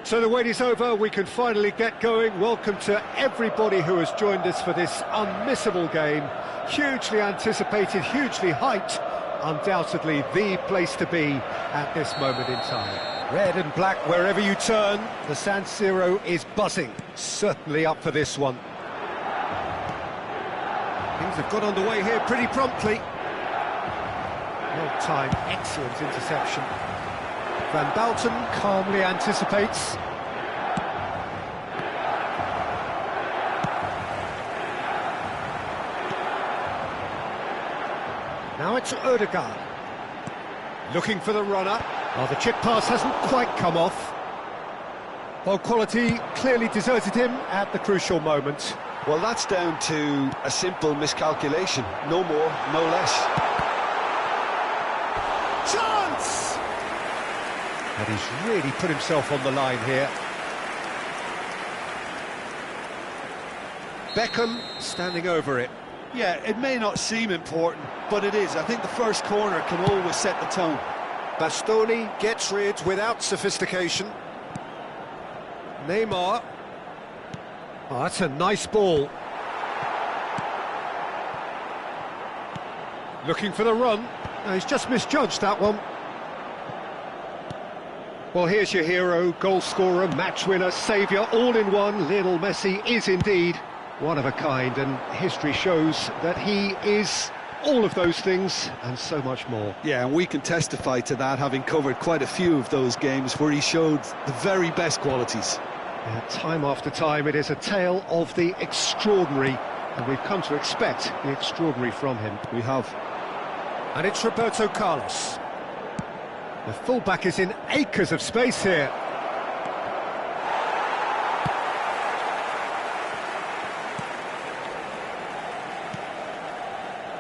So the wait is over, we can finally get going. Welcome to everybody who has joined us for this unmissable game. Hugely anticipated, hugely hyped, undoubtedly the place to be at this moment in time. Red and black wherever you turn, the San Siro is buzzing. Certainly up for this one. Things have got underway here pretty promptly. Well timed, excellent interception. Van Bouten calmly anticipates. Now it's Ødegaard. Looking for the runner. Oh, the chip pass hasn't quite come off. Well, quality clearly deserted him at the crucial moment. Well, that's down to a simple miscalculation. No more, no less. Chance! And he's really put himself on the line here. Beckham standing over it. Yeah, it may not seem important, but it is. I think the first corner can always set the tone. Bastoni gets rid without sophistication. Neymar. Oh, that's a nice ball. Looking for the run. No, he's just misjudged that one. Well, here's your hero, goal scorer, match winner, saviour, all in one. Lionel Messi is indeed one of a kind, and history shows that he is all of those things and so much more. Yeah, and we can testify to that, having covered quite a few of those games where he showed the very best qualities. Yeah, time after time, it is a tale of the extraordinary, and we've come to expect the extraordinary from him. We have. And it's Roberto Carlos. The fullback is in acres of space here.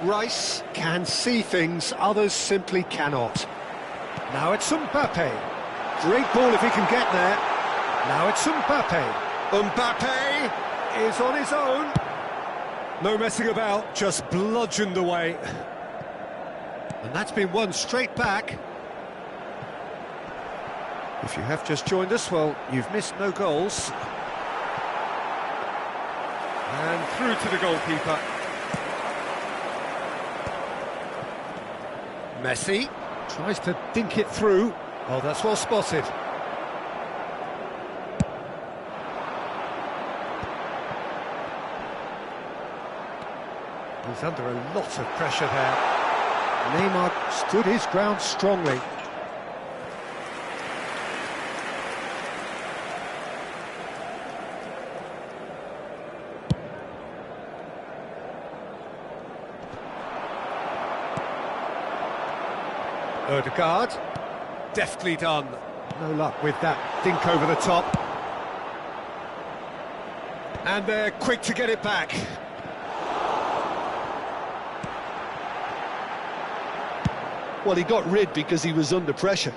Rice can see things others simply cannot. Now it's Mbappe. Great ball if he can get there. Now it's Mbappe. Mbappe is on his own. No messing about, just bludgeoned away. And that's been won straight back. If you have just joined us, well, you've missed no goals. And through to the goalkeeper. Messi tries to dink it through. Oh, that's well spotted. He's under a lot of pressure there. Neymar stood his ground strongly. Ødegaard, deftly done. No luck with that dink over the top. And they're quick to get it back. Well, he got rid because he was under pressure.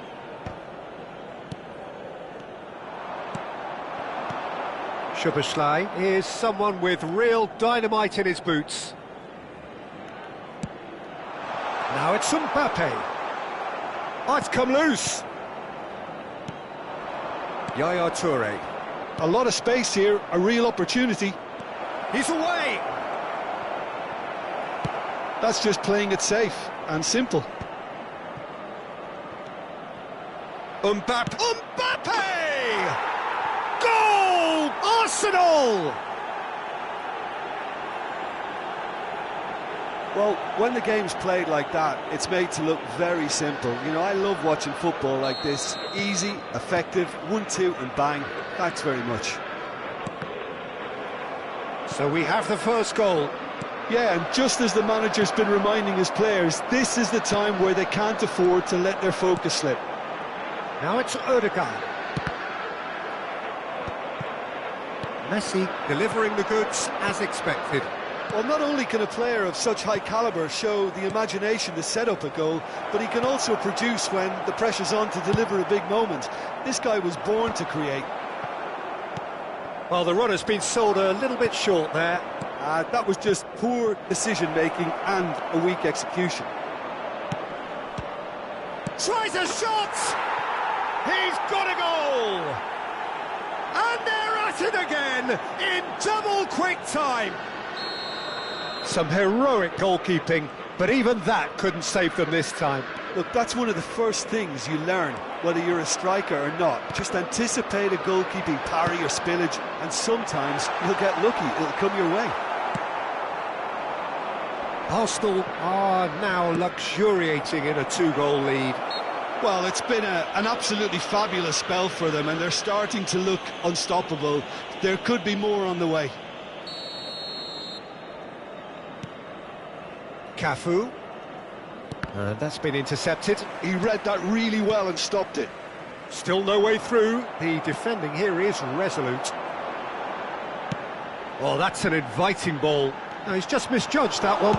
Szoboszlai is someone with real dynamite in his boots. Now it's Mbappe. Oh, it's come loose. Yaya Toure. A lot of space here, a real opportunity. He's away. That's just playing it safe and simple. Mbappe! Mbappe! Goal! Arsenal! Well, when the game's played like that, it's made to look very simple. You know, I love watching football like this. Easy, effective, 1-2 and bang. Thanks very much. So we have the first goal. Yeah, and just as the manager's been reminding his players, this is the time where they can't afford to let their focus slip. Now it's Ødegaard. Messi delivering the goods as expected. Well, not only can a player of such high calibre show the imagination to set up a goal, but he can also produce when the pressure's on to deliver a big moment. This guy was born to create. Well, the run has been sold a little bit short there. That was just poor decision-making and a weak execution. Tries a shot! He's got a goal! it again in double quick time. Some heroic goalkeeping, but even that couldn't save them this time. Look, that's one of the first things you learn, whether you're a striker or not. Just anticipate a goalkeeping parry or spillage, and sometimes you'll get lucky, it'll come your way. Arsenal are now luxuriating in a 2-goal lead. Well, it's been an absolutely fabulous spell for them, and they're starting to look unstoppable. There could be more on the way. Cafu. That's been intercepted. He read that really well and stopped it. Still no way through. The defending here is resolute. Oh, that's an inviting ball. No, he's just misjudged that one.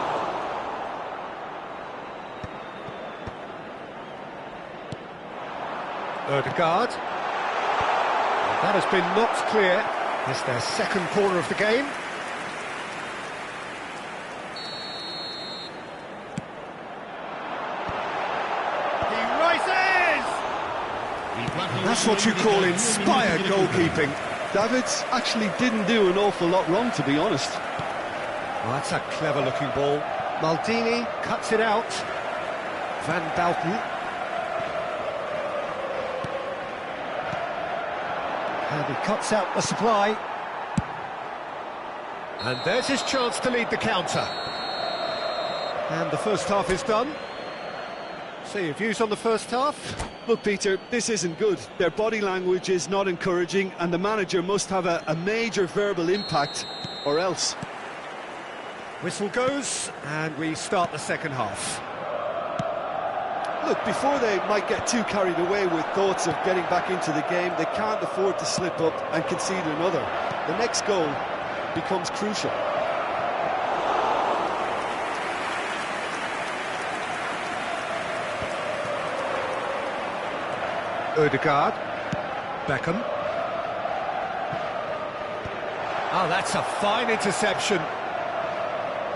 Ødegaard. That has been knocked clear. It's their second corner of the game. He rises! And that's what you call inspired goalkeeping. Davids actually didn't do an awful lot wrong, to be honest. Well, that's a clever-looking ball. Maldini cuts it out. Van Dalten. And he cuts out the supply. And there's his chance to lead the counter. And the first half is done. So your views on the first half? Look, Peter, this isn't good. Their body language is not encouraging, and the manager must have a major verbal impact, or else. Whistle goes, and we start the second half. Look, before they might get too carried away with thoughts of getting back into the game, they can't afford to slip up and concede another. The next goal becomes crucial. Ødegaard. Beckham. Oh, that's a fine interception.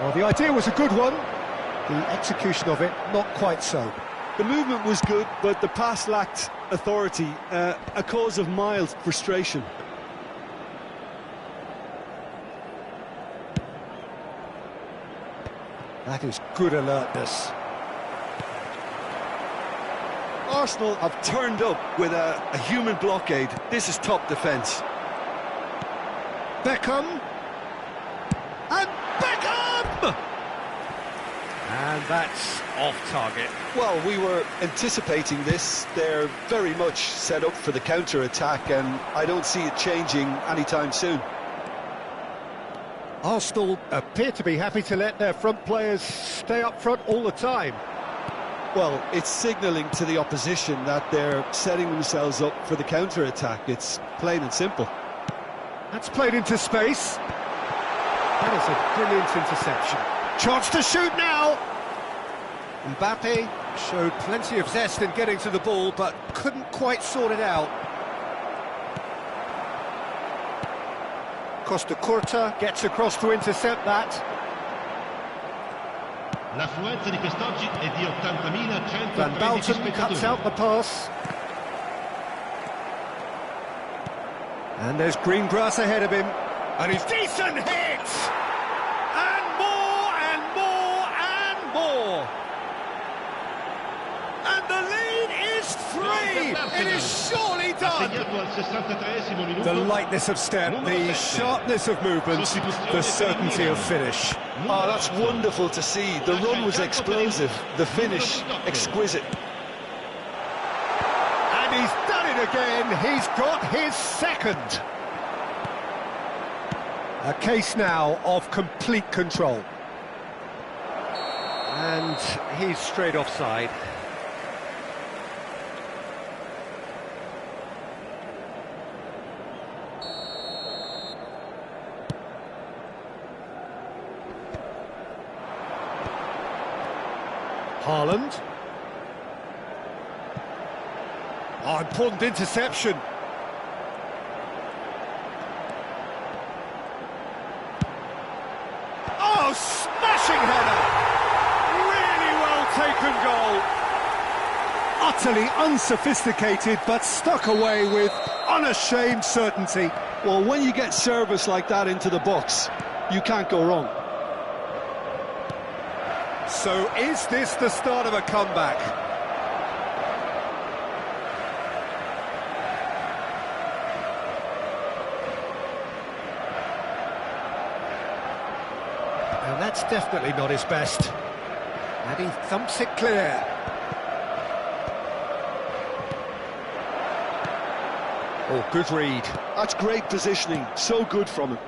Well, the idea was a good one. The execution of it, not quite so. The movement was good, but the pass lacked authority, a cause of mild frustration. That is good alertness. Arsenal have turned up with a human blockade. This is top defence. Beckham. And Beckham! And that's off target. Well, we were anticipating this. They're very much set up for the counter-attack, and I don't see it changing anytime soon. Arsenal appear to be happy to let their front players stay up front all the time. Well, it's signalling to the opposition that they're setting themselves up for the counter-attack. It's plain and simple. That's played into space. That is a brilliant interception. Chance to shoot now! Mbappe showed plenty of zest in getting to the ball, but couldn't quite sort it out. Costa Curta gets across to intercept that. L'affluenza di quest'oggi è di 80.113 Van Dalten spettatori. cuts out the pass. And there's green grass ahead of him. And he's decent hit! And more, and more, and more! And the lead is 3! It is surely done! The lightness of step, the sharpness of movement, the certainty of finish. Oh, that's wonderful to see. The run was explosive, the finish exquisite. And he's done it again. He's got his second. A case now of complete control. And he's straight offside. Haaland. Oh, important interception. Oh, smashing header! Really well taken goal. utterly unsophisticated, but stuck away with unashamed certainty. Well, when you get service like that into the box, you can't go wrong. So is this the start of a comeback? And that's definitely not his best. And he thumps it clear. Oh, good read. That's great positioning, so good from him.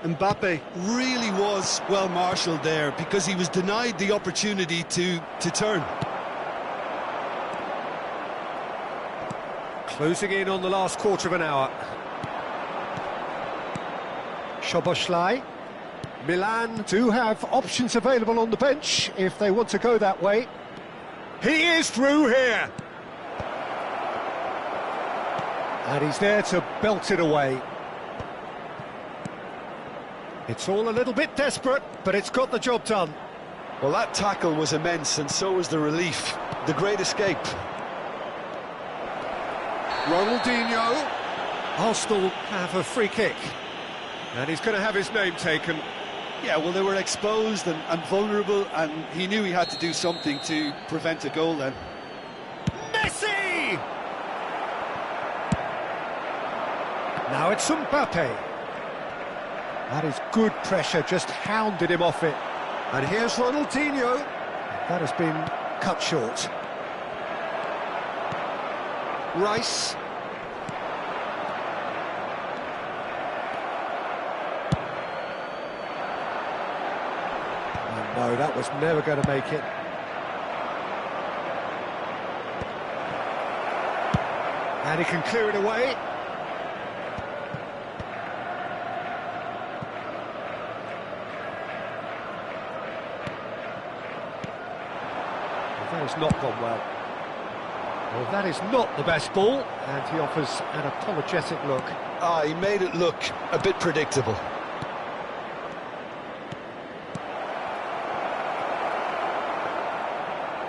Mbappe really was well marshalled there because he was denied the opportunity to turn. Closing in on the last quarter of an hour. Szoboszlai. Milan do have options available on the bench if they want to go that way. He is through here. And he's there to belt it away. It's all a little bit desperate, but it's got the job done. Well, that tackle was immense, and so was the relief. The great escape. Ronaldinho. Arsenal have a free kick. And he's going to have his name taken. Yeah, well, they were exposed and vulnerable, and he knew he had to do something to prevent a goal then. Messi! Now it's Mbappe. That is good pressure, just hounded him off it. And here's Ronaldinho. That has been cut short. Rice. Oh, no, that was never going to make it. And he can clear it away. That has not gone well. Well, that is not the best ball, and he offers an apologetic look. He made it look a bit predictable.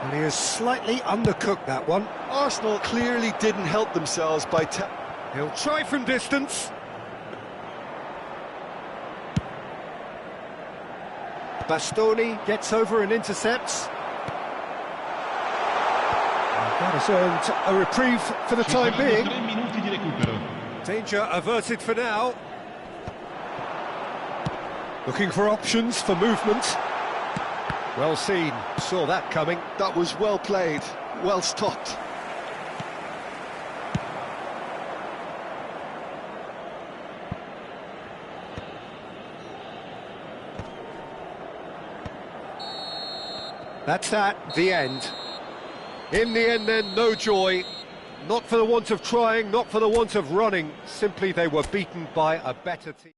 And he has slightly undercooked that one. Arsenal clearly didn't help themselves by... He'll try from distance. Bastoni gets over and intercepts. That has earned a reprieve for the time being. Danger averted for now. Looking for options for movement. Well seen, saw that coming. That was well played, well stopped. That's that, the end. In the end then, no joy. Not for the want of trying, not for the want of running. Simply they were beaten by a better team.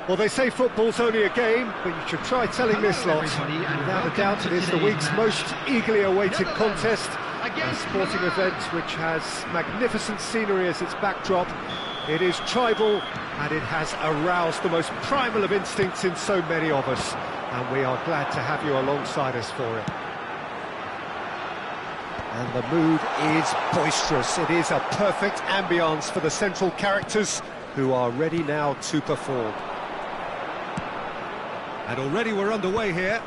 Well, they say football's only a game, but you should try telling this lot. Without a doubt, it is the week's most eagerly awaited contest, a sporting event which has magnificent scenery as its backdrop. It is tribal, and it has aroused the most primal of instincts in so many of us, and we are glad to have you alongside us for it. And the mood is boisterous. It is a perfect ambience for the central characters, who are ready now to perform. And already we're underway here.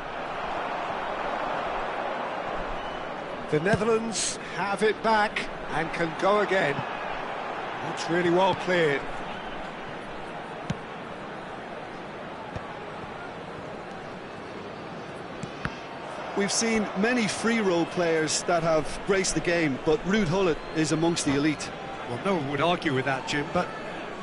The Netherlands have it back and can go again. That's really well cleared. We've seen many free role players that have graced the game, but Ruud Gullit is amongst the elite. Well, no one would argue with that, Jim, but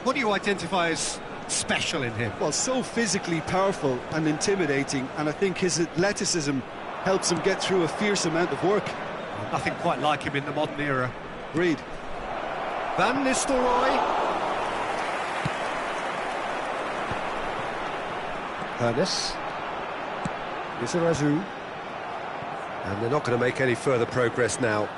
what do you identify as special in him? Well, so physically powerful and intimidating, and I think his athleticism helps him get through a fierce amount of work. Well, nothing quite like him in the modern era. Agreed. Van Nistelrooy. Ernest. Lizarazu. And they're not going to make any further progress now.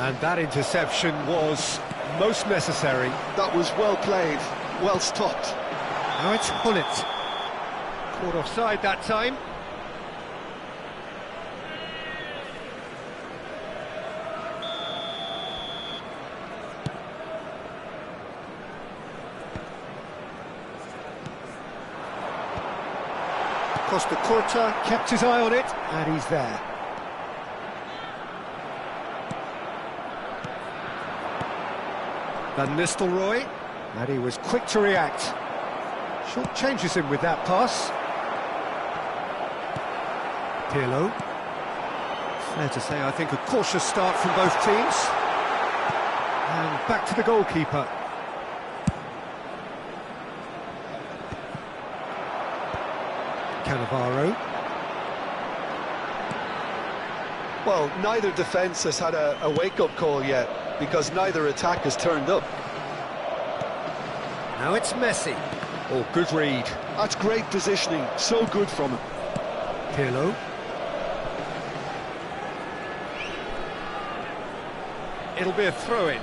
And that interception was most necessary. That was well played, well stopped. Now it's Gullit. Caught offside that time. Costa Curta kept his eye on it, and he's there. Van Nistelrooy, and he was quick to react. Short changes him with that pass. Pirlo. Fair to say, I think, a cautious start from both teams. And back to the goalkeeper. Pekanbaru. Well, neither defence has had a wake-up call yet, because neither attack has turned up. Now it's Messi. Oh, good read. That's great positioning, so good from him. Pirlo. It'll be a throw-in.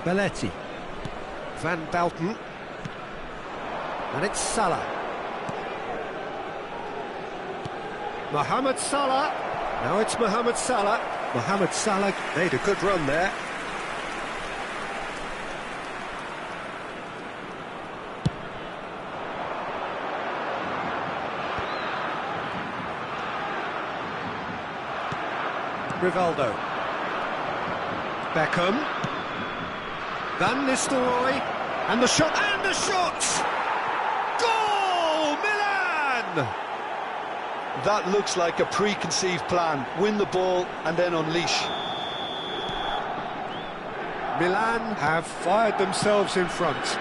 Belletti. Van Bouten. And it's Salah. Mohamed Salah. Now it's Mohamed Salah. Mohamed Salah made a good run there. Rivaldo. Beckham. Van Nistelrooy. And the shot, and the shot! Goal! Milan! That looks like a preconceived plan. Win the ball and then unleash. Milan have fired themselves in front.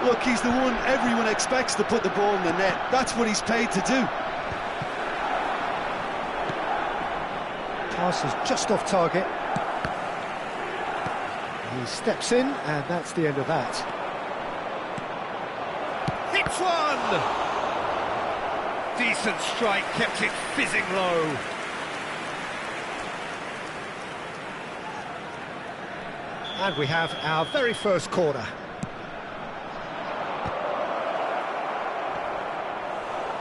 Look, he's the one everyone expects to put the ball in the net. That's what he's paid to do. Pass is just off target. He steps in, and that's the end of that. Hits one! Decent strike, kept it fizzing low. And we have our very first corner.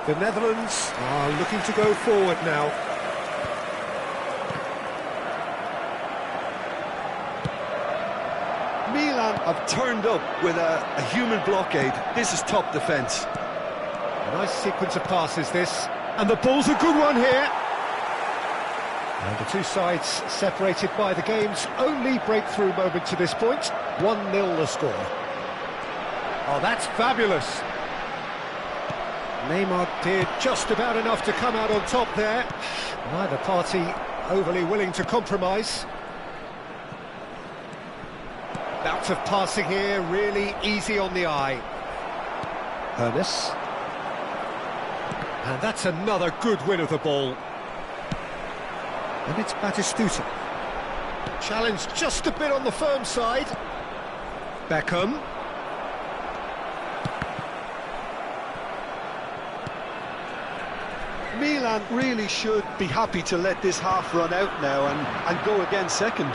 The Netherlands are looking to go forward now. Milan have turned up with a human blockade. This is top defence. A nice sequence of passes, this. And the ball's a good one here. And the two sides separated by the game's only breakthrough moment to this point. 1-0 the score. Oh, that's fabulous. Neymar did just about enough to come out on top there. Neither party overly willing to compromise. Bout of passing here, really easy on the eye. Ernest. And that's another good win of the ball. And it's Batistuta. Challenged just a bit on the firm side. Beckham. Milan really should be happy to let this half run out now and go again second.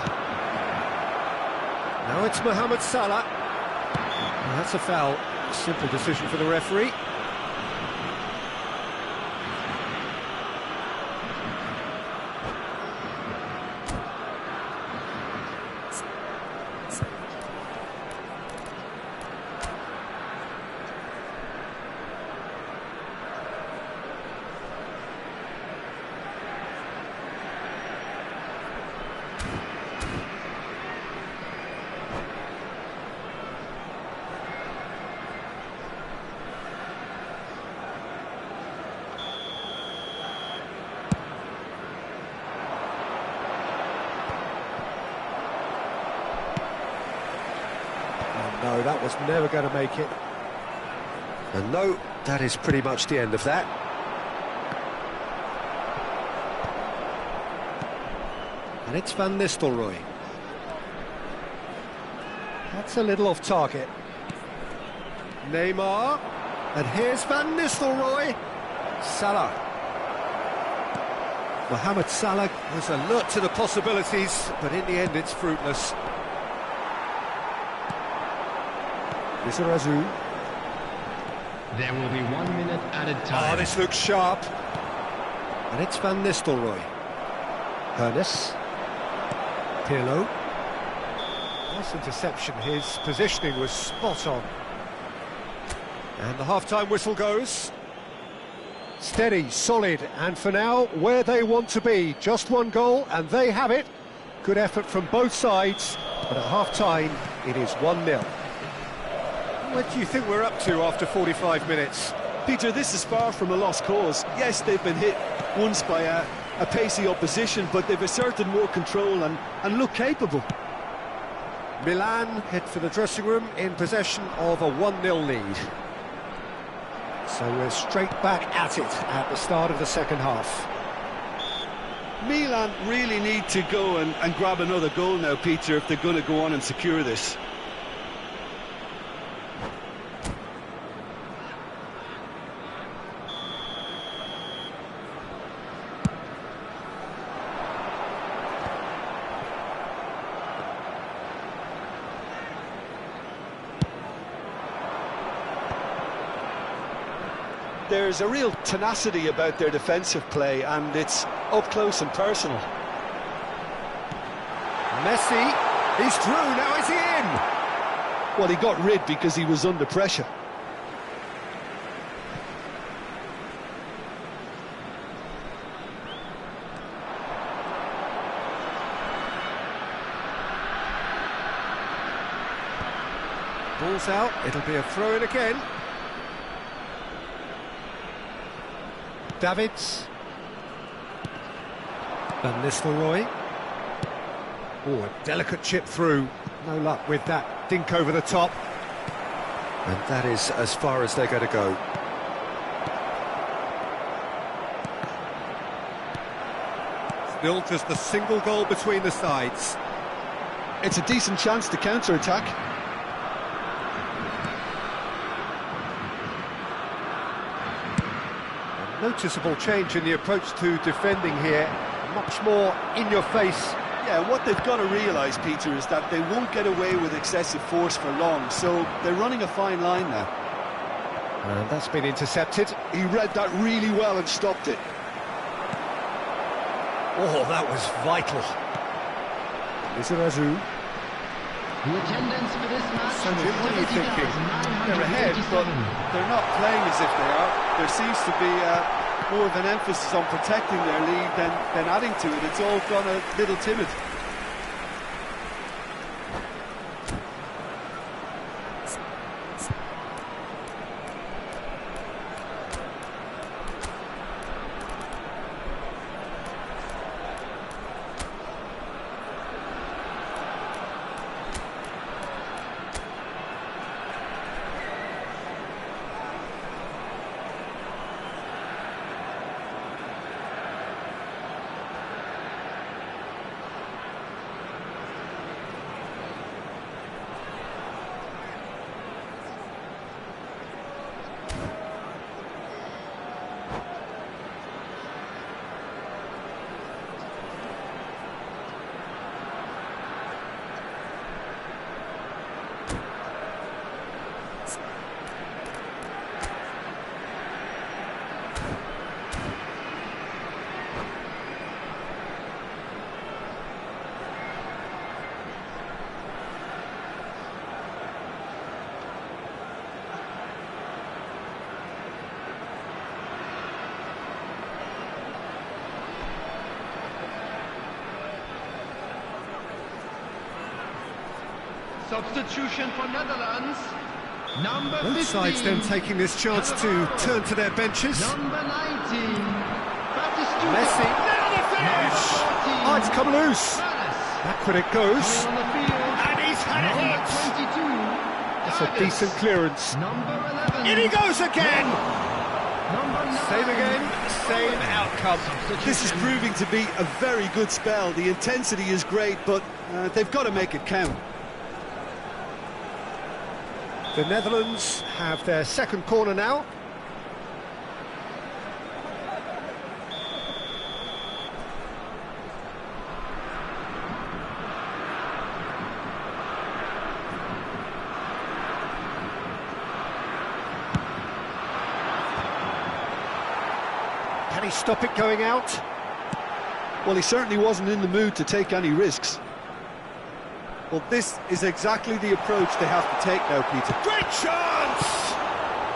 Now it's Mohamed Salah. Well, that's a foul. Simple decision for the referee. No, that was never going to make it. And no, that is pretty much the end of that. And it's Van Nistelrooy. That's a little off target. Neymar. And here's Van Nistelrooy. Salah. Mohamed Salah was alert to the possibilities, but in the end it's fruitless. Gurusinga. There will be 1 minute added time. Oh, this looks sharp. And it's Van Nistelrooy. Ernest. Pirlo. Nice interception. His positioning was spot on. And the half-time whistle goes. Steady, solid, and for now, where they want to be. Just one goal, and they have it. Good effort from both sides, but at half-time, it is 1-0. What do you think we're up to after 45 minutes? Peter, this is far from a lost cause. Yes, they've been hit once by a pacey opposition, but they've asserted more control and look capable. Milan head for the dressing room in possession of a 1-0 lead. So we're straight back at it at the start of the second half. Milan really need to go and grab another goal now, Peter, if they're going to go on and secure this. There's a real tenacity about their defensive play, and it's up close and personal. Messi, he's through, now is he in? Well, he got rid because he was under pressure. Ball's out, it'll be a throw-in again. Davids. Van Nistelrooy. Oh, a delicate chip through. No luck with that dink over the top. And that is as far as they're going to go. Still just a single goal between the sides. It's a decent chance to counter-attack. Noticeable change in the approach to defending here. Much more in your face. Yeah, what they've got to realise, Peter, is that they won't get away with excessive force for long, so they're running a fine line now. And that's been intercepted. He read that really well and stopped it. Oh, that was vital. Izarazu. The attendance for this match. Sanjay, what are you thinking? They're ahead, but they're not playing as if they are. There seems to be more of an emphasis on protecting their lead than adding to it. It's all gone a little timid. Substitution for Netherlands. Number 15. Both sides then taking this chance to turn to their benches. Number 19. Messi, now the finish! Oh, it's come loose. Backward it goes. And he's had it. That's a decent clearance. Number 11. In he goes again! Same again, same outcome. This is proving to be a very good spell. The intensity is great, but they've got to make it count. The Netherlands have their second corner now. Can he stop it going out? Well, he certainly wasn't in the mood to take any risks. Well, this is exactly the approach they have to take now, Peter. Great chance!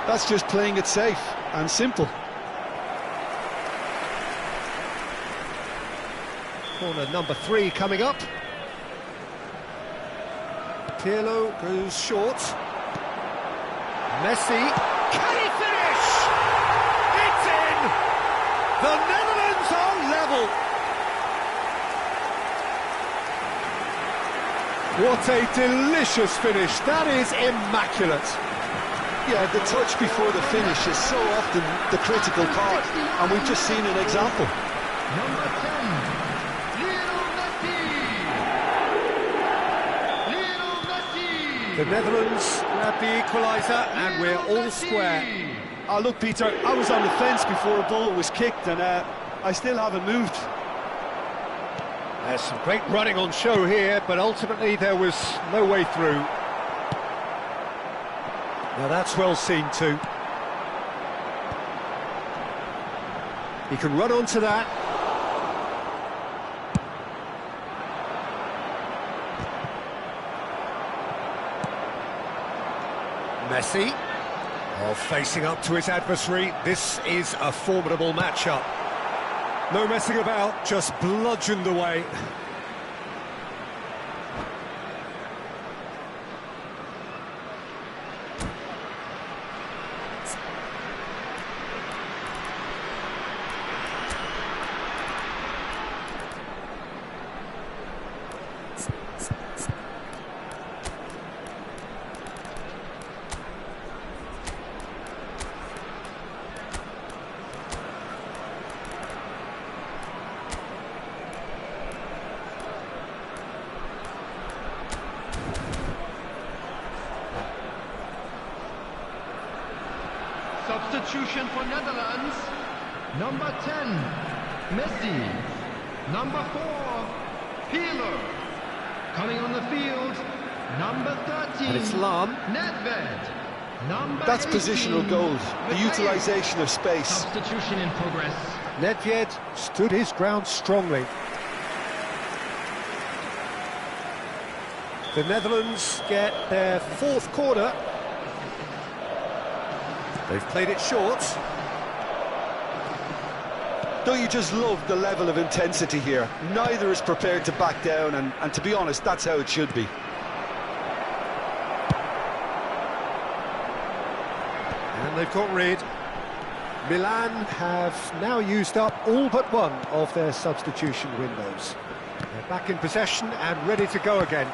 That's just playing it safe and simple. Corner number 3 coming up. Pirlo goes short. Messi. Can he finish? It's in! The Netherlands are level! What a delicious finish. That is immaculate. Yeah, the touch before the finish is so often the critical part, and we've just seen an example. Number 10. Lionel Messi. The Netherlands grab the equaliser, and we're all square. Look, Peter, I was on the fence before a ball was kicked, and I still haven't moved. There's some great running on show here, but ultimately there was no way through. Now that's well seen too. He can run onto that. Messi. Oh, facing up to his adversary. This is a formidable matchup. No messing about, just bludgeoned away. Substitution for Netherlands. Number 10, Messi. Number 4, Peeler. Coming on the field, number 13, And it's Lam. Nedved. Number That's 18, positional goals, the utilisation of space. Substitution in progress. Nedved stood his ground strongly. The Netherlands get their fourth corner. They've played it short. Don't you just love the level of intensity here? Neither is prepared to back down, and to be honest, that's how it should be. And they've got rid. Milan have now used up all but one of their substitution windows. They're back in possession and ready to go again.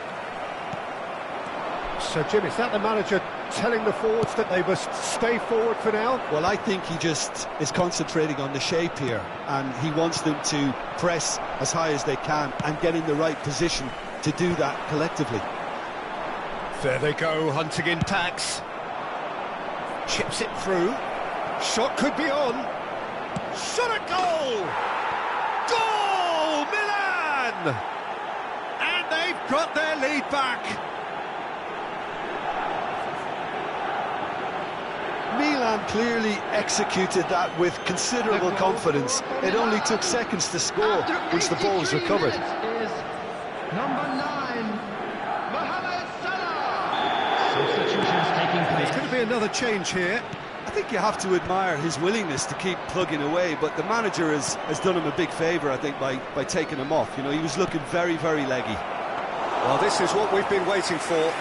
So, Jim, is that the manager telling the forwards that they must stay forward for now? Well, I think he just is concentrating on the shape here, and he wants them to press as high as they can and get in the right position to do that collectively. There they go, hunting in packs. Chips it through. Shot could be on. Shot at goal! Goal! Milan! And they've got their lead back. Milan clearly executed that with considerable confidence. It only took seconds to score once the ball was recovered. Is number 9, Mohamed Salah. Substitutions taking place. There's going to be another change here. I think you have to admire his willingness to keep plugging away, but the manager has done him a big favour, I think, by taking him off. You know, he was looking very, very leggy. Well, this is what we've been waiting for.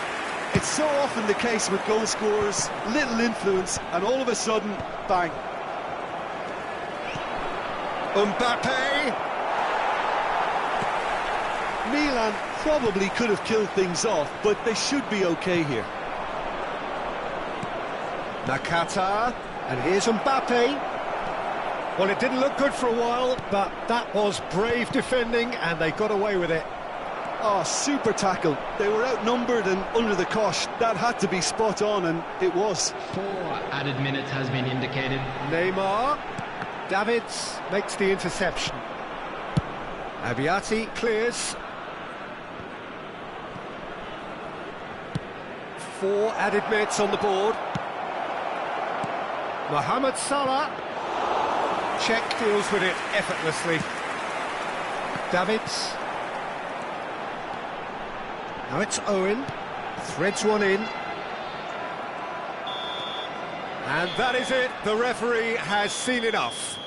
It's so often the case with goal scorers, little influence, and all of a sudden, bang. Mbappe! Milan probably could have killed things off, but they should be okay here. Nakata, and here's Mbappe. Well, it didn't look good for a while, but that was brave defending, and they got away with it. Oh, super tackle. They were outnumbered and under the cosh. That had to be spot on, and it was. 4 added minutes has been indicated. Neymar. Davids makes the interception. Abiati clears. 4 added minutes on the board. Mohamed Salah. Czech deals with it effortlessly. Davids. Now it's Owen, threads one in. And that is it, the referee has seen enough.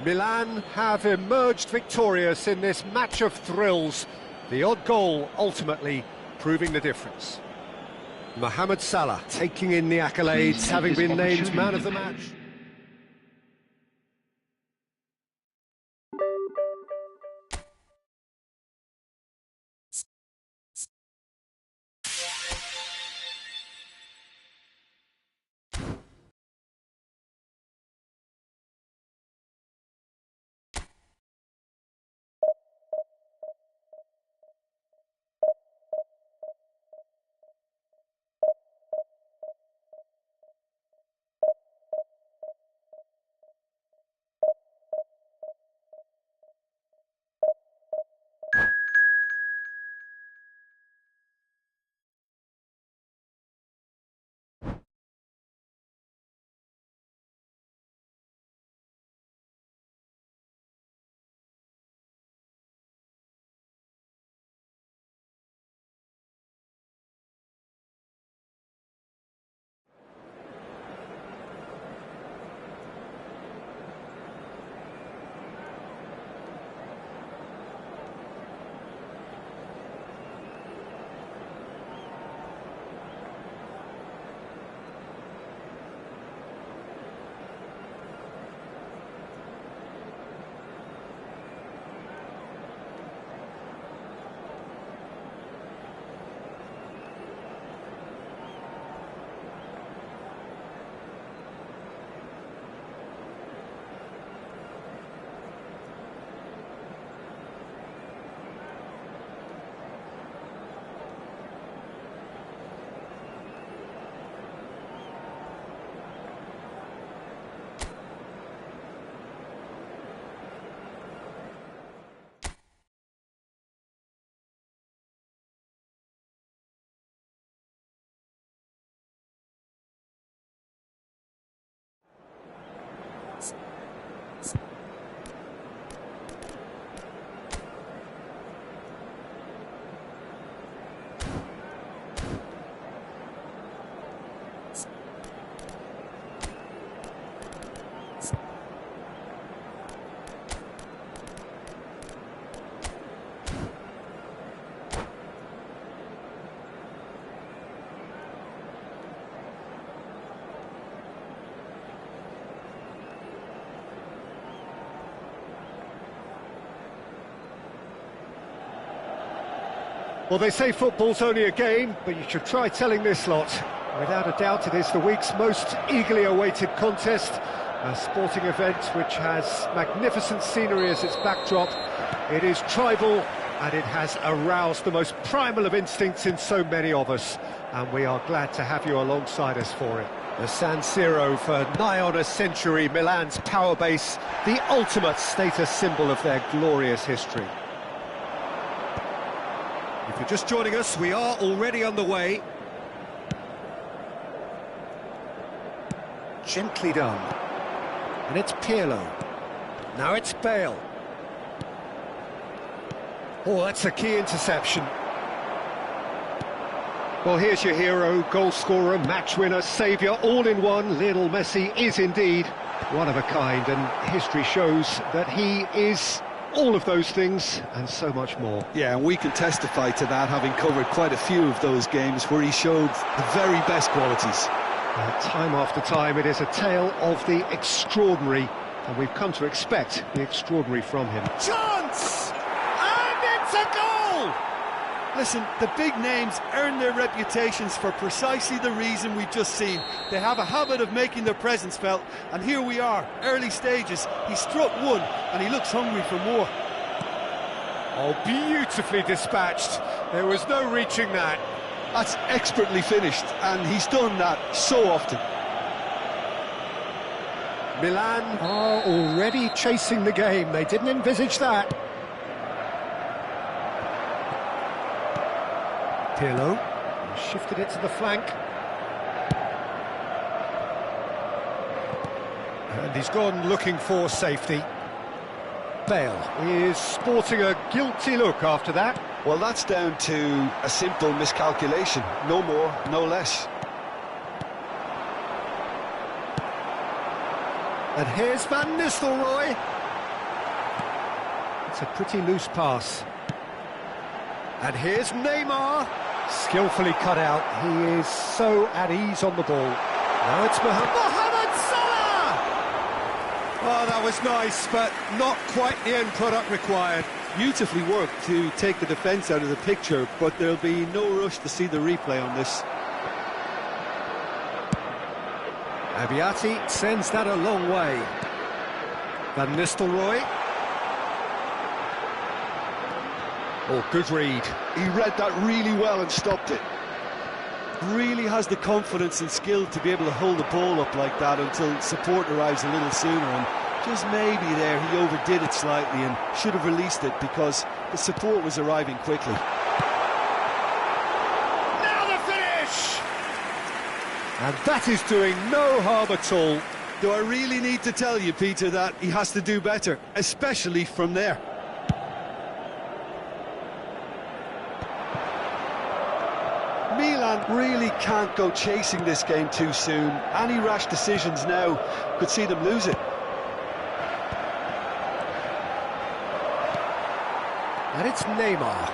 Milan have emerged victorious in this match of thrills, the odd goal ultimately proving the difference. Mohamed Salah taking in the accolades, having been named man of the match. Well, they say football's only a game, but you should try telling this lot. Without a doubt, it is the week's most eagerly awaited contest, a sporting event which has magnificent scenery as its backdrop. It is tribal, and it has aroused the most primal of instincts in so many of us, and we are glad to have you alongside us for it. The San Siro, for nigh on a century, Milan's power base, the ultimate status symbol of their glorious history. If you're just joining us, we are already underway. Gently done. And it's Pirlo. Now it's Bale. Oh, that's a key interception. Well, here's your hero, goal scorer, match winner, saviour, all in one. Lionel Messi is indeed one of a kind, and history shows that he is all of those things and so much more. Yeah, and we can testify to that, having covered quite a few of those games where he showed the very best qualities. Time after time, it is a tale of the extraordinary, and we've come to expect the extraordinary from him. Chance! And it's a goal! Listen, the big names earn their reputations for precisely the reason we've just seen. They have a habit of making their presence felt, and here we are, early stages. He struck one, and he looks hungry for more. Oh, beautifully dispatched. There was no reaching that. That's expertly finished, and he's done that so often. Milan are already chasing the game. They didn't envisage that. Pirlo shifted it to the flank. And he's gone looking for safety. Bale is sporting a guilty look after that. Well, that's down to a simple miscalculation. No more, no less. And here's Van Nistelrooy. It's a pretty loose pass. And here's Neymar. Skillfully cut out. He is so at ease on the ball. Now it's Mohamed Salah! Oh, that was nice, but not quite the end product required. Beautifully worked to take the defence out of the picture, but there'll be no rush to see the replay on this. Abiati sends that a long way. Van Nistelrooy. Oh, good read. He read that really well and stopped it. Really has the confidence and skill to be able to hold the ball up like that until support arrives a little sooner, and just maybe there he overdid it slightly and should have released it because the support was arriving quickly. Now the finish! And that is doing no harm at all. Do I really need to tell you, Peter, that he has to do better, especially from there? Milan really can't go chasing this game too soon. Any rash decisions now could see them lose it. And it's Neymar.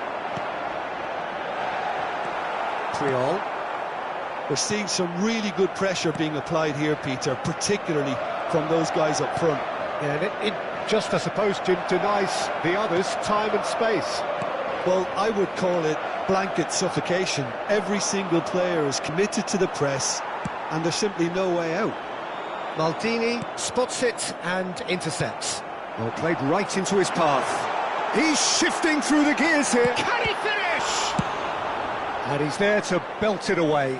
Triol. We're seeing some really good pressure being applied here, Peter, particularly from those guys up front. And it just, I suppose, denies the others time and space. Well, I would call it blanket suffocation. Every single player is committed to the press, and there's simply no way out. Maldini spots it and intercepts. Well, played right into his path. He's shifting through the gears here. Can he finish? And he's there to belt it away.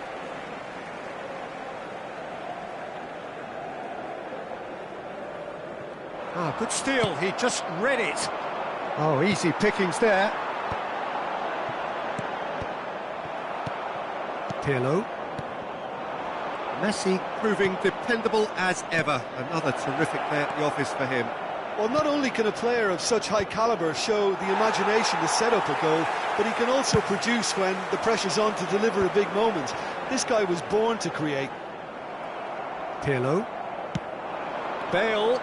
Ah, good steal. He just read it. Oh, easy pickings there. Pirlo. Messi proving dependable as ever. Another terrific day at the office for him. Well, not only can a player of such high calibre show the imagination to set up a goal, but he can also produce when the pressure's on to deliver a big moment. This guy was born to create. Pirlo. Bale.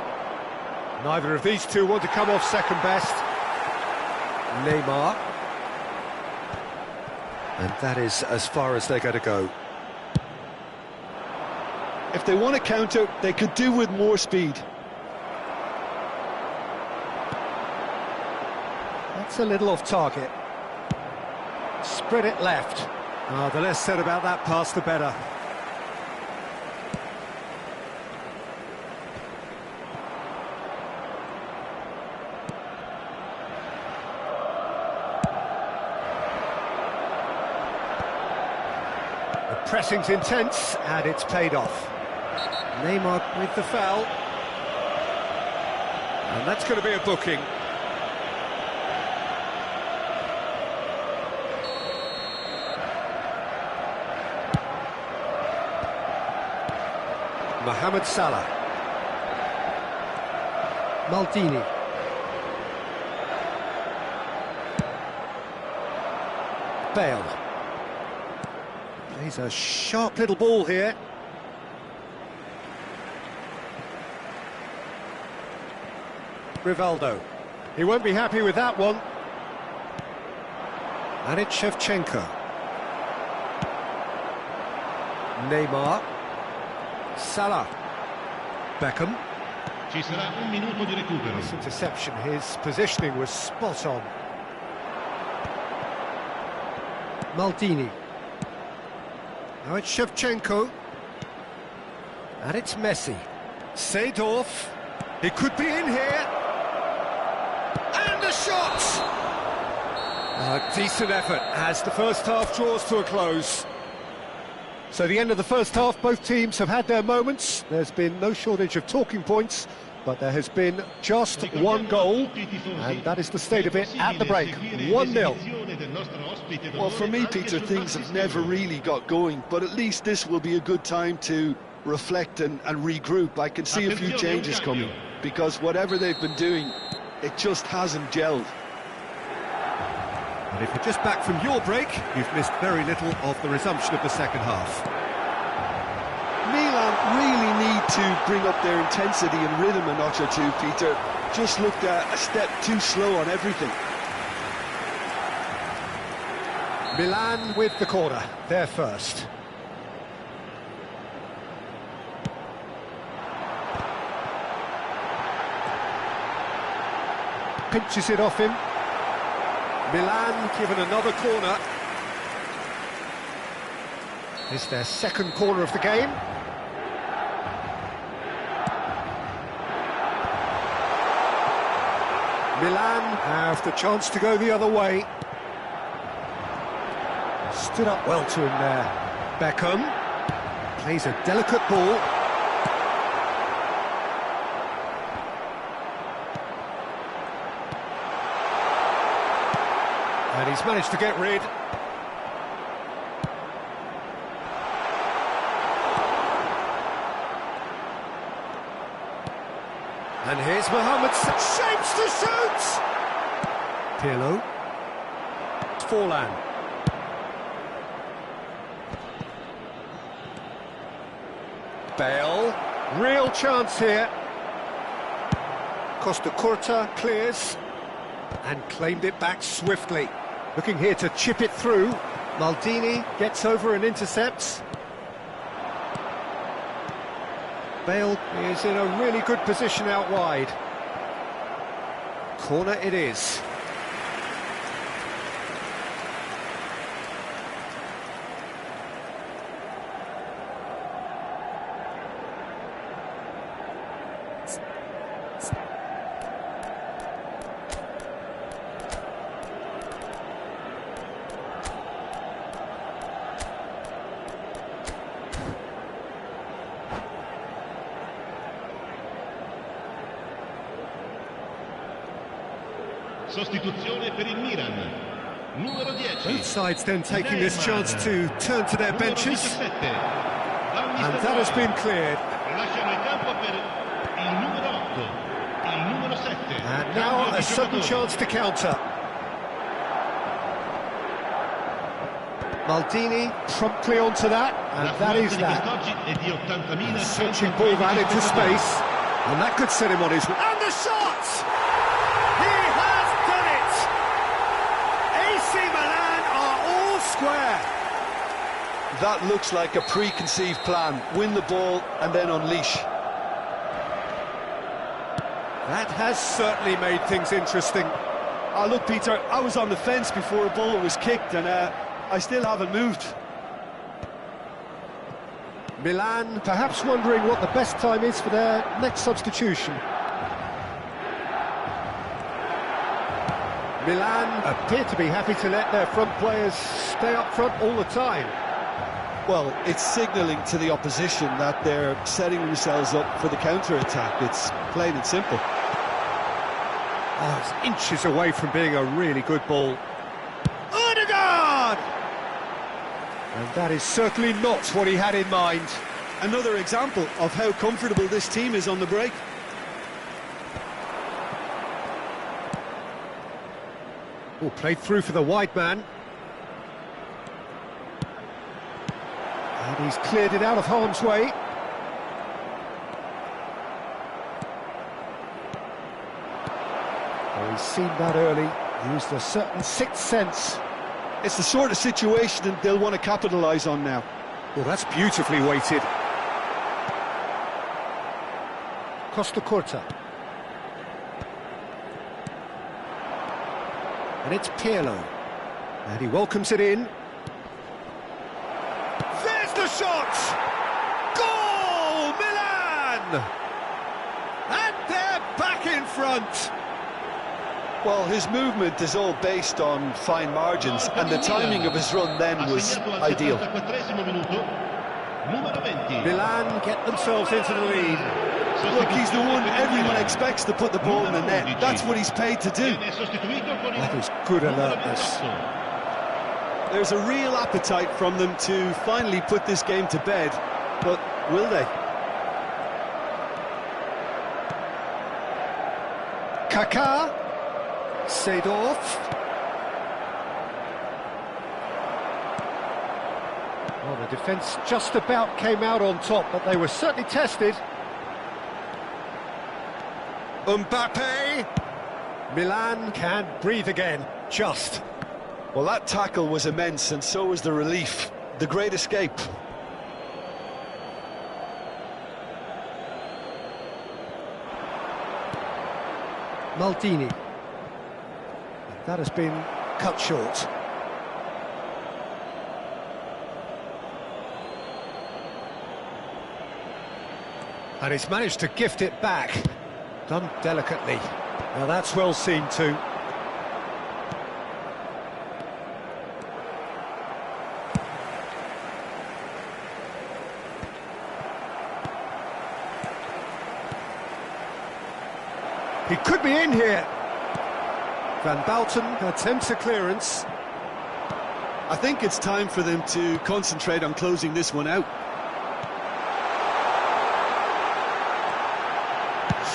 Neither of these two want to come off second best. Neymar. And that is as far as they're going to go. If they want to counter, they could do with more speed. That's a little off target. Spread it left. Oh, the less said about that pass, the better. The pressing's intense, and it's paid off. Neymar with the foul. And that's going to be a booking. Mohamed Salah. Maldini. Bale. Plays a sharp little ball here. Rivaldo. He won't be happy with that one. And it's Shevchenko. Neymar. Salah. Beckham. Ci sarà un minuto di recupero. This interception, his positioning was spot on. Maldini. Now it's Shevchenko. And it's Messi. Seedorf. He could be in here. And a shot! A decent effort as the first half draws to a close. So the end of the first half, both teams have had their moments. There's been no shortage of talking points, but there has been just one goal, and that is the state of it at the break. 1-0. Well, for me, Peter, things have never really got going, but at least this will be a good time to reflect and regroup. I can see a few changes coming, because whatever they've been doing, it just hasn't gelled. And if you're just back from your break, you've missed very little of the resumption of the second half. Milan really need to bring up their intensity and rhythm a notch or two, Peter. Just looked a step too slow on everything. Milan with the corner, they're first. Pinches it off him. Milan given another corner. It's their second corner of the game. Milan have the chance to go the other way. Stood up well to him there. Beckham plays a delicate ball. And he's managed to get rid. And here's Mohamed. Shapes to shoot! Pirlo. Forlan. Bale. Real chance here. Costa Curta clears. And claimed it back swiftly. Looking here to chip it through. Maldini gets over and intercepts. Bale is in a really good position out wide. Corner it is. Sostituzione per il Milan. Numero 10. Both sides then taking this chance to turn to their benches. And that has been cleared. Lasciano il campo per il numero 8, il numero 7. And now a sudden chance to counter. Maldini promptly onto that, and that is that. Searching ball that into space, and that could set him on his way. And the shot! He has done it! AC Milan are all square. That looks like a preconceived plan. Win the ball and then unleash. That has certainly made things interesting. Oh, look, Peter, I was on the fence before a ball was kicked, and I still haven't moved. Milan perhaps wondering what the best time is for their next substitution. Milan appear to be happy to let their front players stay up front all the time. Well, it's signalling to the opposition that they're setting themselves up for the counter-attack. It's plain and simple. Oh, it's inches away from being a really good ball. Odegaard! And that is certainly not what he had in mind. Another example of how comfortable this team is on the break. Oh, played through for the wide man. And he's cleared it out of harm's way. Oh, he's seen that early, used a certain sixth sense. It's the sort of situation that they'll want to capitalise on now. Well, that's beautifully weighted. Costa Corta. And it's Pirlo. And he welcomes it in. There's the shot! Goal, Milan! And they're back in front. Well, his movement is all based on fine margins, and the timing of his run then was ideal. Milan get themselves into the lead. Look, he's the one everyone expects to put the ball in the net. That's what he's paid to do. That is good alertness. There's a real appetite from them to finally put this game to bed, but will they? Kaká. Seedorf. Well, the defence just about came out on top, but they were certainly tested. Mbappe. Milan can breathe again, just. Well, that tackle was immense, and so was the relief. The great escape. Maldini. That has been cut short. And he's managed to gift it back. Done delicately. Now that's well seen too. He could be in here. Van Bouten attempts a clearance. I think it's time for them to concentrate on closing this one out.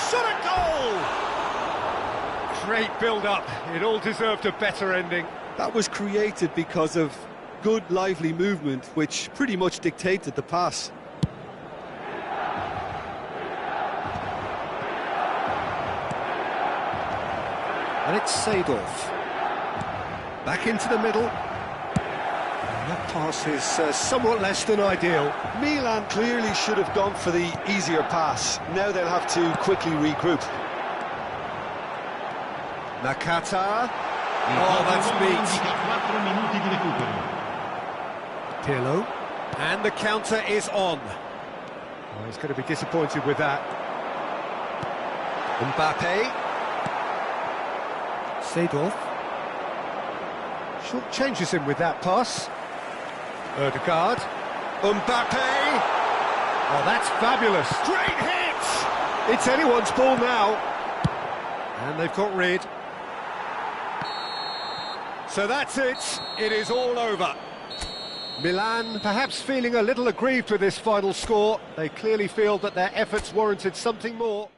Shot a goal! Great build-up. It all deserved a better ending. That was created because of good, lively movement, which pretty much dictated the pass. And it's Seedorf. Back into the middle. And that pass is somewhat less than ideal. Milan clearly should have gone for the easier pass. Now they'll have to quickly regroup. Nakata. Oh, that's neat. Pirlo. And the counter is on. Oh, he's going to be disappointed with that. Mbappe. Seedorf. Short changes him with that pass. Odegaard. Mbappe. Oh, that's fabulous. Great hit! It's anyone's ball now. And they've got rid. So that's it. It is all over. Milan perhaps feeling a little aggrieved with this final score. They clearly feel that their efforts warranted something more.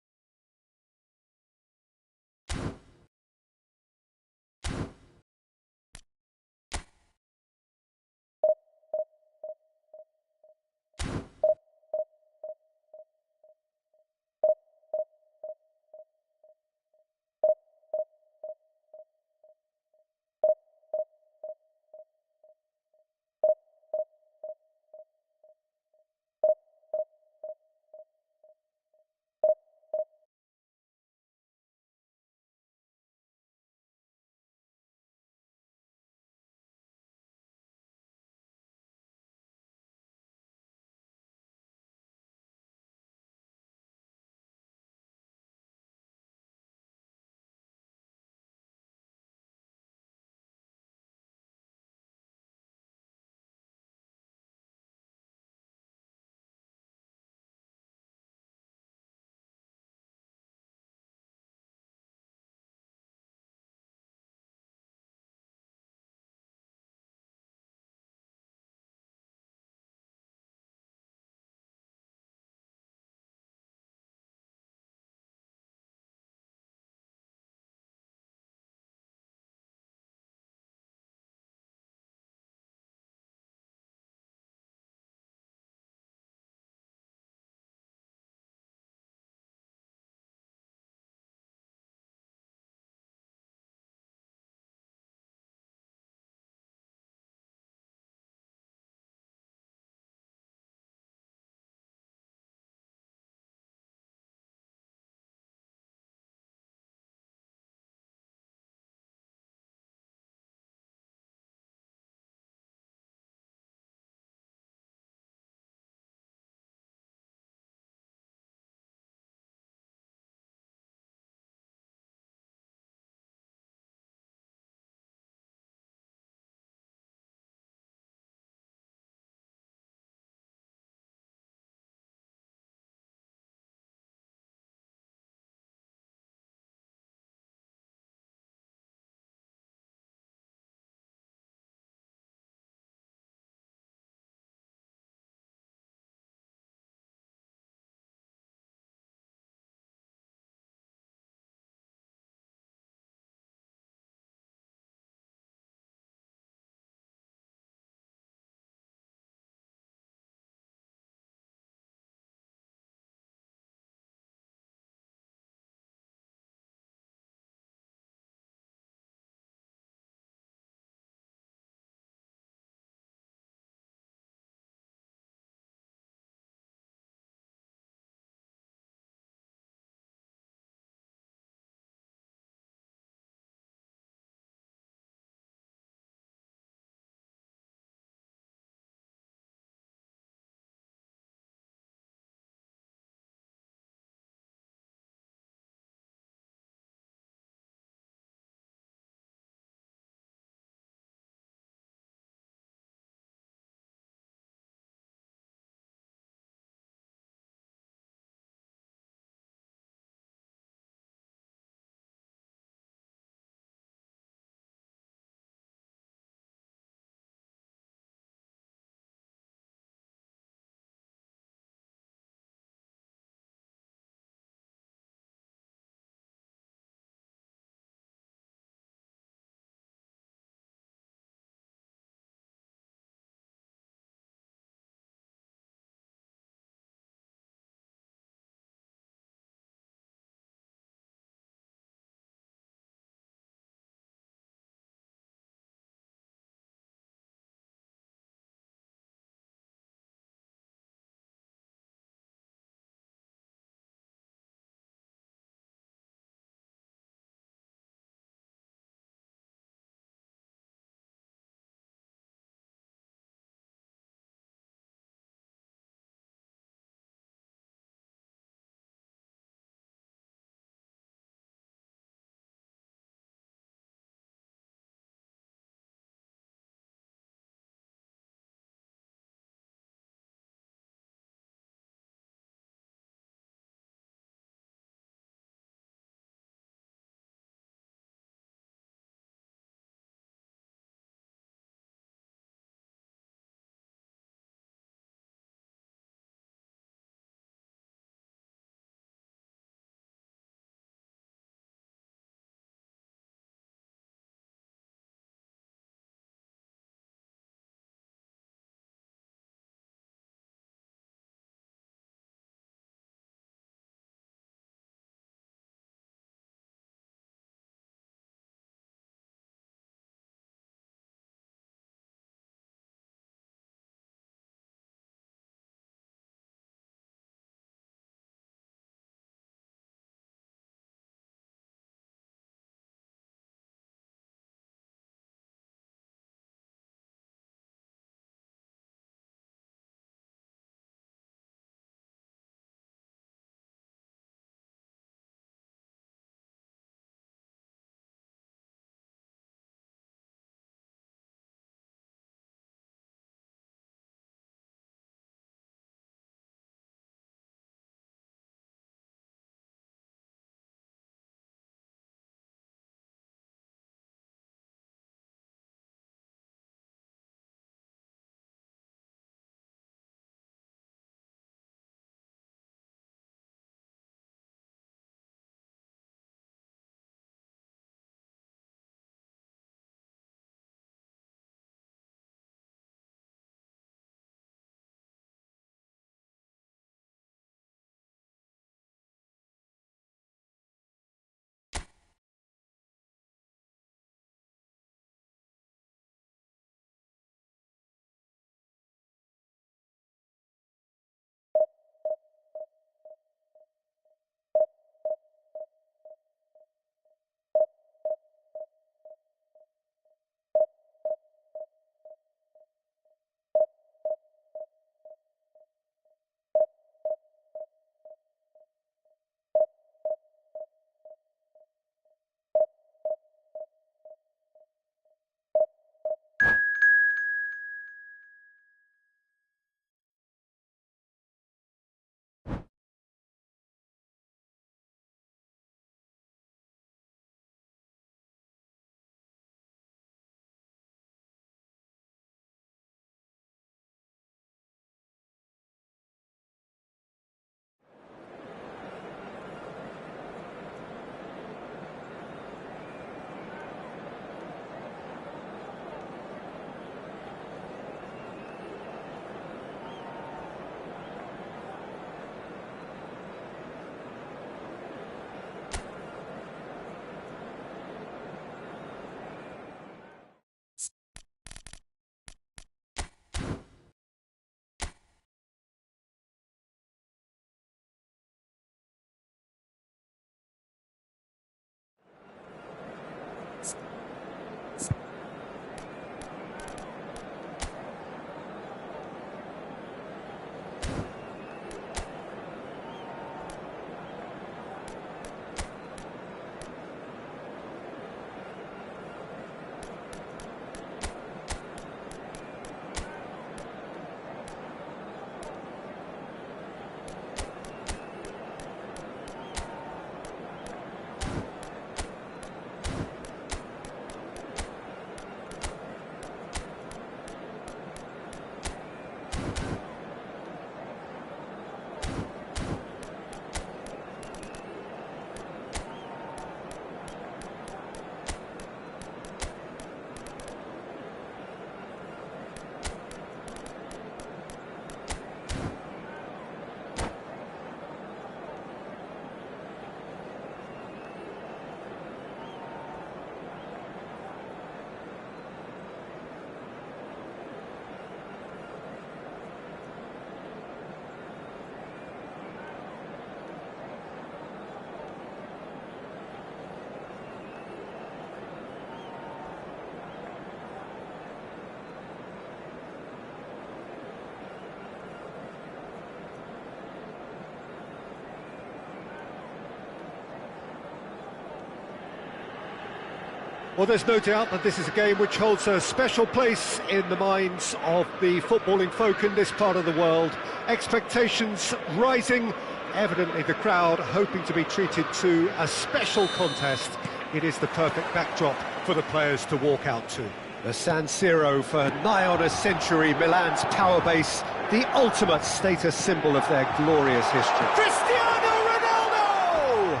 Well, there's no doubt that this is a game which holds a special place in the minds of the footballing folk in this part of the world. Expectations rising, evidently the crowd hoping to be treated to a special contest. It is the perfect backdrop for the players to walk out to. The San Siro, for nigh on a century, Milan's power base, the ultimate status symbol of their glorious history. Cristiano Ronaldo!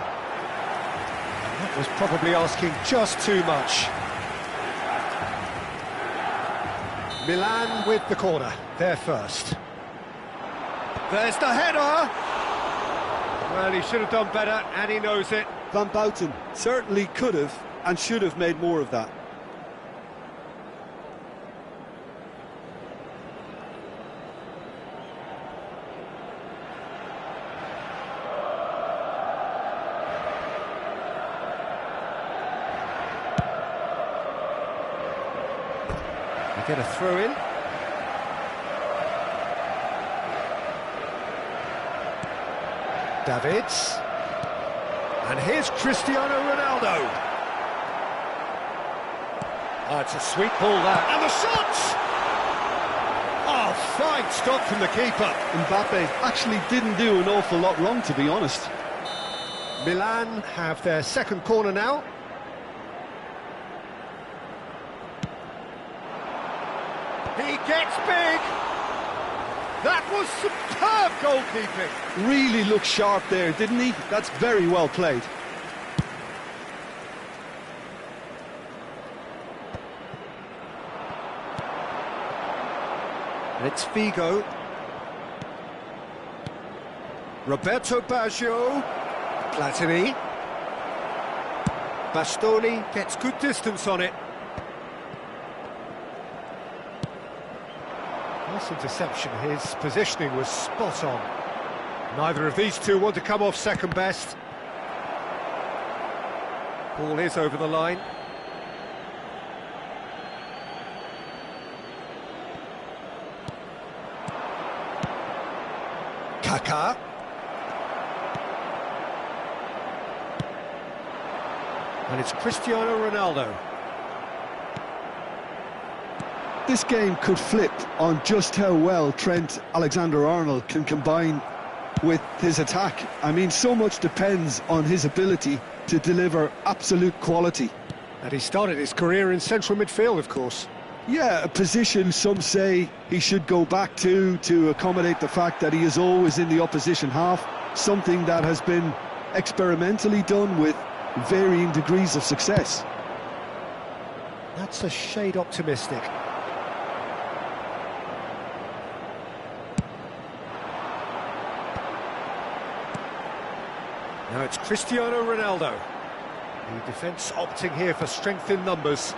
That was probably asking just too much. Milan with the corner, they're first. There's the header! Well, he should have done better, and he knows it. Van Bouten certainly could have and should have made more of that. They get a throw in. Davids. And here's Cristiano Ronaldo. Oh, it's a sweet ball that. And the shot! Oh, fine stop from the keeper. Mbappe actually didn't do an awful lot wrong, to be honest. Milan have their second corner now. He gets big. That was superb goalkeeping. Really looked sharp there, didn't he? That's very well played. It's Figo. Roberto Baggio. Platini. Bastoni gets good distance on it. Nice interception, his positioning was spot on. Neither of these two want to come off second best. Ball is over the line. Kaká. And it's Cristiano Ronaldo. This game could flip on just how well Trent Alexander-Arnold can combine with his attack. I mean, so much depends on his ability to deliver absolute quality. And he started his career in central midfield, of course. Yeah, a position some say he should go back to accommodate the fact that he is always in the opposition half, something that has been experimentally done with varying degrees of success. That's a shade optimistic. Now it's Cristiano Ronaldo. The defence opting here for strength in numbers.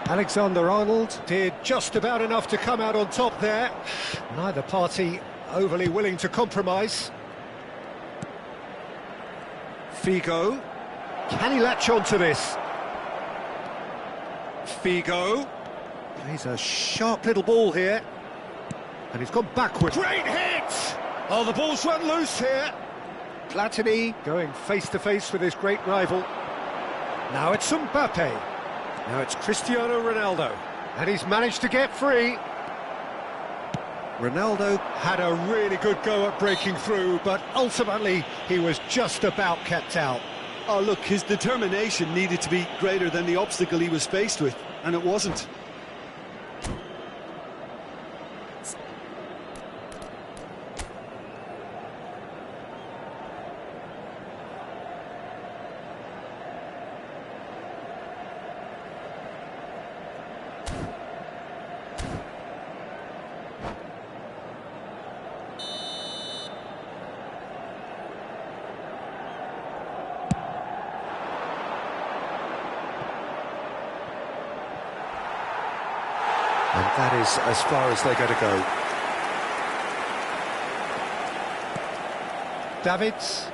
Alexander-Arnold did just about enough to come out on top there. Neither party overly willing to compromise. Figo. Can he latch on to this? Figo. He's a sharp little ball here. And he's gone backward. Great hit! Oh, the ball's run loose here. Platini going face-to-face with his great rival. Now it's Mbappe. Now it's Cristiano Ronaldo. And he's managed to get free. Ronaldo had a really good go at breaking through, but ultimately he was just about kept out. Oh, look, his determination needed to be greater than the obstacle he was faced with, and it wasn't. And that is as far as they're going to go. Davids.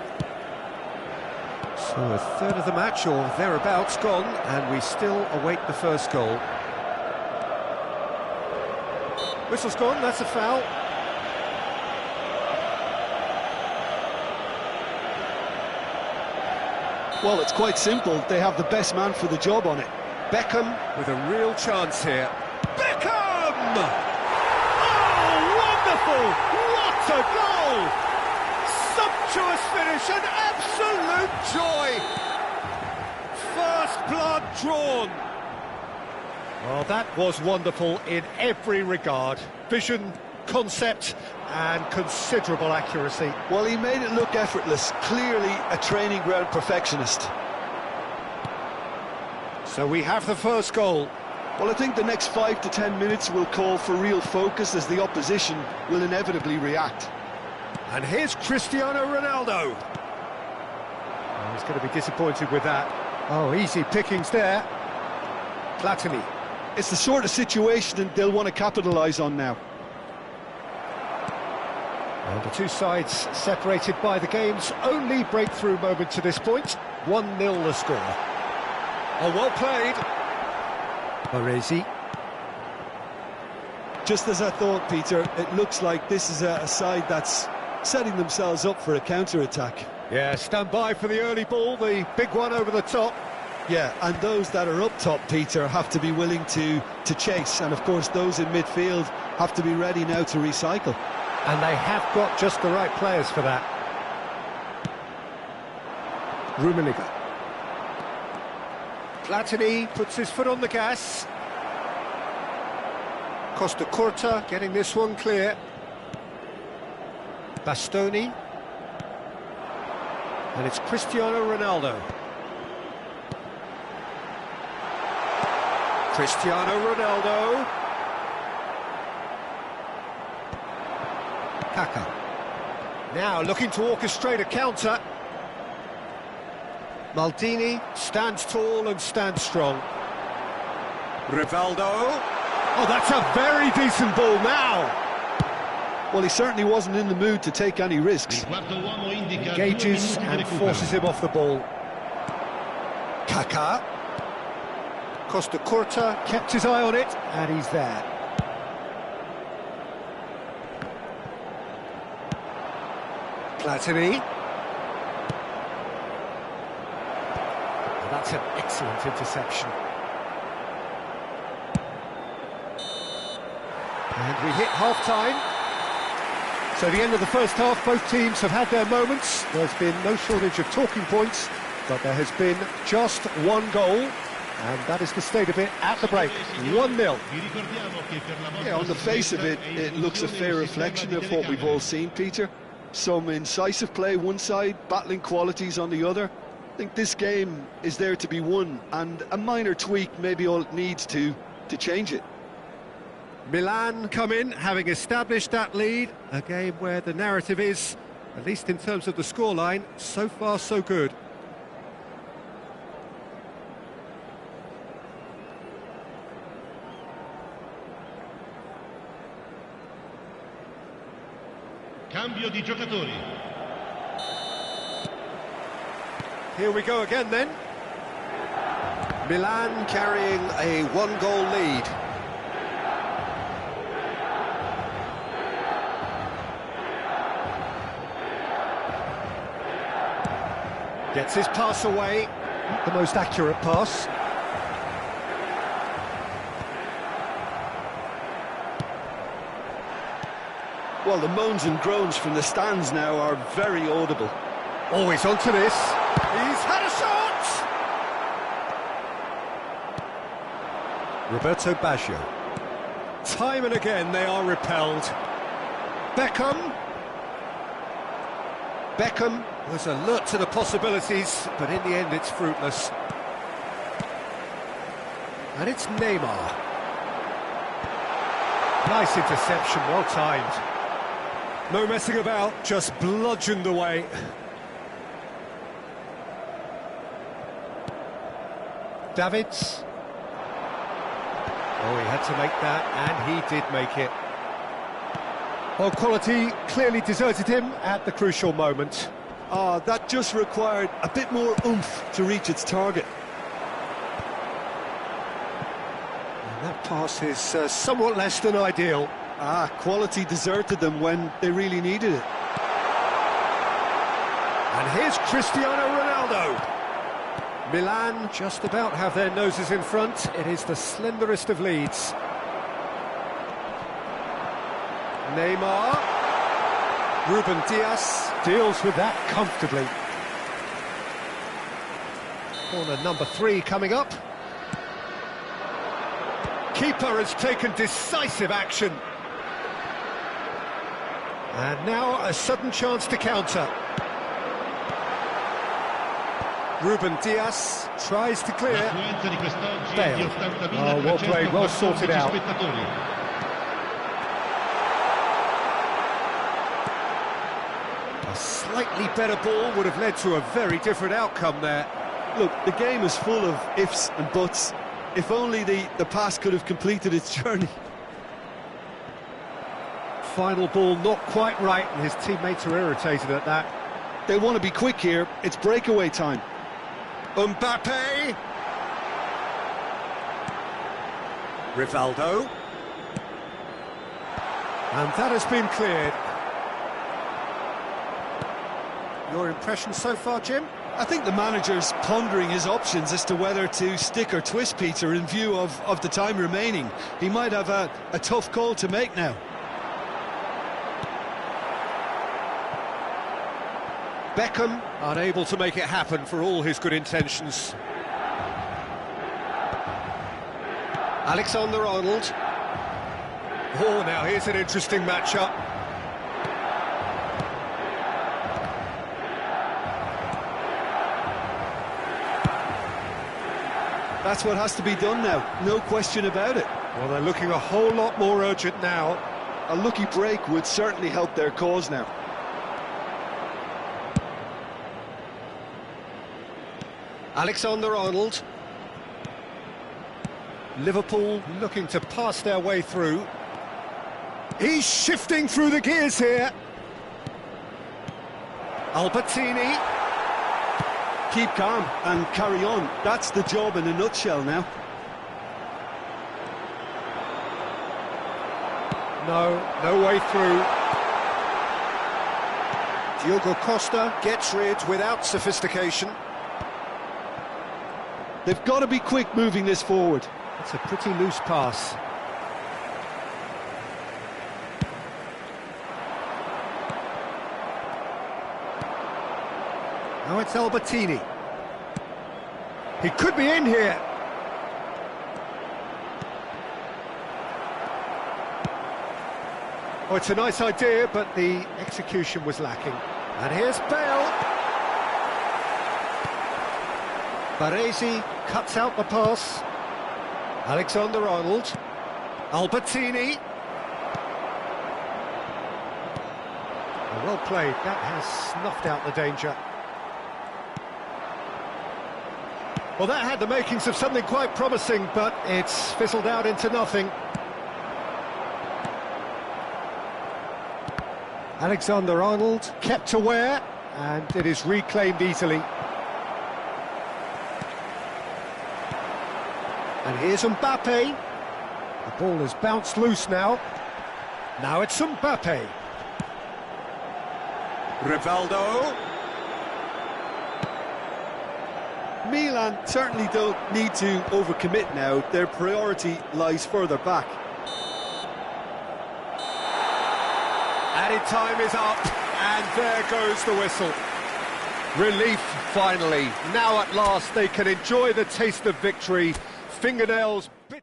So a third of the match or thereabouts gone, and we still await the first goal. Whistle's gone, that's a foul. Well, it's quite simple. They have the best man for the job on it. Beckham with a real chance here. Beckham! Oh, wonderful! What a goal! Sumptuous finish and absolute joy! First blood drawn. Well, that was wonderful in every regard. Vision, concept and considerable accuracy. Well, he made it look effortless. Clearly a training ground perfectionist. So we have the first goal. Well, I think the next 5 to 10 minutes will call for real focus as the opposition will inevitably react. And here's Cristiano Ronaldo. Oh, he's going to be disappointed with that. Oh, easy pickings there. Platini. It's the sort of situation they'll want to capitalise on now. Well, the two sides separated by the game's only breakthrough moment to this point. 1-0 the score. Oh, well played. Baresi. Just as I thought, Peter, it looks like this is a side that's setting themselves up for a counter-attack. Yeah, stand by for the early ball, the big one over the top. Yeah, and those that are up top, Peter, have to be willing to chase. And, of course, those in midfield have to be ready now to recycle. And they have got just the right players for that. Rummenigge. Platini puts his foot on the gas. Costa Curta getting this one clear. Bastoni. And it's Cristiano Ronaldo. Cristiano Ronaldo. Kaka. Now looking to orchestrate a counter. Maldini stands tall and stands strong. Rivaldo. Oh, that's a very decent ball now. Well, he certainly wasn't in the mood to take any risks. Engages and forces him off the ball. Kaka. Costa Curta kept his eye on it, and he's there. Platini. Oh, that's an excellent interception. And we hit half-time. So the end of the first half, both teams have had their moments. There's been no shortage of talking points, but there has been just one goal. And that is the state of it at the break, 1-0. Yeah, on the face of it, it looks a fair reflection of what we've all seen, Peter. Some incisive play one side, battling qualities on the other. I think this game is there to be won, and a minor tweak may be all it needs to change it. Milan come in, having established that lead. A game where the narrative is, at least in terms of the scoreline, so far so good. Cambio di giocatori. Here we go again then. Milan carrying a one-goal lead. Gets his pass away. The most accurate pass. Well, the moans and groans from the stands now are very audible. Always onto this. He's had a shot! Roberto Baggio. Time and again they are repelled. Beckham. Beckham was alert to the possibilities, but in the end it's fruitless. And it's Neymar. Nice interception, well timed. No messing about, just bludgeoned away. Davids. Oh, he had to make that, and he did make it. Well, quality clearly deserted him at the crucial moment. That just required a bit more oomph to reach its target. And that pass is somewhat less than ideal. Quality deserted them when they really needed it. And here's Cristiano Ronaldo. Milan just about have their noses in front. It is the slenderest of leads. Neymar. Ruben Dias deals with that comfortably. Corner number 3 coming up. Keeper has taken decisive action. And now a sudden chance to counter. Ruben Dias tries to clear. Bale. Oh, well played, well sorted out. A slightly better ball would have led to a very different outcome there. Look, the game is full of ifs and buts. If only the pass could have completed its journey. Final ball not quite right, and his teammates are irritated at that. They want to be quick here. It's breakaway time. Mbappe. Rivaldo. And that has been cleared. Your impression so far, Jim? I think the manager's pondering his options as to whether to stick or twist Peter in view of the time remaining. He might have a tough call to make now. Beckham unable to make it happen for all his good intentions. Alexander-Arnold. Oh, now here's an interesting matchup. That's what has to be done now, no question about it. Well, they're looking a whole lot more urgent now. A lucky break would certainly help their cause now. Alexander-Arnold. Liverpool looking to pass their way through. He's shifting through the gears here. Albertini. Keep calm and carry on. That's the job in a nutshell now. No way through. Diogo Costa gets rid without sophistication. They've got to be quick moving this forward. It's a pretty loose pass. Now it's Albertini. He could be in here. Oh, it's a nice idea, but the execution was lacking. And here's Bale. Baresi cuts out the pass. Alexander-Arnold. Albertini. Well played, that has snuffed out the danger. Well, that had the makings of something quite promising, but it's fizzled out into nothing. Alexander-Arnold kept aware, and it is reclaimed easily. And here's Mbappe. The ball has bounced loose now. Now it's Mbappe. Rivaldo. Milan certainly don't need to overcommit now. Their priority lies further back. Added time is up, and there goes the whistle. Relief, finally. Now at last they can enjoy the taste of victory. Fingernails bit.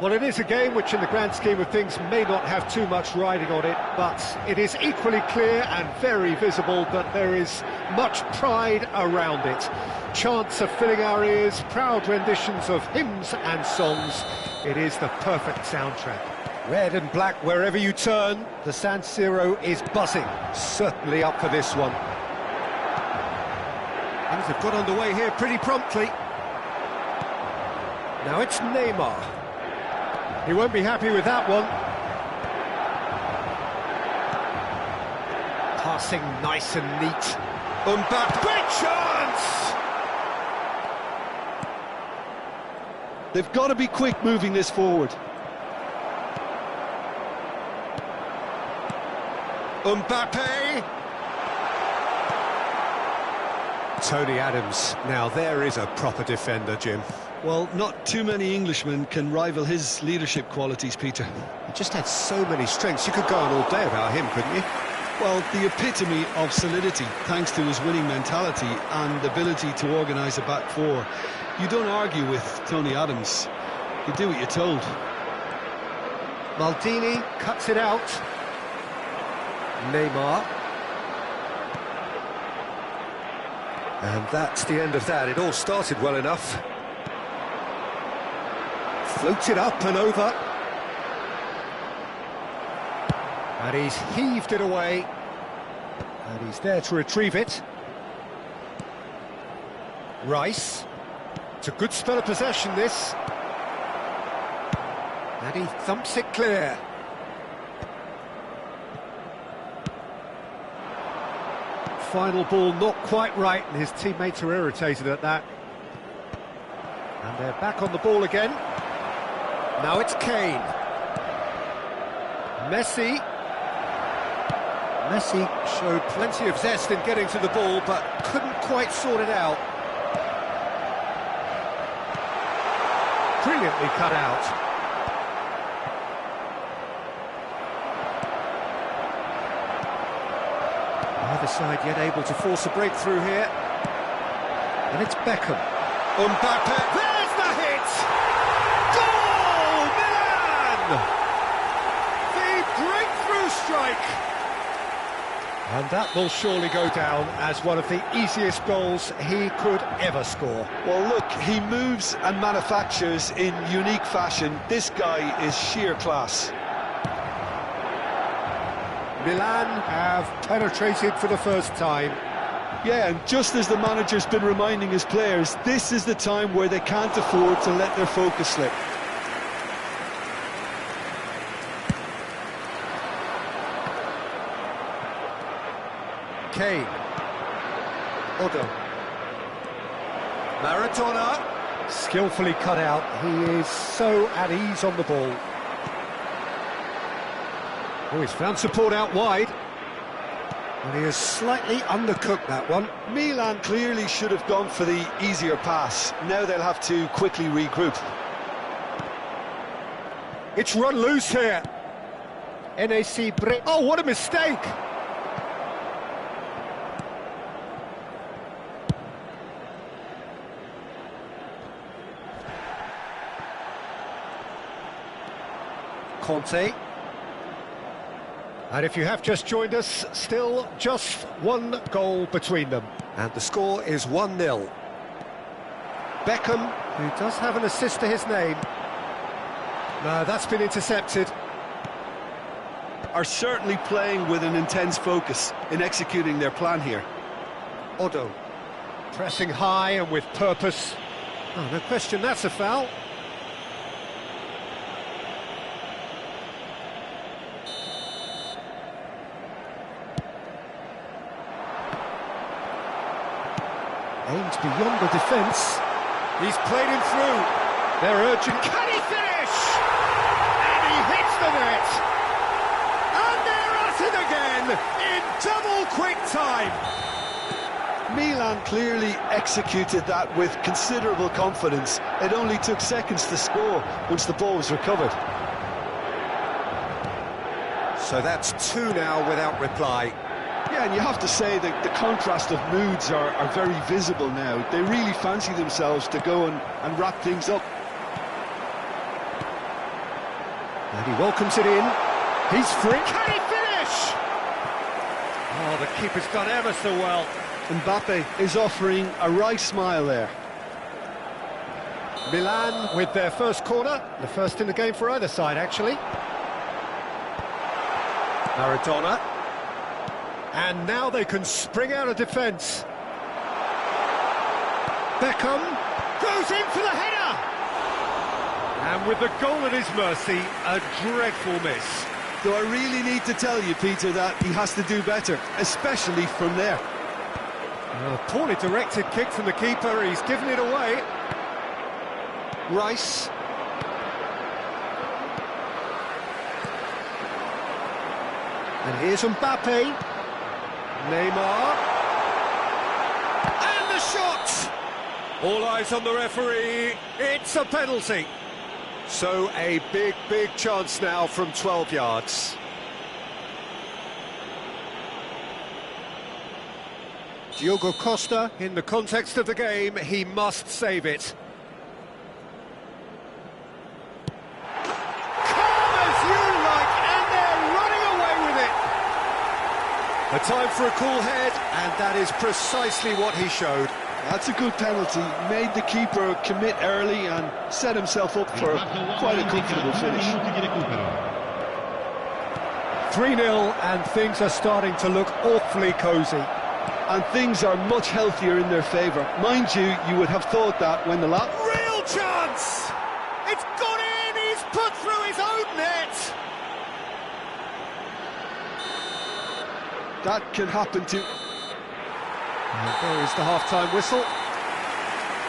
Well, it is a game which in the grand scheme of things may not have too much riding on it, but it is equally clear and very visible that there is much pride around it. Chants are filling our ears, proud renditions of hymns and songs. It is the perfect soundtrack. Red and black wherever you turn, the San Siro is buzzing. Certainly up for this one. Things have got underway here pretty promptly. Now it's Neymar. He won't be happy with that one. Passing nice and neat. Mbappe, chance! They've got to be quick moving this forward. Mbappe! Tony Adams. Now there is a proper defender, Jim. Well, not too many Englishmen can rival his leadership qualities, Peter. He just had so many strengths. You could go on all day about him, couldn't you? Well, the epitome of solidity, thanks to his winning mentality and ability to organise a back four. You don't argue with Tony Adams. You do what you're told. Maldini cuts it out. Neymar. And that's the end of that. It all started well enough. Floated up and over. And he's heaved it away. And he's there to retrieve it. Rice. It's a good spell of possession, this. And he thumps it clear. Final ball not quite right, and his teammates are irritated at that. And they're back on the ball again. Now it's Kane. Messi. Messi showed plenty of zest in getting to the ball, but couldn't quite sort it out. Brilliantly cut out. Neither side yet able to force a breakthrough here. And it's Beckham. Mbappe. There's the hit! Goal! Milan! The breakthrough strike! And that will surely go down as one of the easiest goals he could ever score. Well, look, he moves and manufactures in unique fashion. This guy is sheer class. Milan have penetrated for the first time. Yeah, and just as the manager's been reminding his players, this is the time where they can't afford to let their focus slip. Kane. Odo. Maradona. Skillfully cut out. He is so at ease on the ball. Oh, he's found support out wide. And he has slightly undercooked that one. Milan clearly should have gone for the easier pass. Now they'll have to quickly regroup. It's run loose here. NAC break. Oh, what a mistake! Conte. And if you have just joined us, still just one goal between them. And the score is 1-0. Beckham, who does have an assist to his name. No, that's been intercepted. Are certainly playing with an intense focus in executing their plan here. Odo, pressing high and with purpose. Oh, no question, that's a foul. Aimed beyond the defence. He's played him through. They're urging. Can he finish? And he hits the net. And they're at it again in double quick time. Milan clearly executed that with considerable confidence. It only took seconds to score once the ball was recovered. So that's two now without reply. Yeah, and you have to say that the contrast of moods are very visible now. They really fancy themselves to go and wrap things up. And he welcomes it in. He's free. Can he finish? Oh, the keeper's done ever so well. Mbappe is offering a right smile there. Milan with their first corner. The first in the game for either side, actually. Maradona. And now they can spring out of defence. Beckham goes in for the header! And with the goal at his mercy, a dreadful miss. Do I really need to tell you, Peter, that he has to do better, especially from there? A poorly directed kick from the keeper, he's given it away. Rice. And here's Mbappe. Neymar. And the shot! All eyes on the referee. It's a penalty. So a big, big chance now from 12 yards. Diogo Costa, in the context of the game, he must save it. Calm as you like, and they're running away with it. A time for a cool head, and that is precisely what he showed. That's a good penalty. Made the keeper commit early and set himself up for quite a comfortable finish. 3-0, and things are starting to look awfully cosy. And things are much healthier in their favour. Mind you, you would have thought that when the last... Real chance! It's gone in! He's put through his own net! That can happen to... And there is the half-time whistle.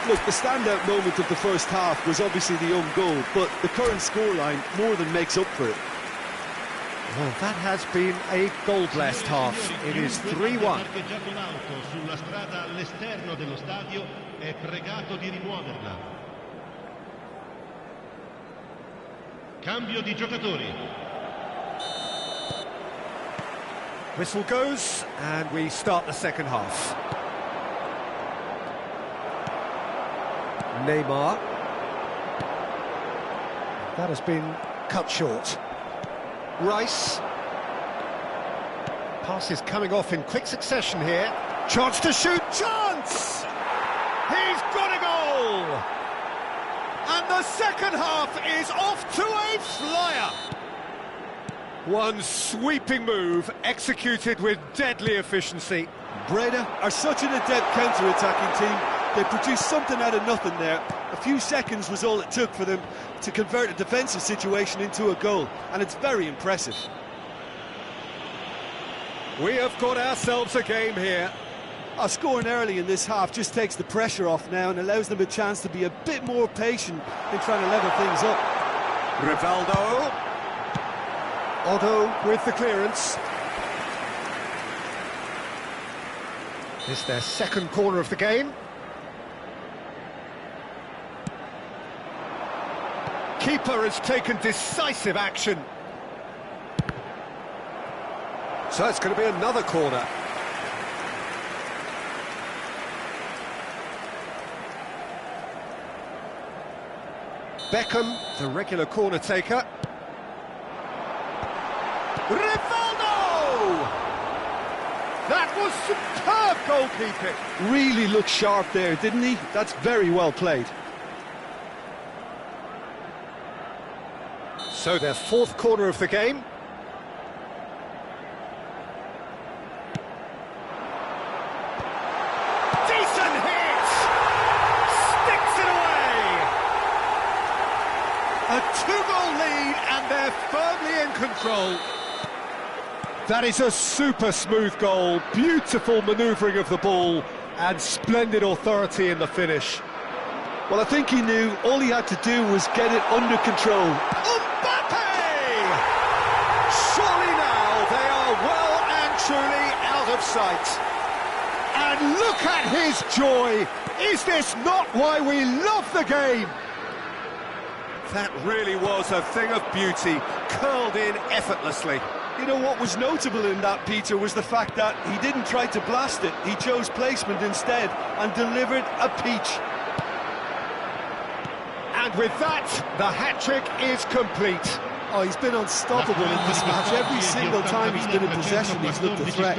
Look, the standout moment of the first half was obviously the own goal, but the current scoreline more than makes up for it. Well, that has been a goal-blessed half. It is 3-1. Sulla strada all'esterno dello stadio è pregato di rimuoverla. Cambio di giocatori. Whistle goes, and we start the second half. Neymar. That has been cut short. Rice. Pass is coming off in quick succession here. Chance to shoot, chance! He's got a goal! And the second half is off to a flyer! One sweeping move, executed with deadly efficiency. Breda are such an adept counter-attacking team. They produced something out of nothing there. A few seconds was all it took for them to convert a defensive situation into a goal, and it's very impressive. We have got ourselves a game here. Scoring early in this half just takes the pressure off now and allows them a chance to be a bit more patient in trying to level things up. Rivaldo. Otto with the clearance. This is their second corner of the game. Keeper has taken decisive action. So it's going to be another corner. Beckham, the regular corner taker. Rivaldo! That was superb goalkeeping. Really looked sharp there, didn't he? That's very well played. So their fourth corner of the game. Decent hit! Sticks it away! A two-goal lead, and they're firmly in control. That is a super smooth goal, beautiful manoeuvring of the ball, and splendid authority in the finish. Well, I think he knew all he had to do was get it under control. Mbappe! Surely now they are well and truly out of sight. And look at his joy! Is this not why we love the game? That really was a thing of beauty, curled in effortlessly. You know what was notable in that, Peter, was the fact that he didn't try to blast it. He chose placement instead and delivered a peach. And with that, the hat-trick is complete. Oh, he's been unstoppable in this match. Every single time he's been in possession, he's looked a threat.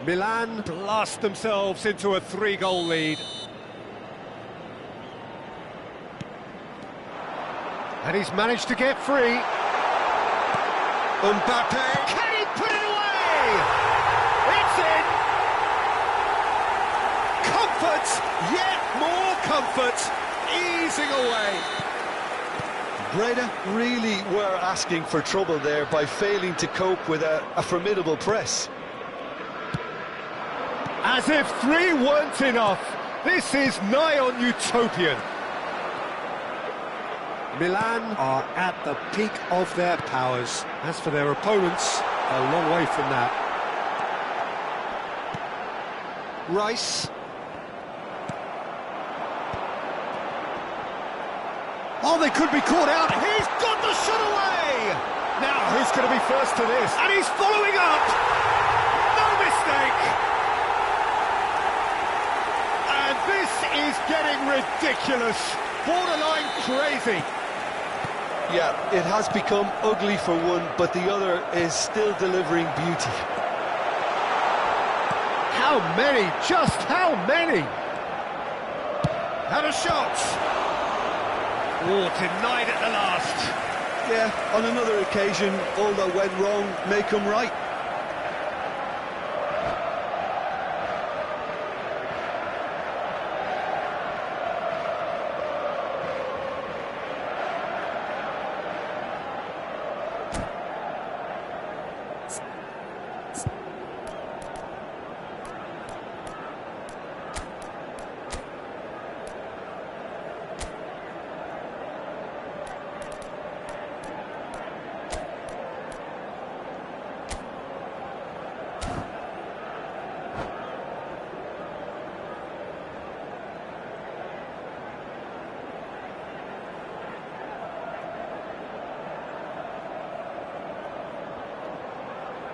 Milan blast themselves into a 3-goal lead. And he's managed to get free. Mbappe, can he put it away? It's in! Comfort, yet more comfort, easing away. Breda really were asking for trouble there by failing to cope with a formidable press. As if 3 weren't enough, this is nigh on utopian. Milan are at the peak of their powers. As for their opponents, a long way from that. Rice. Oh, they could be caught out. He's got the shot away! Now, who's going to be first to this? And he's following up! No mistake! And this is getting ridiculous. Borderline crazy. Yeah, it has become ugly for one, but the other is still delivering beauty. How many? Just how many? Had a shot. Oh, denied at the last. Yeah, on another occasion, all that went wrong may come right.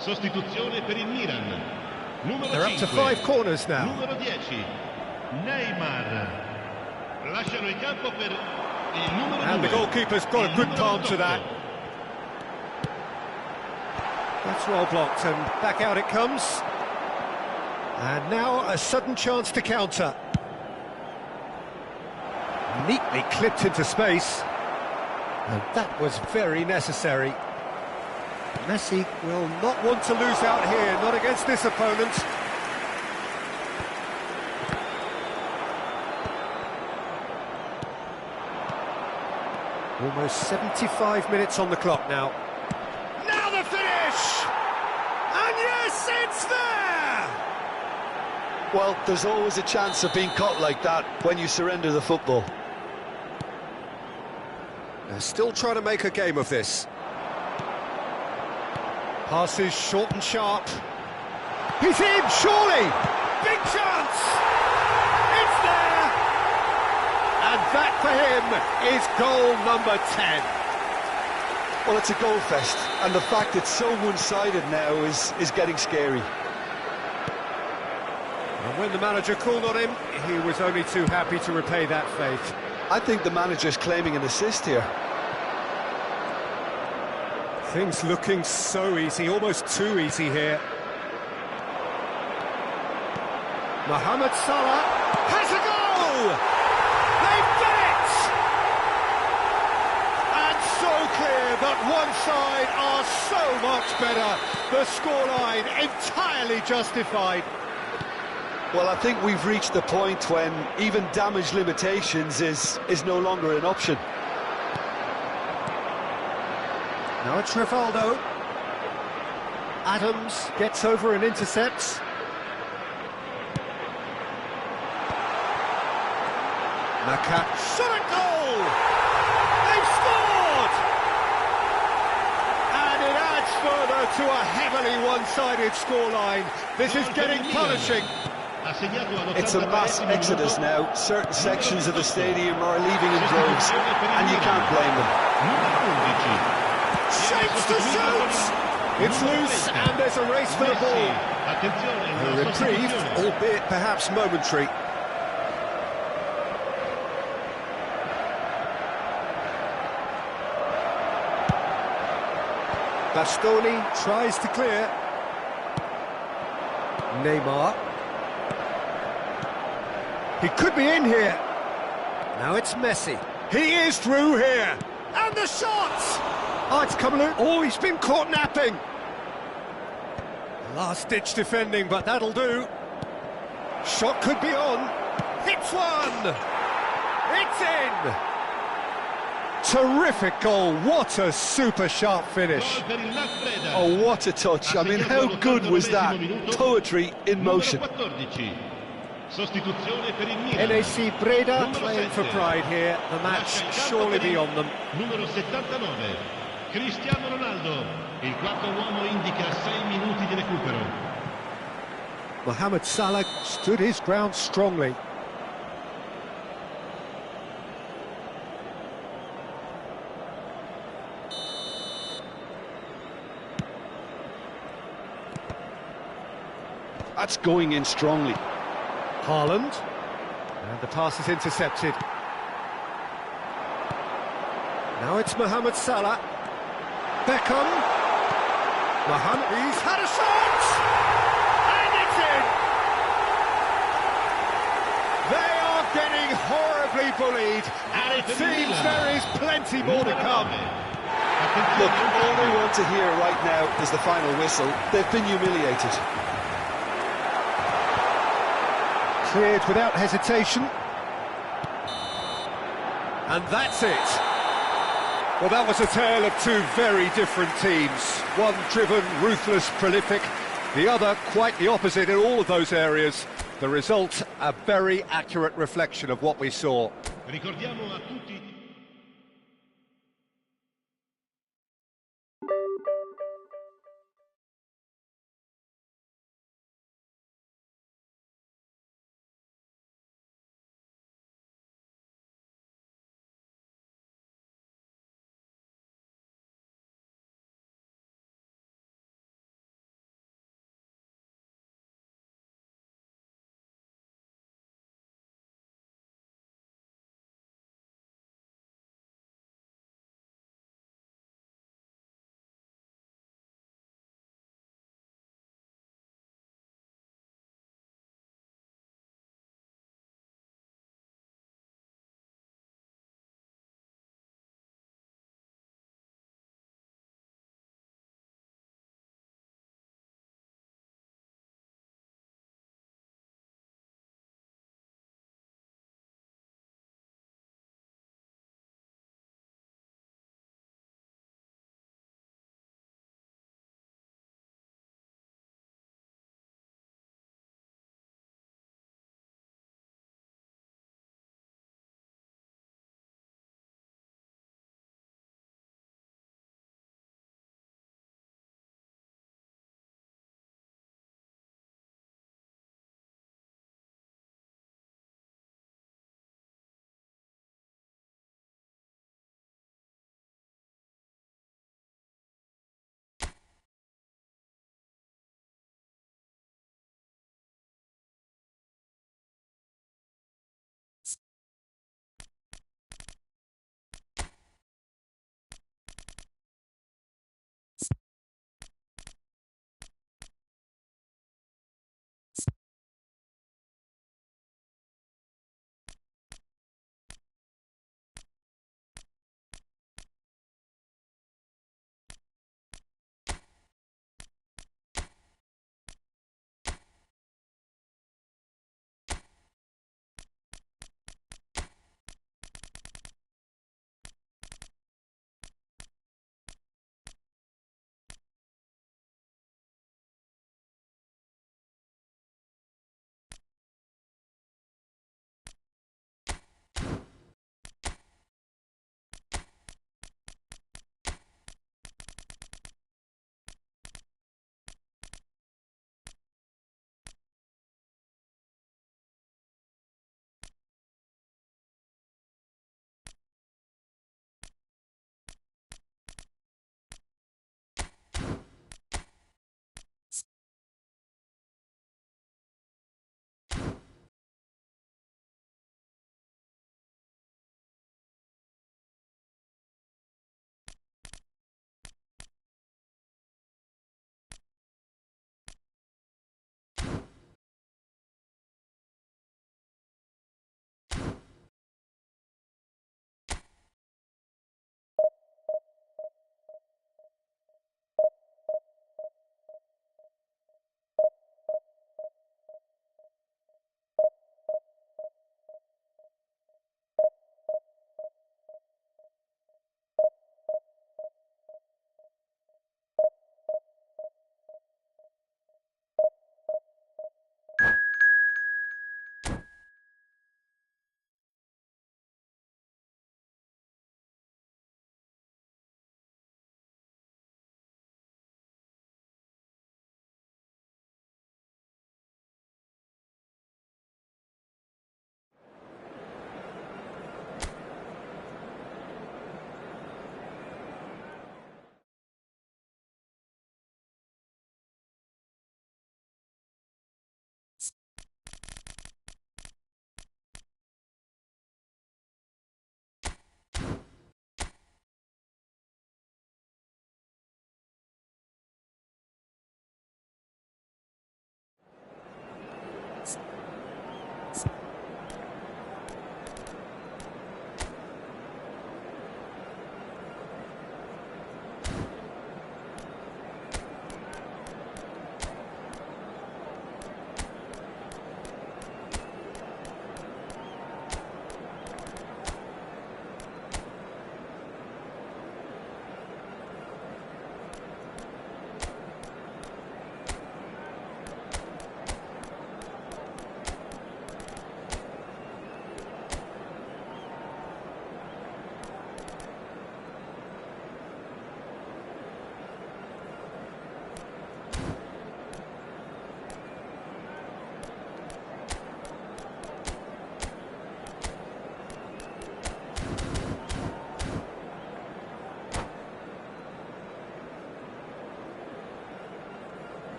Sostituzione per il Milan. Numero They're up to 5. 5 corners now. Numero 10. Neymar. Lasciano il campo per il numero 2. And the goalkeeper's got a good palm to that. That's well blocked, and back out it comes. And now a sudden chance to counter. Neatly clipped into space. And that was very necessary. Messi will not want to lose out here, not against this opponent. Almost 75 minutes on the clock now. Now the finish! And yes, it's there! Well, there's always a chance of being caught like that when you surrender the football. They're still trying to make a game of this. Passes short and sharp. He's in, surely! Big chance! It's there! And that for him is goal number 10. Well, it's a goal fest, and the fact it's so one-sided now is getting scary. And when the manager called on him, he was only too happy to repay that faith. I think the manager's claiming an assist here. Things looking so easy, almost too easy here. Mohamed Salah has a goal! They've done it! And so clear that one side are so much better. The scoreline entirely justified. Well, I think we've reached the point when even damage limitations is no longer an option. Now it's Rivaldo. Adams gets over and intercepts. Naka shot a goal! They've scored! And it adds further to a heavily one-sided scoreline. This is getting punishing. It's a mass exodus now. Certain sections of the stadium are leaving in droves, and you can't blame them. Shapes to shoot! It's loose, and there's a race for the ball. A reprieve, albeit perhaps momentary. Bastoni tries to clear. Neymar. He could be in here. Now it's Messi. He is through here. And the shot! Oh, it's come loose. Oh, he's been caught napping. Last-ditch defending, but that'll do. Shot could be on. Hits one! It's in! Terrific goal. What a super sharp finish. Oh, what a touch. I mean, how good was that? Poetry in motion. NAC Breda playing for pride here. The match surely beyond them. Numero 79, Cristiano Ronaldo. Il quarto uomo indica 6 minuti di recupero. Mohamed Salah stood his ground strongly. That's going in strongly. Haaland. And the pass is intercepted. Now it's Mohamed Salah. Beckham. Mohamed, he's had a shot! And it's in! They are getting horribly bullied, and it seems there is plenty more to come. Look, all they want to hear right now is the final whistle. They've been humiliated. Cleared without hesitation. And that's it. Well, that was a tale of two very different teams. One driven, ruthless, prolific. The other quite the opposite in all of those areas. The result, a very accurate reflection of what we saw. Ricordiamo a tutti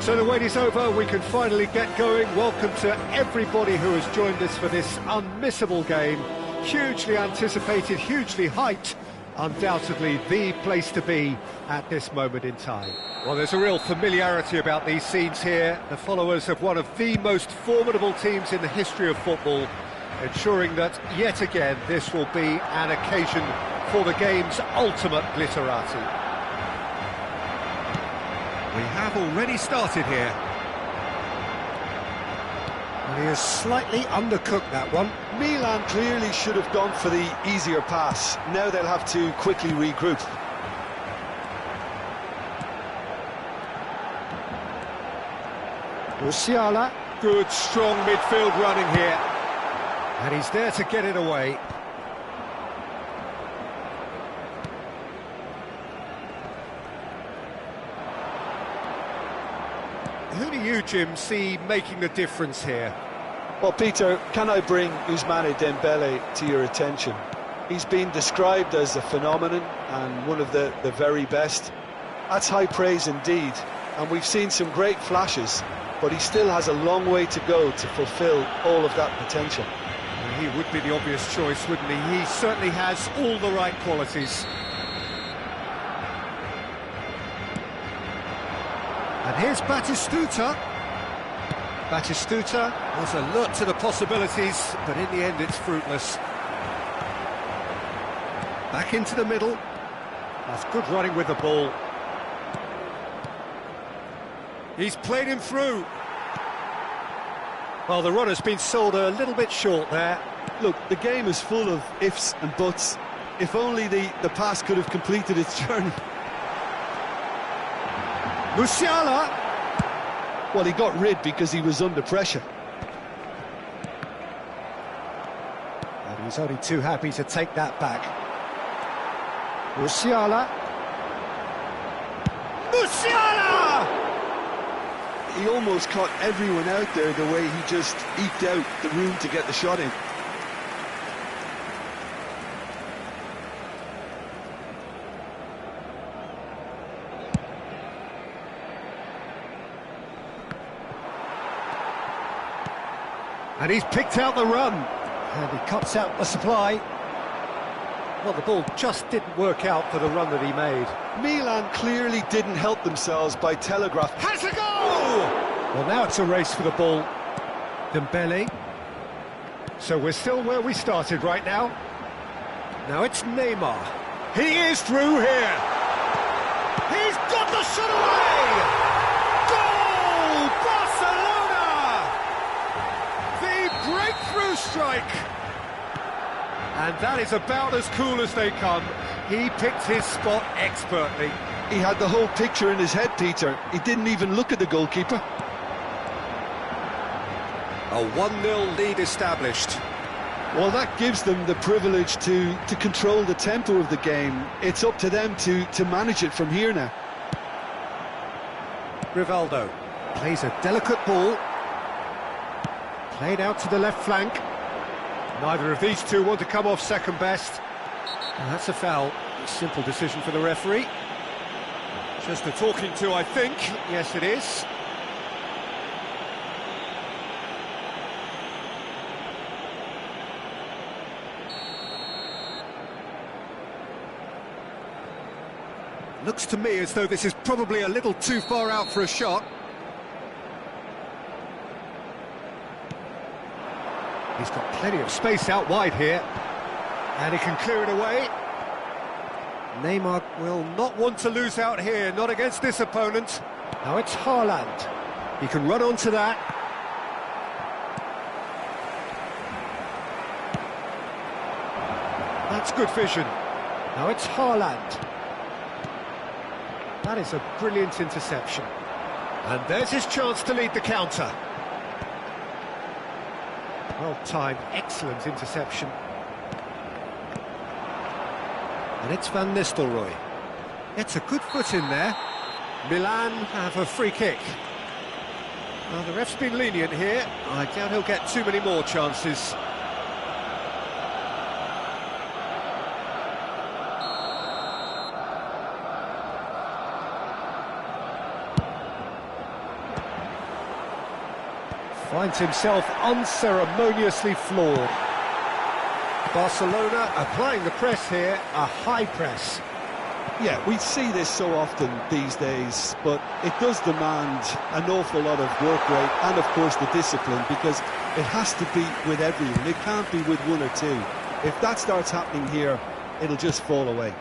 So the wait is over, we can finally get going. Welcome to everybody who has joined us for this unmissable game. Hugely anticipated, hugely hyped, undoubtedly the place to be at this moment in time. Well, there's a real familiarity about these scenes here. The followers of one of the most formidable teams in the history of football, ensuring that, yet again, this will be an occasion for the game's ultimate glitterati. We have already started here. And he has slightly undercooked that one. Milan clearly should have gone for the easier pass. Now they'll have to quickly regroup. Musiala, good strong midfield running here. And he's there to get it away. Who do you, Jim, see making the difference here? Well, Peter, can I bring Ousmane Dembele to your attention? He's been described as a phenomenon and one of the very best. That's high praise indeed, and we've seen some great flashes, but he still has a long way to go to fulfill all of that potential. He would be the obvious choice, wouldn't he? He certainly has all the right qualities. And here's Batistuta. Batistuta was alert to the possibilities, but in the end it's fruitless. Back into the middle. That's good running with the ball. He's played him through. Well, the runner's been sold a little bit short there. Look, the game is full of ifs and buts. If only the pass could have completed its journey. Musiala! Well, he got rid because he was under pressure. And he's only too happy to take that back. Musiala! Musiala! He almost caught everyone out there the way he just eked out the room to get the shot in. And he's picked out the run. And he cuts out the supply. Well, the ball just didn't work out for the run that he made. Milan clearly didn't help themselves by telegraph. Has a goal! Well, now it's a race for the ball. Dembele. So we're still where we started right now. Now it's Neymar. He is through here. He's got the shot away! Goal! Barcelona! The breakthrough strike! And that is about as cool as they come. He picked his spot expertly. He had the whole picture in his head, Peter. He didn't even look at the goalkeeper. A 1-0 lead established. Well, that gives them the privilege to control the tempo of the game. It's up to them to manage it from here now. Rivaldo plays a delicate ball. Played out to the left flank. Neither of these two want to come off second best. And that's a foul. A simple decision for the referee. Just a talking to, I think. Yes, it is. Looks to me as though this is probably a little too far out for a shot. He's got plenty of space out wide here. And he can clear it away. Neymar will not want to lose out here, not against this opponent. Now it's Haaland. He can run onto that. That's good vision. Now it's Haaland. That is a brilliant interception. And there's his chance to lead the counter. Well-timed, excellent interception. And it's Van Nistelrooy. It's a good foot in there. Milan have a free kick. Well, the ref's been lenient here. I doubt he'll get too many more chances. Finds himself unceremoniously floored. Barcelona applying the press here, a high press. Yeah, we see this so often these days, but it does demand an awful lot of work rate and, of course, the discipline, because it has to be with everyone. It can't be with one or two. If that starts happening here, it'll just fall away.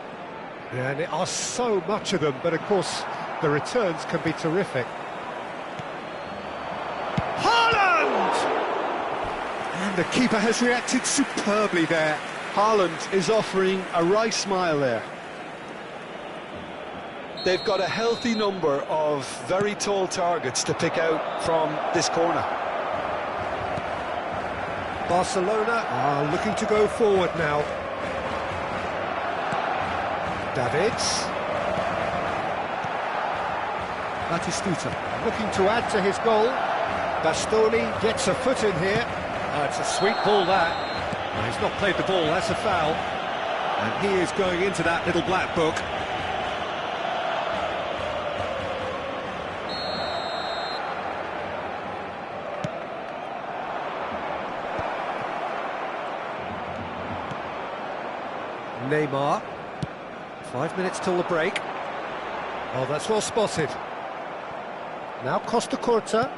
Yeah, and there are so much of them, but of course, the returns can be terrific. Haaland! And the keeper has reacted superbly there. Haaland is offering a wry smile there. They've got a healthy number of very tall targets to pick out from this corner. Barcelona are looking to go forward now. Davids. Batistuta looking to add to his goal. Bastoni gets a foot in here. It's a sweet ball, that. He's not played the ball, that's a foul. And he is going into that little black book. Neymar. 5 minutes till the break. Oh, that's well spotted. Now Costa Curta.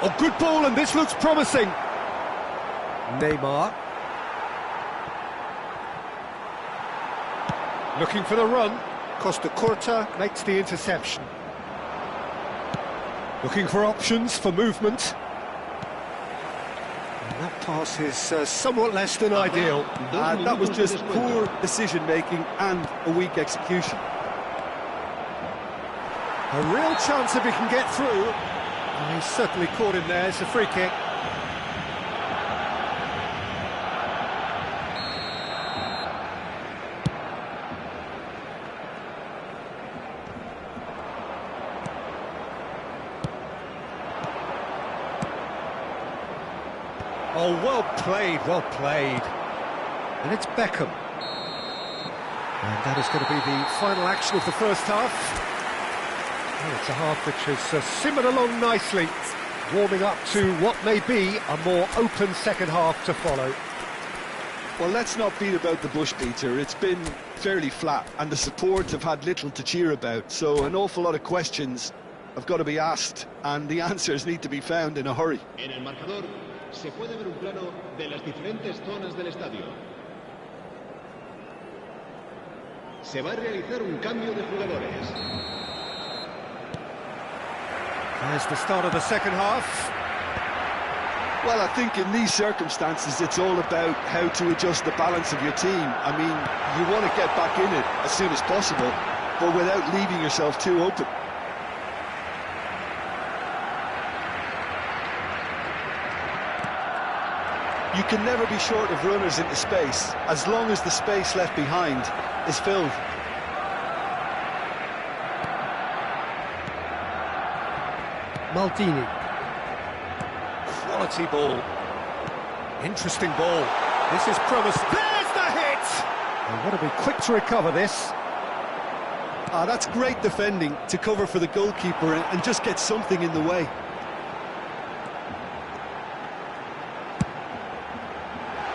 Oh, good ball, and this looks promising. Neymar. Looking for the run. Costa Curta makes the interception. Looking for options for movement. And that pass is somewhat less than ideal. That was just poor decision-making and a weak execution. A real chance if he can get through. And he's certainly caught him there. It's a free kick. Oh, well played, well played. And it's Beckham. And that is going to be the final action of the first half. Well, it's a half which has simmered along nicely, warming up to what may be a more open second half to follow. Well, let's not beat about the bush, Peter. It's been fairly flat, and the support have had little to cheer about, so an awful lot of questions have got to be asked, and the answers need to be found in a hurry. En el marcador se puede ver un plano de las diferentes zonas del estadio. Se va a realizar un cambio de jugadores. There's the start of the second half. Well, I think in these circumstances it's all about how to adjust the balance of your team. I mean, you want to get back in it as soon as possible, but without leaving yourself too open. You can never be short of runners into space, as long as the space left behind is filled. Maldini. Quality ball. Interesting ball. This is promising. There's the hit! They've got to be quick to recover this. That's great defending to cover for the goalkeeper and just get something in the way.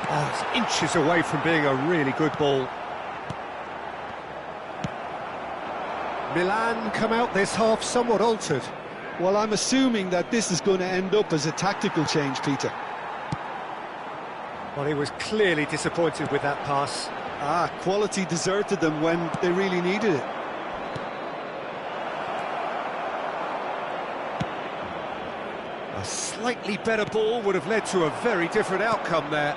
Oh, it's inches away from being a really good ball. Milan come out this half somewhat altered. Well, I'm assuming that this is going to end up as a tactical change, Peter. Well, he was clearly disappointed with that pass. Quality deserted them when they really needed it. A slightly better ball would have led to a very different outcome there.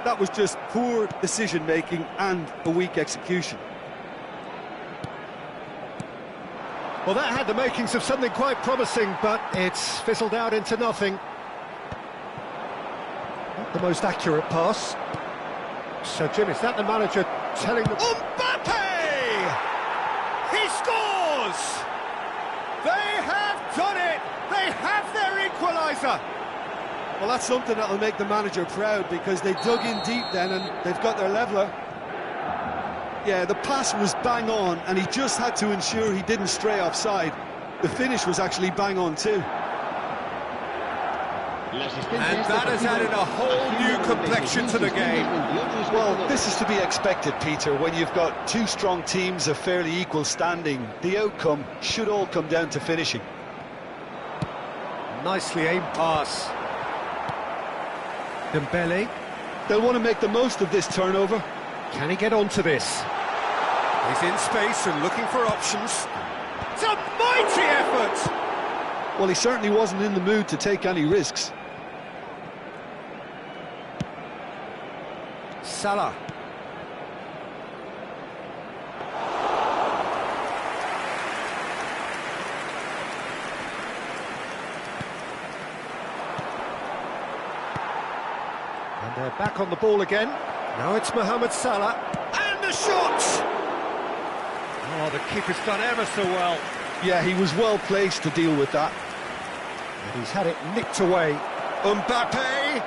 That was just poor decision-making and a weak execution. Well, that had the makings of something quite promising, but it's fizzled out into nothing. Not the most accurate pass. So, Jim, is that the manager telling them... Mbappe! He scores! They have done it! They have their equaliser! Well, that's something that'll make the manager proud, because they dug in deep then and they've got their leveller. Yeah, the pass was bang on, and he just had to ensure he didn't stray offside. The finish was actually bang on too. And that has added a whole new complexion to the game. Well, this is to be expected, Peter. When you've got two strong teams of fairly equal standing, the outcome should all come down to finishing. Nicely aimed pass. Dembele. They'll want to make the most of this turnover. Can he get onto this? He's in space and looking for options. It's a mighty effort! Well, he certainly wasn't in the mood to take any risks. Salah. And they're back on the ball again. Now it's Mohamed Salah. And the shot! Oh, the keeper's done ever so well. Yeah, he was well placed to deal with that. And he's had it nicked away. Mbappe!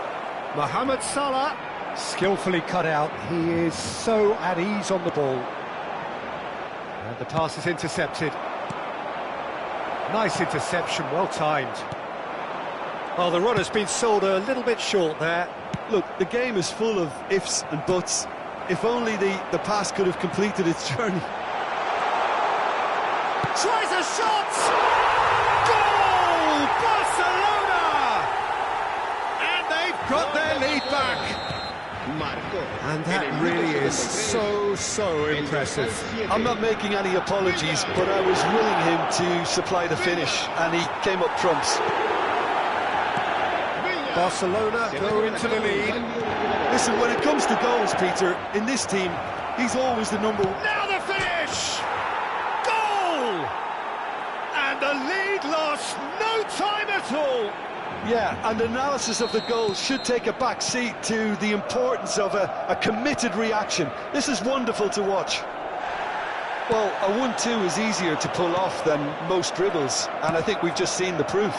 Mohamed Salah. Skillfully cut out. He is so at ease on the ball. And the pass is intercepted. Nice interception, well timed. Oh, the run has been sold a little bit short there. Look, the game is full of ifs and buts. If only the pass could have completed its journey. Tries a shot! Goal! Barcelona! And they've got their lead back. And that really is so impressive. I'm not making any apologies, but I was willing him to supply the finish, and he came up trumps. Barcelona go into the lead. Listen, when it comes to goals, Peter, in this team, he's always the number one. Now the finish! Goal! And the lead lost no time at all. Yeah, and analysis of the goal should take a back seat to the importance of a committed reaction. This is wonderful to watch. Well, a 1-2 is easier to pull off than most dribbles, and I think we've just seen the proof.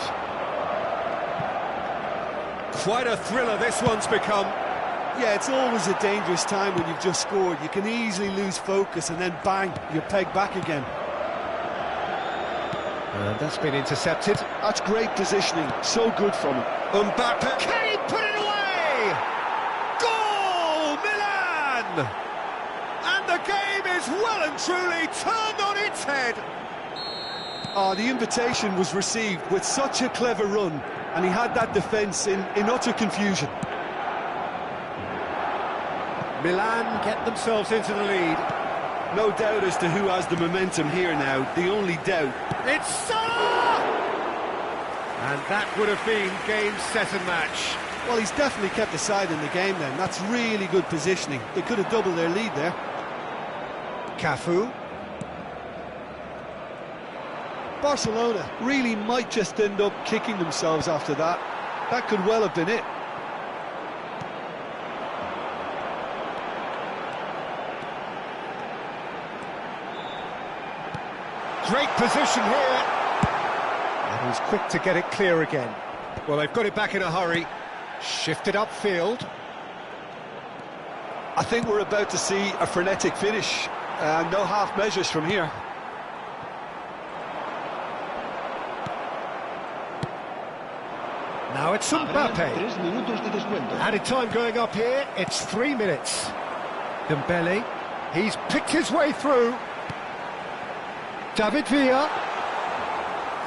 Quite a thriller this one's become. Yeah, it's always a dangerous time when you've just scored. You can easily lose focus and then bang, you're pegged back again. And that's been intercepted. That's great positioning, so good from him. Mbappe, can he put it away? Goal, Milan! And the game is well and truly turned on its head. The invitation was received with such a clever run, and he had that defence in utter confusion. Milan get themselves into the lead. No doubt as to who has the momentum here now. The only doubt. It's Salah! And that would have been game, set and match. Well, he's definitely kept the side in the game then. That's really good positioning. They could have doubled their lead there. Cafu. Barcelona really might just end up kicking themselves after that. That could well have been it. Great position here. And he's quick to get it clear again. Well, they've got it back in a hurry. Shifted upfield. I think we're about to see a frenetic finish. No half measures from here. Now it's Mbappe. Added time going up here, it's 3 minutes. Dembele, he's picked his way through. David Villa.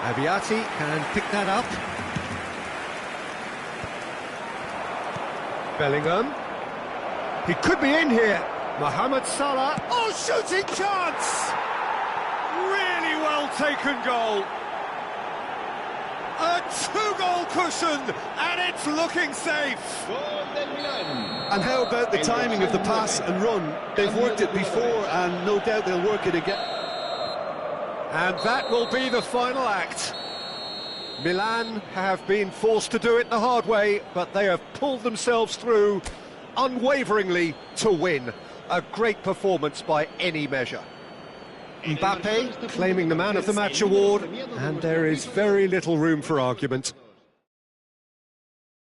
Aviati can pick that up. Bellingham. He could be in here. Mohamed Salah. Oh, shooting chance! Really well taken goal. A 2-goal cushion, and it's looking safe. And how about the timing of the pass and run? They've worked it before, and no doubt they'll work it again. And that will be the final act. Milan have been forced to do it the hard way, but they have pulled themselves through unwaveringly to win. A great performance by any measure. Mbappe claiming the Man of the Match award, and there is very little room for argument.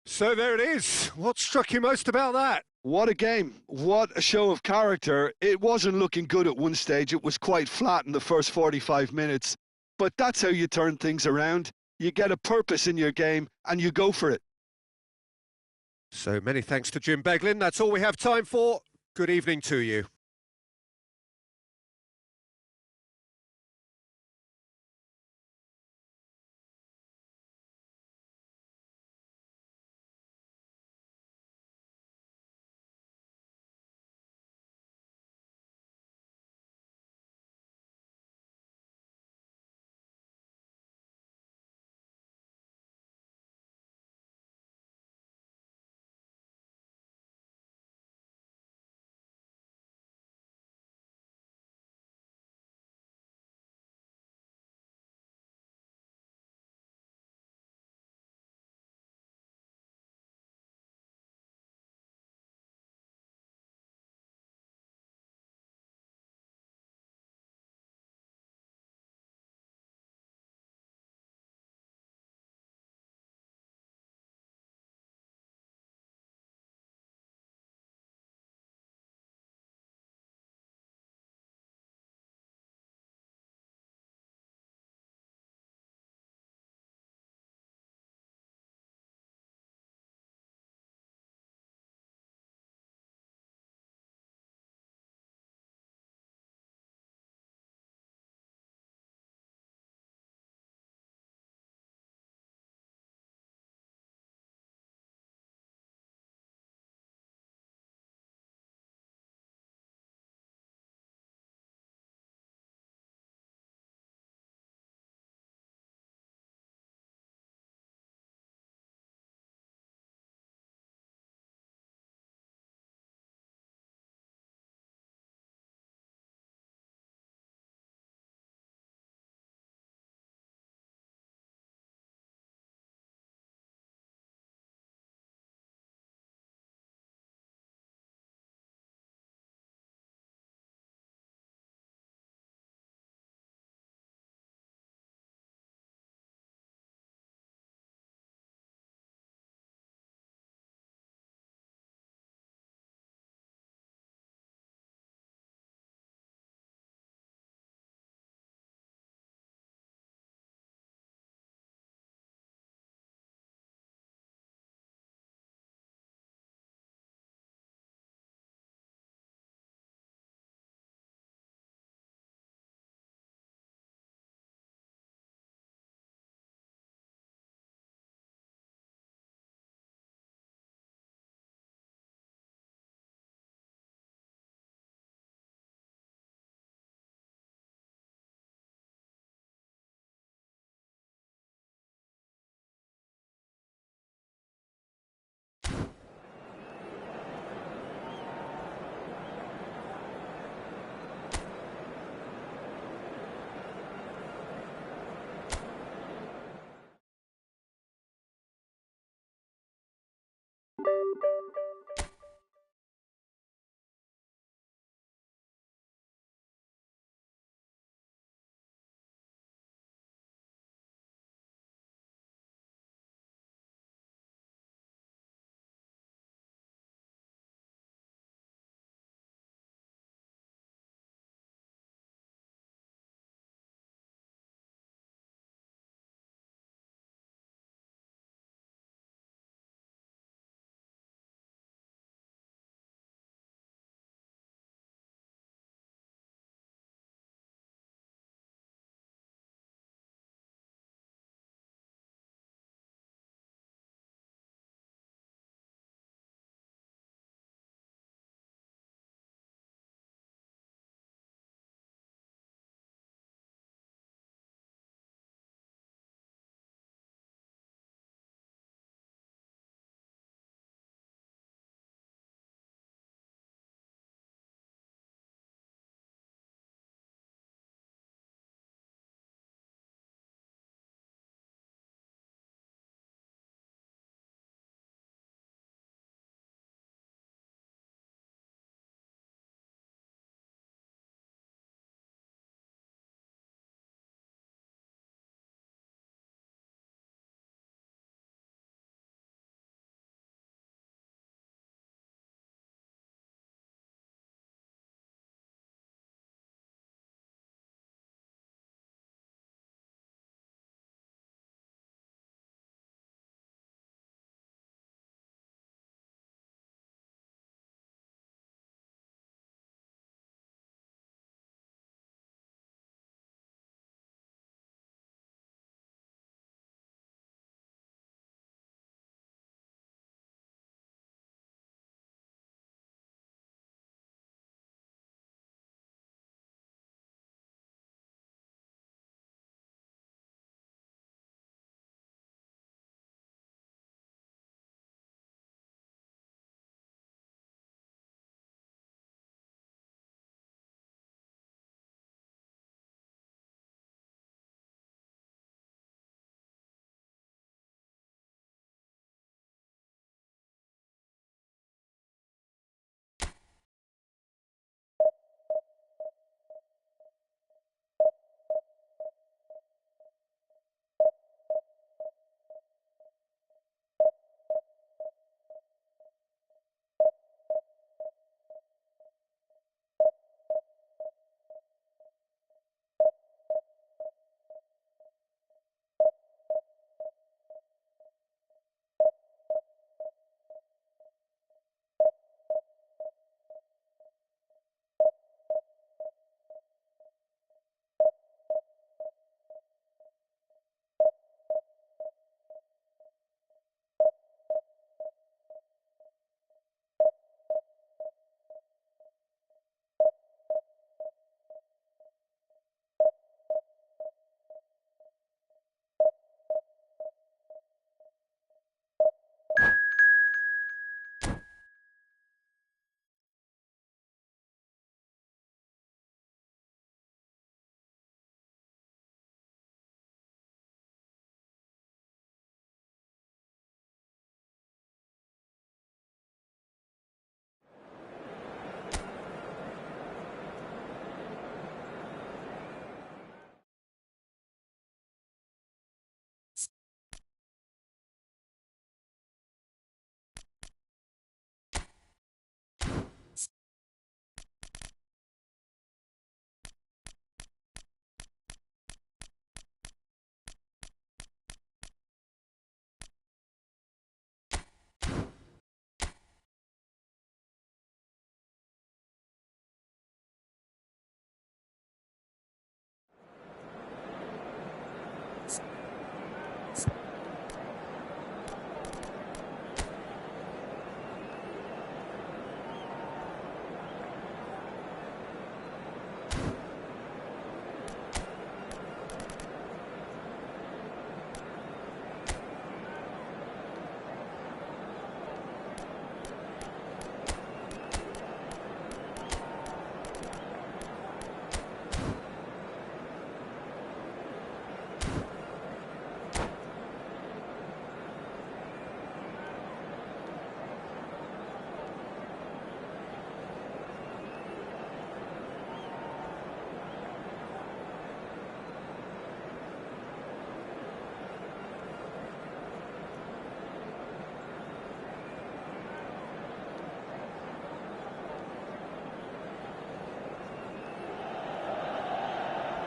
So there it is. What struck you most about that? What a game. What a show of character. It wasn't looking good at one stage. It was quite flat in the first 45 minutes. but that's how you turn things around. You get a purpose in your game and you go for it. So many thanks to Jim Beglin. That's all we have time for. Good evening to you.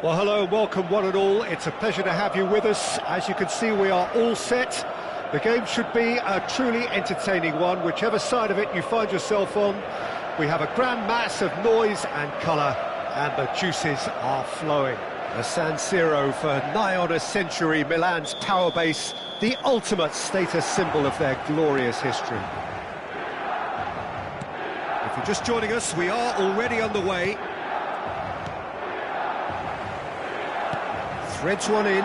Well, hello and welcome one and all. It's a pleasure to have you with us. As you can see, we are all set. The game should be a truly entertaining one, whichever side of it you find yourself on. We have a grand mass of noise and colour, and the juices are flowing. The San Siro for nigh on a century, Milan's power base, the ultimate status symbol of their glorious history. If you're just joining us, we are already underway. Threads one in.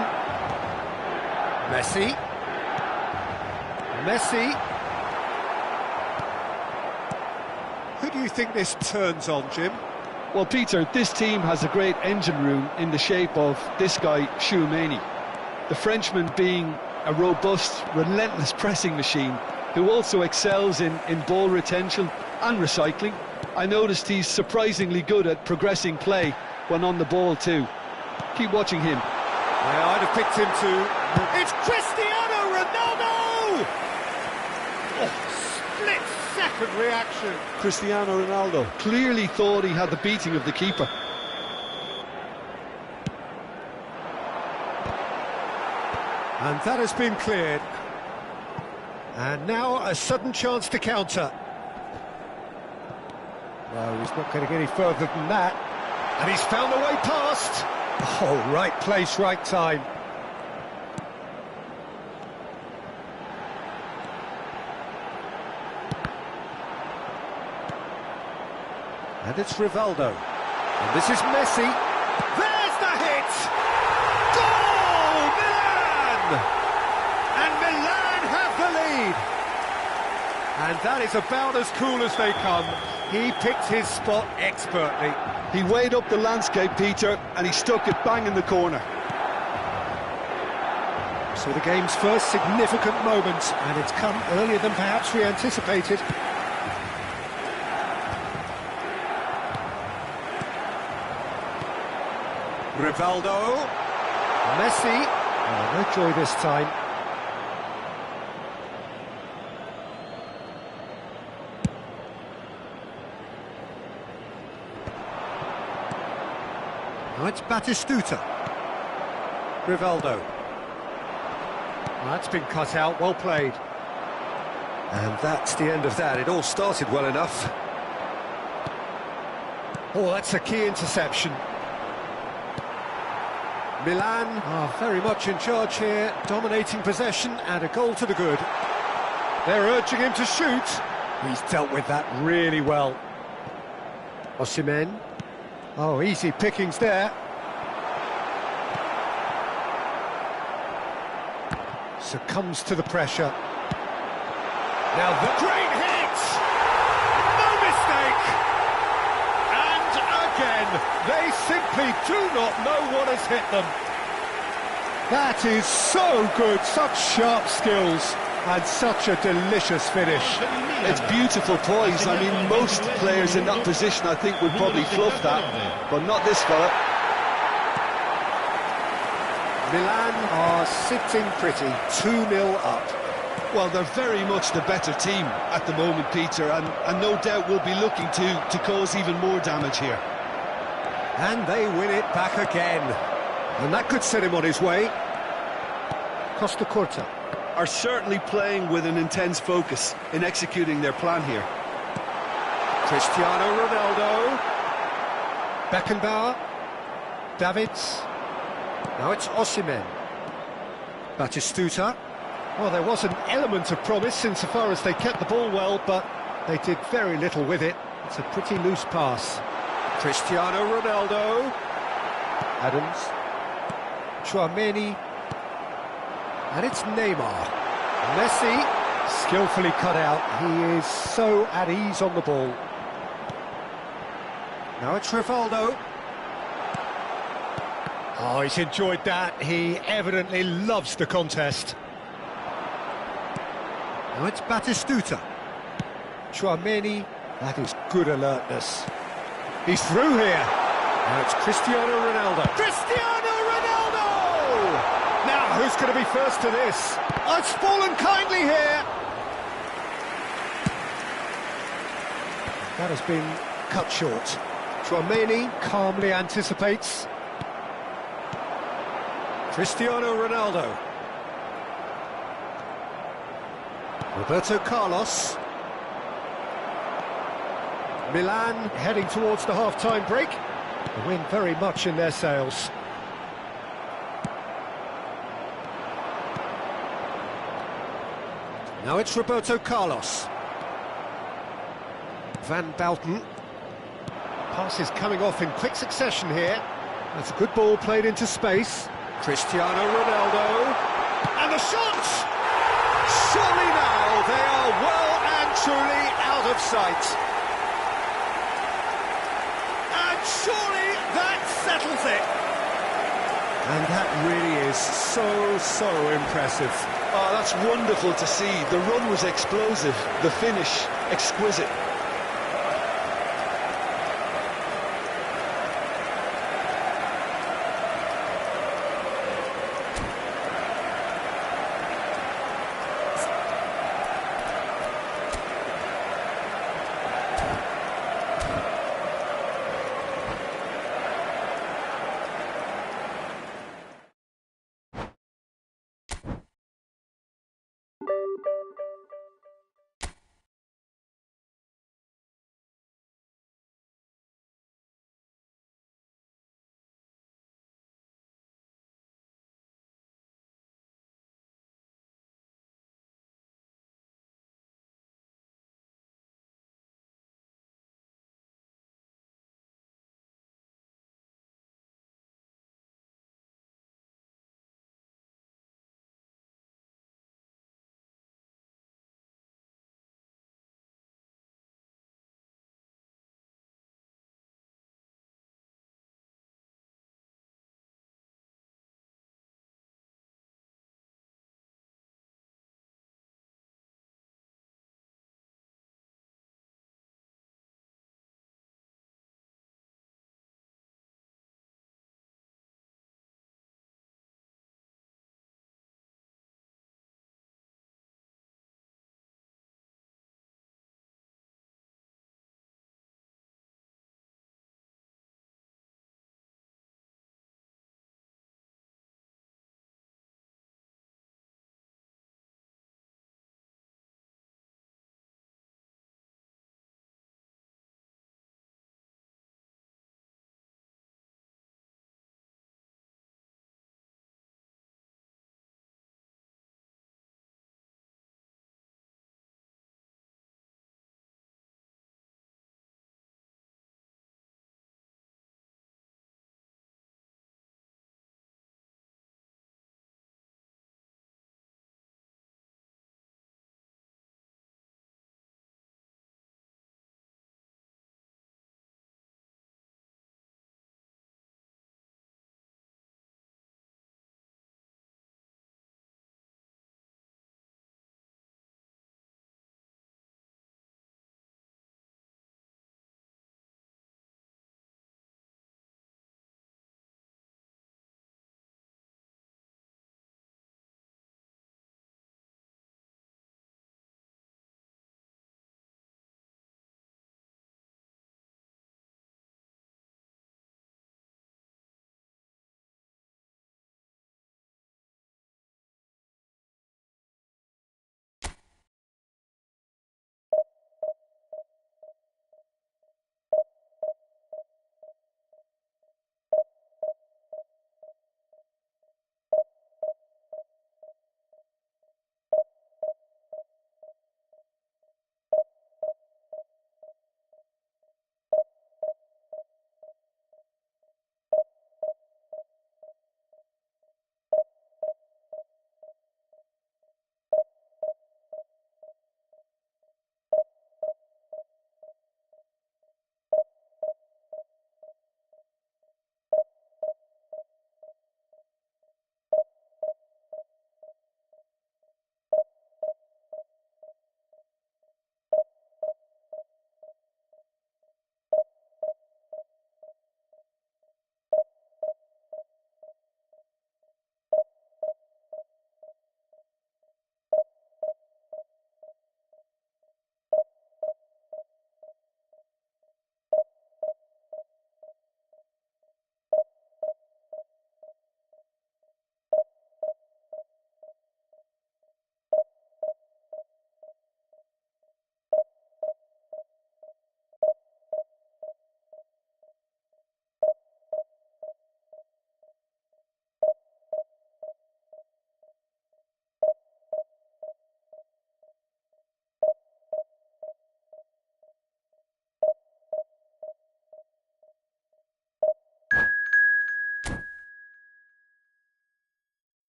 Messi. Who do you think this turns on, Jim? Well, Peter, this team has a great engine room in the shape of this guy, Juni. The Frenchman being a robust, relentless pressing machine who also excels in ball retention and recycling. I noticed he's surprisingly good at progressing play when on the ball too. Keep watching him. Yeah, I'd have picked him too. It's Cristiano Ronaldo! Oh, split-second reaction. Cristiano Ronaldo clearly thought he had the beating of the keeper. And that has been cleared. And now a sudden chance to counter. Well, he's not getting any further than that. And he's found the way past. Oh, right place, right time. And it's Rivaldo. And this is Messi. There's the hit! Goal! Milan! And Milan have the lead. And that is about as cool as they come. He picked his spot expertly. He weighed up the landscape, Peter, and he stuck it bang in the corner. So the game's first significant moment, and it's come earlier than perhaps we anticipated. Rivaldo. Messi. Oh, no joy this time. Now it's Batistuta. Rivaldo. That's been cut out, well played. And that's the end of that. It all started well enough. Oh, that's a key interception. Milan are very much in charge here, dominating possession and a goal to the good. They're urging him to shoot. He's dealt with that really well. Osimhen. Oh, easy pickings there. Succumbs to the pressure. Now the great hit! No mistake! And again, they simply do not know what has hit them. That is so good, such sharp skills, and such a delicious finish. It's beautiful poise. I mean, most players in that position, I think, would probably fluff that, but not this fella. Milan are sitting pretty, 2-0 up. Well, they're very much the better team at the moment, Peter, and no doubt will be looking to cause even more damage here. And they win it back again. And that could set him on his way. Costa Curta. Are certainly playing with an intense focus in executing their plan here. Cristiano Ronaldo. Pekanbaru. Davids. Now it's Osimhen. Batistuta. Well, there was an element of promise insofar as they kept the ball well, but they did very little with it. It's a pretty loose pass. Cristiano Ronaldo. Adams. Tchouameni. And it's Neymar. Messi, skillfully cut out. He is so at ease on the ball. Now it's Rivaldo. Oh, he's enjoyed that. He evidently loves the contest. Now it's Batistuta. Tchouameni, that is good alertness. He's through here. Now it's Cristiano Ronaldo. Cristiano Ronaldo! Now, who's going to be first to this? Oh, it's fallen kindly here. That has been cut short. Tchouameni calmly anticipates. Cristiano Ronaldo. Roberto Carlos. Milan heading towards the half-time break. The wind very much in their sails. Now it's Roberto Carlos. Van Bouten. Passes coming off in quick succession here. That's a good ball played into space. Cristiano Ronaldo. And the shot! Surely now they are well and truly out of sight. And surely that settles it. And that really is so impressive. Oh, that's wonderful to see. The run was explosive, the finish exquisite.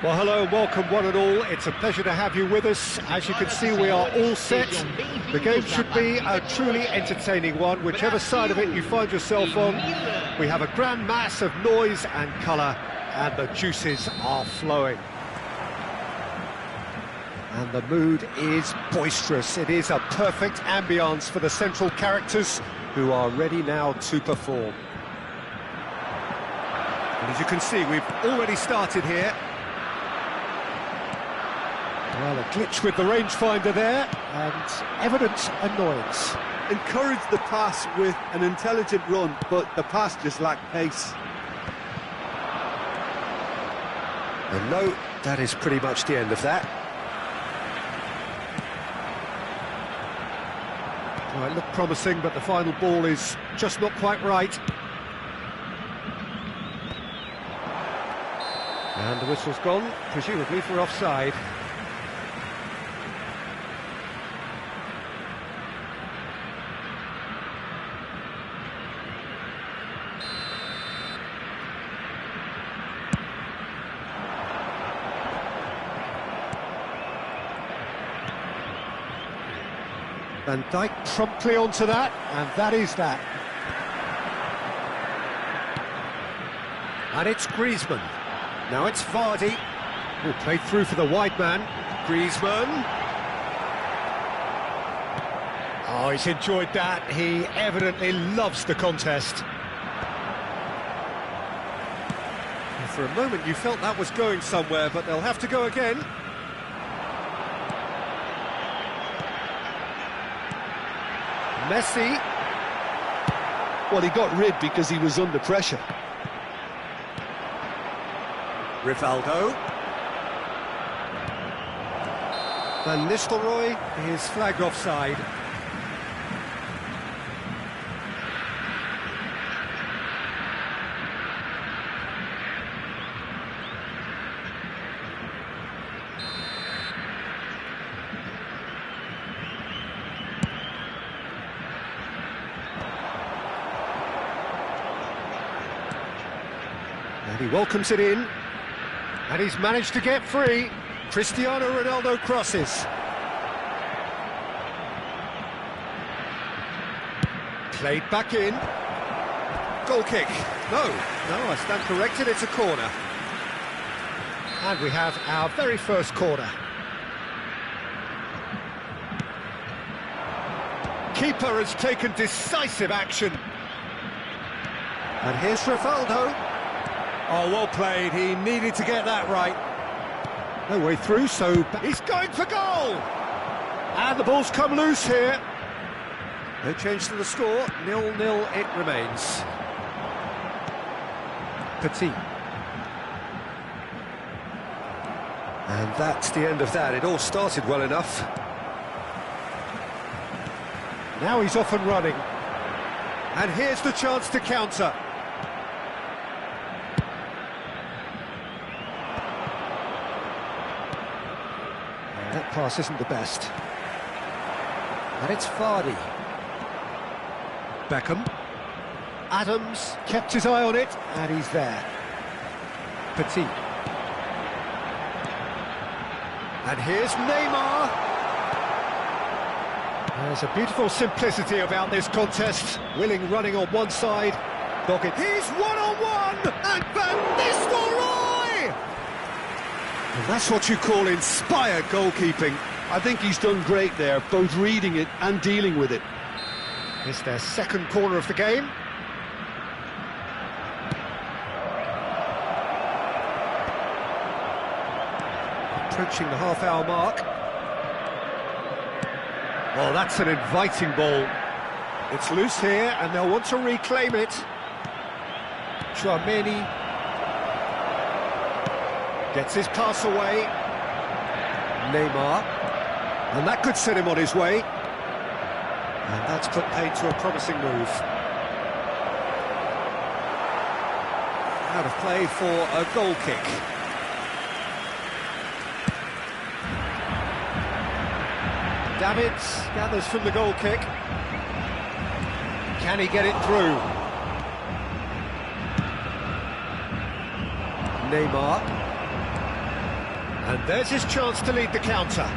Well, hello and welcome one and all. It's a pleasure to have you with us. As you can see, we are all set. The game should be a truly entertaining one, whichever side of it you find yourself on. We have a grand mass of noise and colour, and the juices are flowing. And the mood is boisterous. It is a perfect ambience for the central characters who are ready now to perform. And as you can see, we've already started here. Well, a glitch with the rangefinder there, and evident annoyance. Encourage the pass with an intelligent run, but the pass just lacked pace. And no, that is pretty much the end of that. Well, it looked promising, but the final ball is just not quite right. And the whistle's gone, presumably for offside. Van Dijk promptly onto that, and that is that. And it's Griezmann. Now it's Vardy, who played through for the wide man. Griezmann. Oh, he's enjoyed that. He evidently loves the contest. And for a moment you felt that was going somewhere, but they'll have to go again. Messi. Well, he got rid because he was under pressure. Rivaldo. Van Nistelrooy is flagged offside. And he welcomes it in. And he's managed to get free. Cristiano Ronaldo crosses. Played back in. Goal kick. No, I stand corrected, it's a corner. And we have our very first corner. Keeper has taken decisive action. And here's Rivaldo. Oh, well played. He needed to get that right. No way through, so he's going for goal! And the ball's come loose here. No change to the score. 0-0 it remains. Petit. And that's the end of that. It all started well enough. Now he's off and running. And here's the chance to counter. That pass isn't the best. And it's Vardy. Beckham. Adams kept his eye on it, and he's there. Petit. And here's Neymar. There's a beautiful simplicity about this contest. Willing running on one side. Doggett. He's one-on-one! And Van Nistelrooy! And that's what you call inspired goalkeeping. I think he's done great there, both reading it and dealing with it. It's their second corner of the game. Approaching the half-hour mark. Well, that's an inviting ball. It's loose here, and they'll want to reclaim it. Tchouaméni gets his pass away. Neymar. And that could set him on his way. And that's put paid to a promising move. Out of play for a goal kick. Davids gathers from the goal kick. Can he get it through? Neymar. And there's his chance to lead the counter.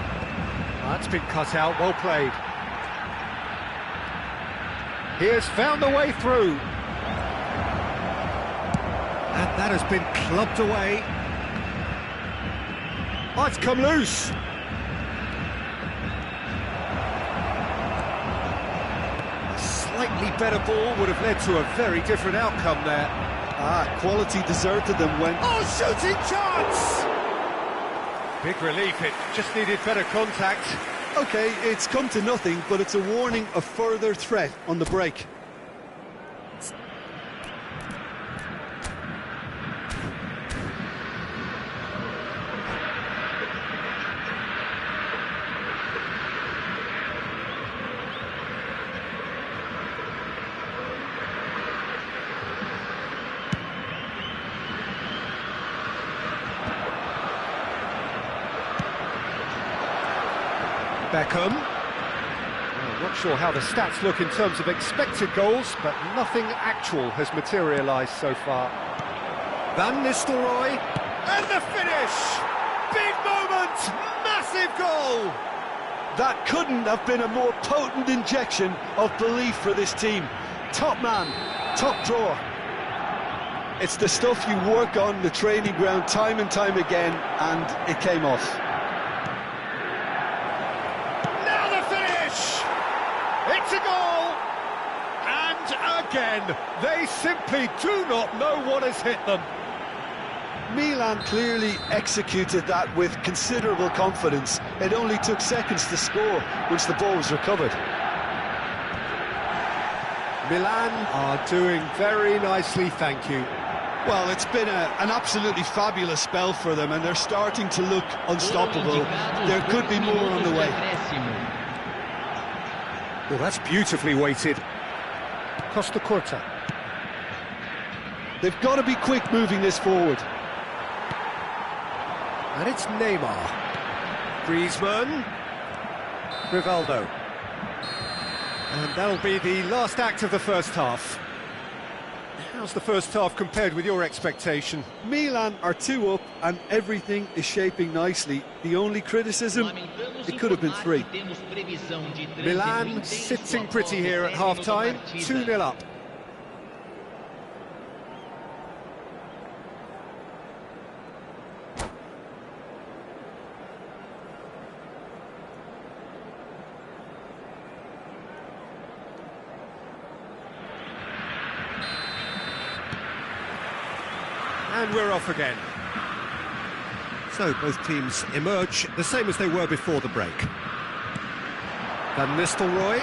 That's been cut out, well played. He has found the way through. And that has been clubbed away. Oh, it's come loose. A slightly better ball would have led to a very different outcome there. Quality deserted them when... Oh, shooting chance! Big relief, it just needed better contact. OK, it's come to nothing, but it's a warning of further threat on the break. Beckham. I'm not sure how the stats look in terms of expected goals, but nothing actual has materialised so far. Van Nistelrooy, and the finish! Big moment! Massive goal! That couldn't have been a more potent injection of belief for this team. Top man, top drawer. It's the stuff you work on the training ground time and time again, and it came off. It's a goal! And again, they simply do not know what has hit them. Milan clearly executed that with considerable confidence. It only took seconds to score once the ball was recovered. Milan are doing very nicely, thank you. Well, it's been an absolutely fabulous spell for them, and they're starting to look unstoppable. There could be more on the way. Well, that's beautifully weighted. Costa Curta. They've got to be quick moving this forward. And it's Neymar. Griezmann. Rivaldo. And that'll be the last act of the first half. How's the first half compared with your expectation? Milan are 2 up and everything is shaping nicely. The only criticism, it could have been 3. Milan sitting pretty here at half-time, 2-0 up. And we're off again. So both teams emerge the same as they were before the break. Van Nistelrooy.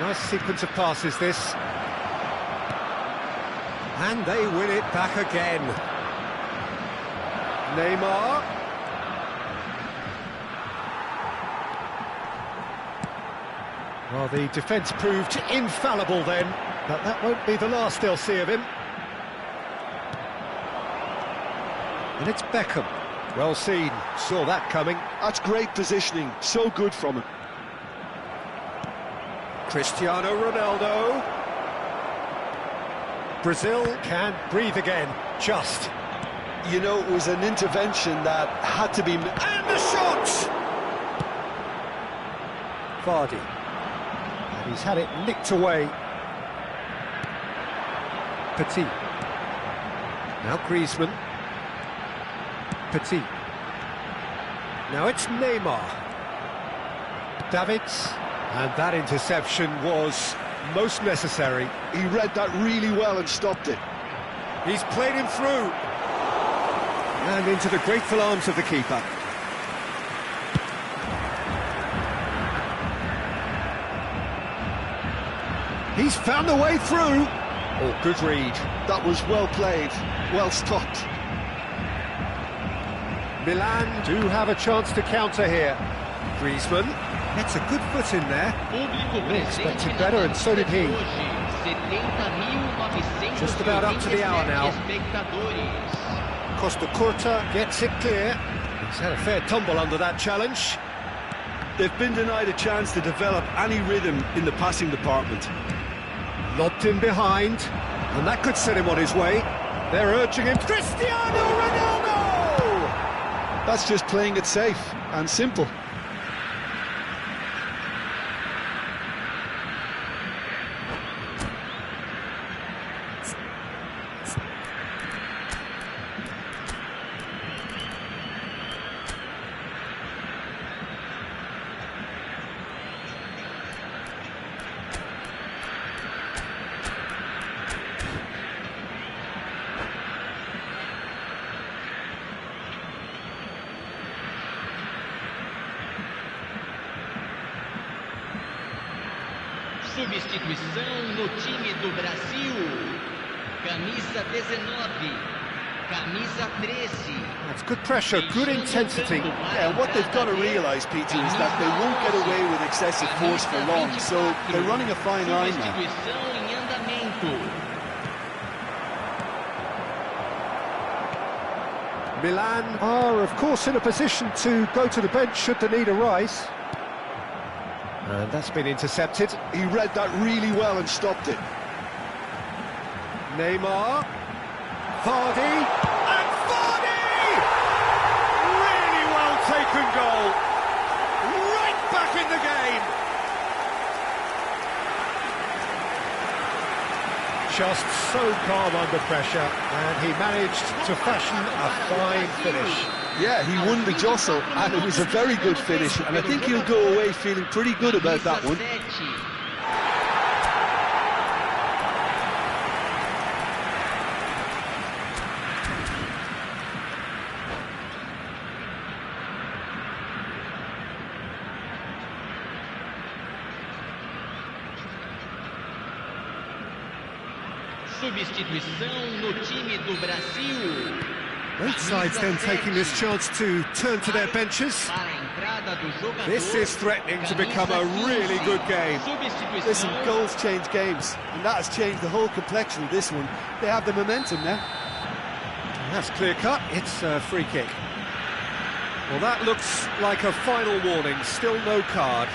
Nice sequence of passes this. And they win it back again. Neymar. Well, the defence proved infallible then, but that won't be the last they'll see of him. And it's Beckham. Well seen, saw that coming. That's great positioning, so good from him. Cristiano Ronaldo. Brazil can't breathe again, just. You know, it was an intervention that had to be... And the shot! Vardy. And he's had it nicked away. Petit. Now Griezmann. Petit. Now it's Neymar. Davids. And that interception was most necessary. He read that really well and stopped it. He's played him through. And into the grateful arms of the keeper. He's found the way through. Oh, good read. That was well played, well stopped. Milan do have a chance to counter here. Griezmann gets a good foot in there. He expected better, and so did he. Just about up to the hour now. Costa Curta gets it clear. He's had a fair tumble under that challenge. They've been denied a chance to develop any rhythm in the passing department. Lobbed in behind, and that could set him on his way. They're urging him. Cristiano Ronaldo! That's just playing it safe and simple. Substituição no time do Brasil. Camisa 19, camisa 13. That's good pressure, good intensity. Yeah, what they've got to realise, Peter, is that they won't get away with excessive force for long, so they're running a fine line now. Substituição em andamento. Milan are, of course, in a position to go to the bench should the need arise. And that's been intercepted. He read that really well and stopped it. Neymar. Vardy. And Vardy! Really well taken goal. Right back in the game. Just so calm under pressure, and he managed to fashion a fine finish. Yeah, he won the jostle, and it was a very good finish, and I think he'll go away feeling pretty good about that one. Substituição no time do Brasil. Both sides then taking this chance to turn to their benches. This is threatening to become a really good game. Listen, goals change games, and that has changed the whole complexion of this one. They have the momentum now. That's clear cut, it's a free kick. Well, that looks like a final warning, still no card.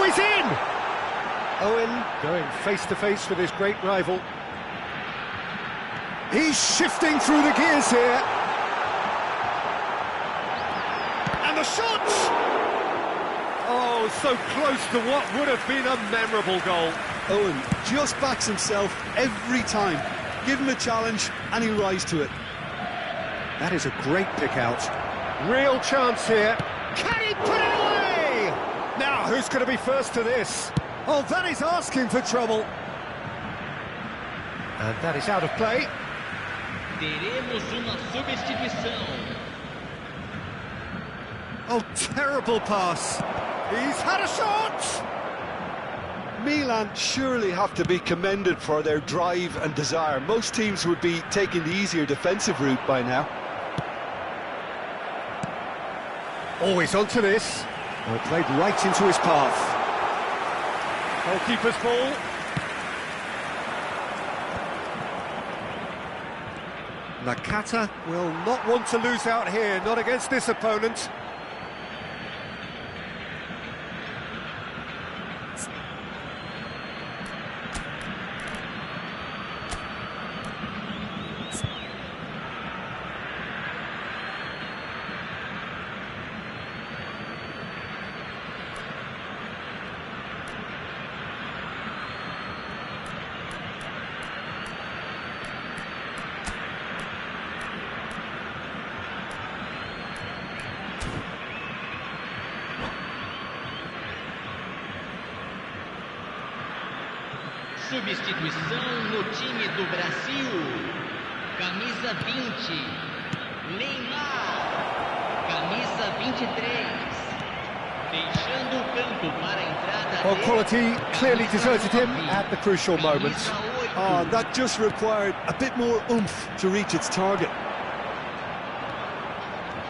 He's in! Owen going face-to-face with his great rival. He's shifting through the gears here. And the shot! Oh, so close to what would have been a memorable goal. Owen just backs himself every time. Give him a challenge and he'll rise to it. That is a great pick out. Real chance here. Can he put it away? Now, who's going to be first to this? Oh, that is asking for trouble. And that is out of play. Teremos uma substituição. Oh, terrible pass. He's had a shot! Milan surely have to be commended for their drive and desire. Most teams would be taking the easier defensive route by now. Always onto this. Well, played right into his path. Goalkeeper's ball. Nakata will not want to lose out here, not against this opponent. Substituição no time do Brasil. Camisa 20, Neymar. Camisa 23. Deixando o campo para a entrada. Well, quality clearly deserted him at the crucial moment. Oh, that just required a bit more oomph to reach its target.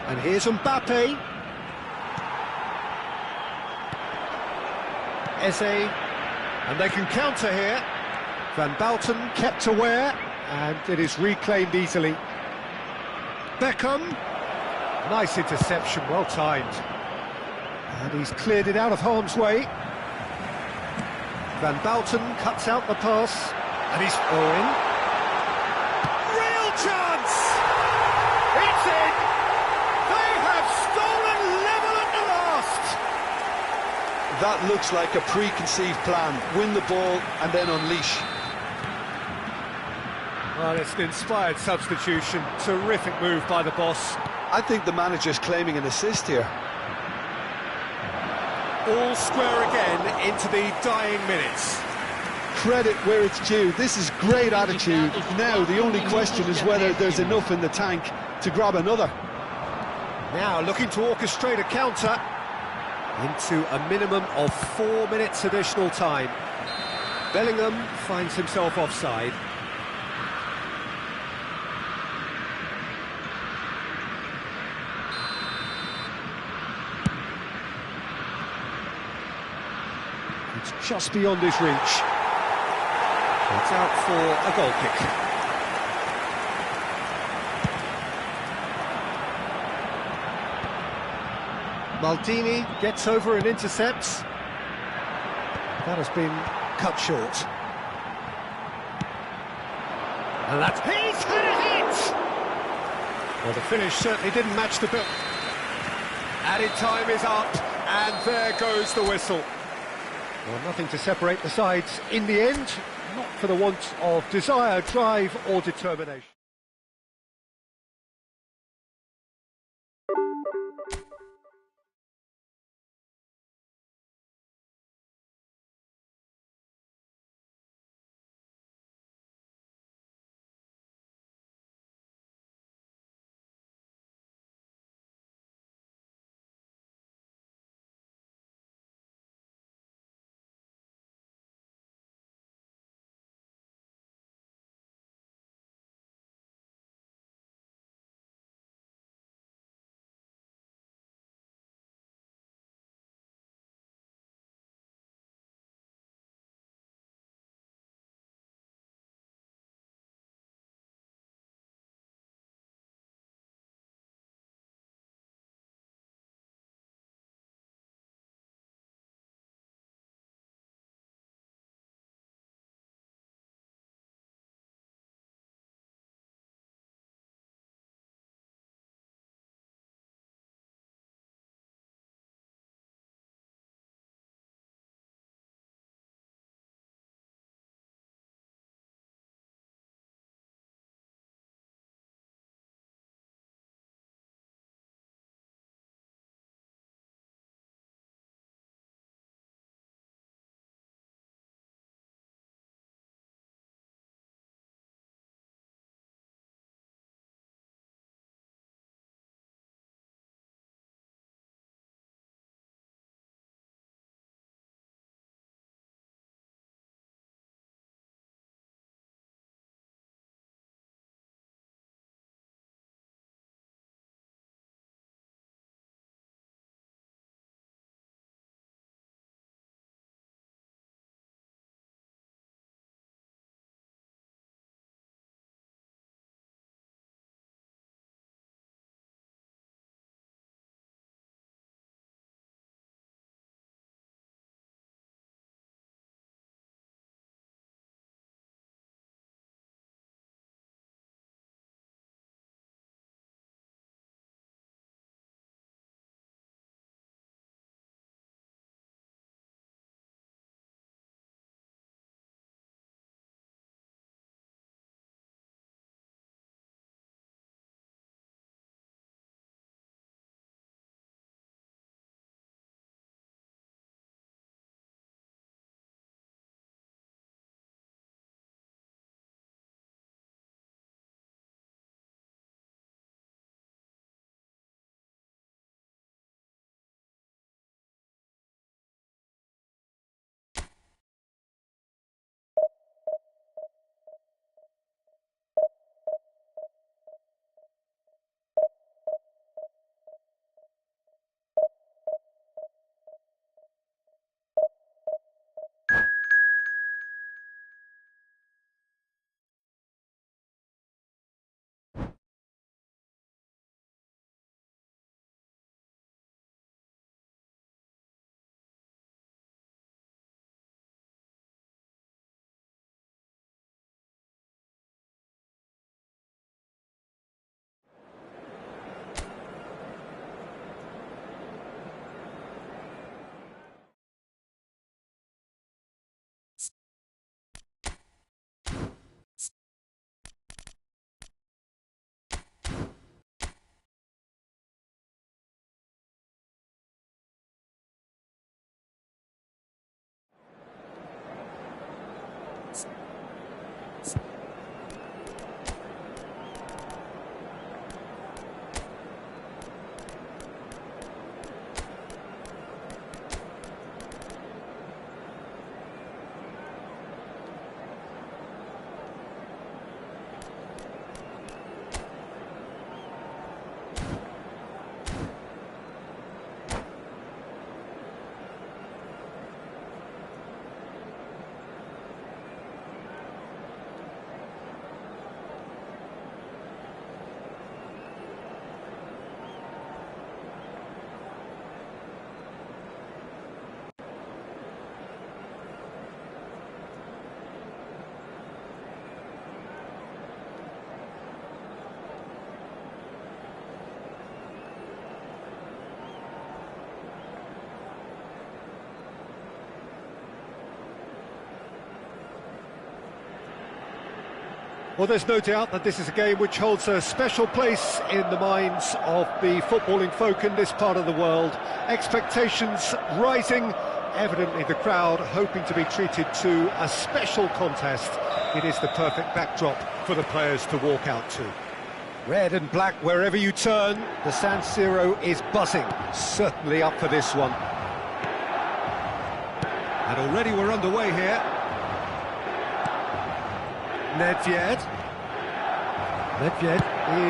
And here's Mbappe. Eze. And they can counter here. Van Bouten kept aware, and it is reclaimed easily. Beckham. Nice interception, well timed. And he's cleared it out of harm's way. Van Bouten cuts out the pass, and he's in. Real chance! It's in! They have stolen level at the last! That looks like a preconceived plan. Win the ball and then unleash. Well, it's an inspired substitution. Terrific move by the boss. I think the manager's claiming an assist here. All square again into the dying minutes. Credit where it's due. This is great attitude. Now the only question is whether there's enough in the tank to grab another. Now looking to orchestrate a counter into a minimum of 4 minutes additional time. Bellingham finds himself offside. It's just beyond his reach. It's out for a goal kick. Maldini gets over and intercepts. That has been cut short. And that's... He's had a hit! Well, the finish certainly didn't match the bill. Added time is up, and there goes the whistle. Well, nothing to separate the sides in the end, not for the want of desire, drive or determination. Well, there's no doubt that this is a game which holds a special place in the minds of the footballing folk in this part of the world. Expectations rising, evidently the crowd hoping to be treated to a special contest. It is the perfect backdrop for the players to walk out to. Red and black wherever you turn, the San Siro is buzzing, certainly up for this one. And already we're underway here. Nedved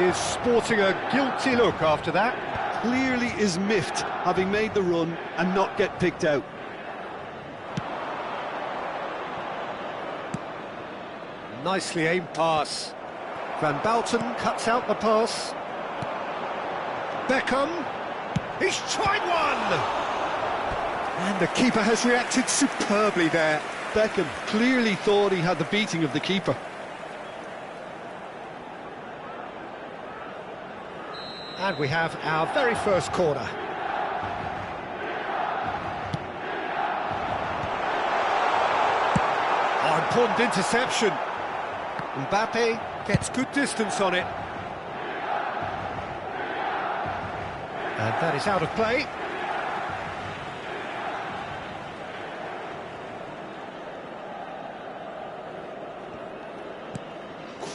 is sporting a guilty look after that. Clearly is miffed, having made the run and not get picked out. Nicely aimed pass. Van Bouten cuts out the pass. Beckham, he's tried one! And the keeper has reacted superbly there. Beckham clearly thought he had the beating of the keeper. And we have our very first corner. Oh, important interception. Mbappe gets good distance on it. And that is out of play.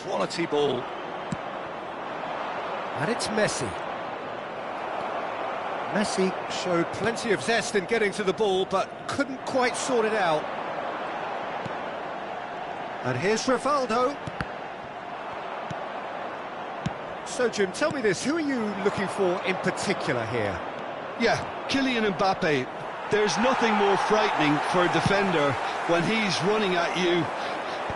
Quality ball. And it's Messi. Messi showed plenty of zest in getting to the ball, but couldn't quite sort it out. And here's Rivaldo. So, Jim, tell me this, who are you looking for in particular here? Yeah, Kylian Mbappe. There's nothing more frightening for a defender when he's running at you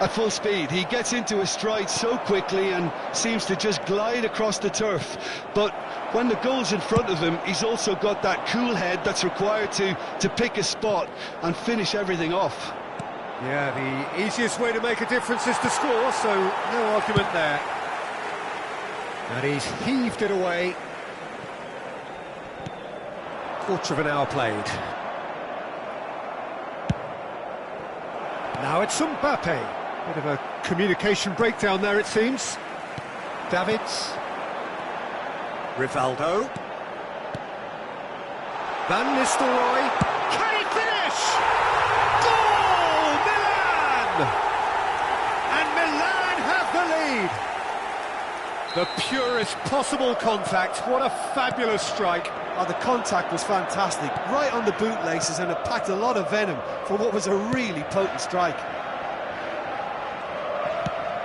at full speed. He gets into a stride so quickly and seems to just glide across the turf. But when the goal's in front of him, he's also got that cool head that's required to pick a spot and finish everything off. Yeah, the easiest way to make a difference is to score, so no argument there. And he's heaved it away. Quarter of an hour played. Now it's Mbappe. Bit of a communication breakdown there, it seems. Davids. Rivaldo. Van Nistelrooy. Can he finish? Goal! Milan! And Milan have the lead. The purest possible contact. What a fabulous strike. Oh, the contact was fantastic. Right on the bootlaces, and it packed a lot of venom for what was a really potent strike.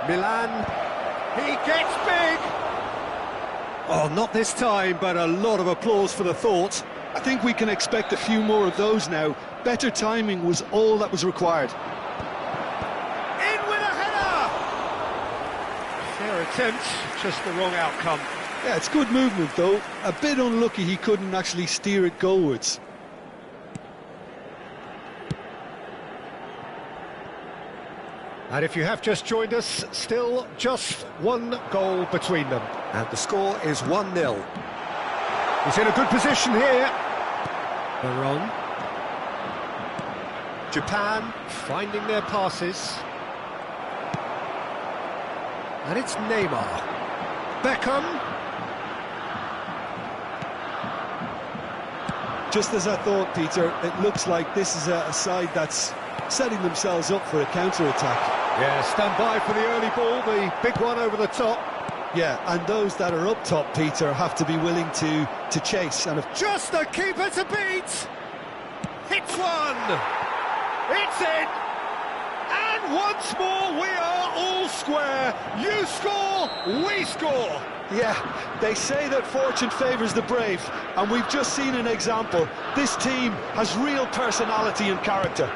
Milan, he gets big! Oh, not this time, but a lot of applause for the thought. I think we can expect a few more of those now. Better timing was all that was required. In with a header! Fair attempt, just the wrong outcome. Yeah, it's good movement though. A bit unlucky he couldn't actually steer it goalwards. And if you have just joined us, still just one goal between them. And the score is 1-0. He's in a good position here. Baron. Japan finding their passes. And it's Neymar. Beckham. Just as I thought, Peter, it looks like this is a side that's setting themselves up for a counter-attack. Yeah, stand by for the early ball, the big one over the top. Yeah, and those that are up top, Peter, have to be willing to chase. And if just the keeper to beat! Hits one! It's in! And once more we are all square. You score, we score! Yeah, they say that fortune favours the brave, and we've just seen an example. This team has real personality and character.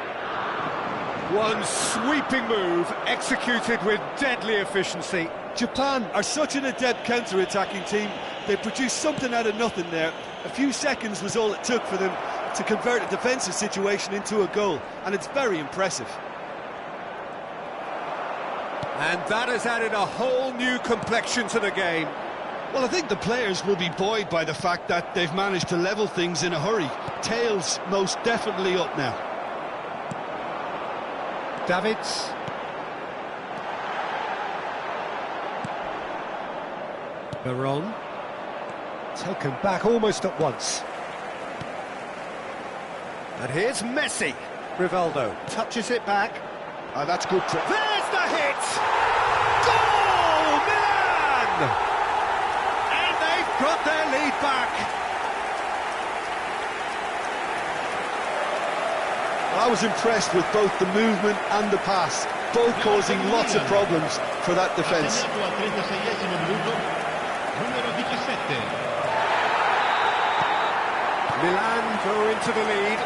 One sweeping move, executed with deadly efficiency. Japan are such an adept counter-attacking team. They produced something out of nothing there. A few seconds was all it took for them to convert a defensive situation into a goal, and it's very impressive. And that has added a whole new complexion to the game. Well, I think the players will be buoyed by the fact that they've managed to level things in a hurry. Tails most definitely up now. Davids. Veron. Taken back almost at once. And here's Messi. Rivaldo touches it back. And that's good. There's the hit! Goal! Milan! And they've got their lead back. I was impressed with both the movement and the pass, both causing lots of problems for that defence. Al 36esimo minuto, numero 17. Milan go into the lead.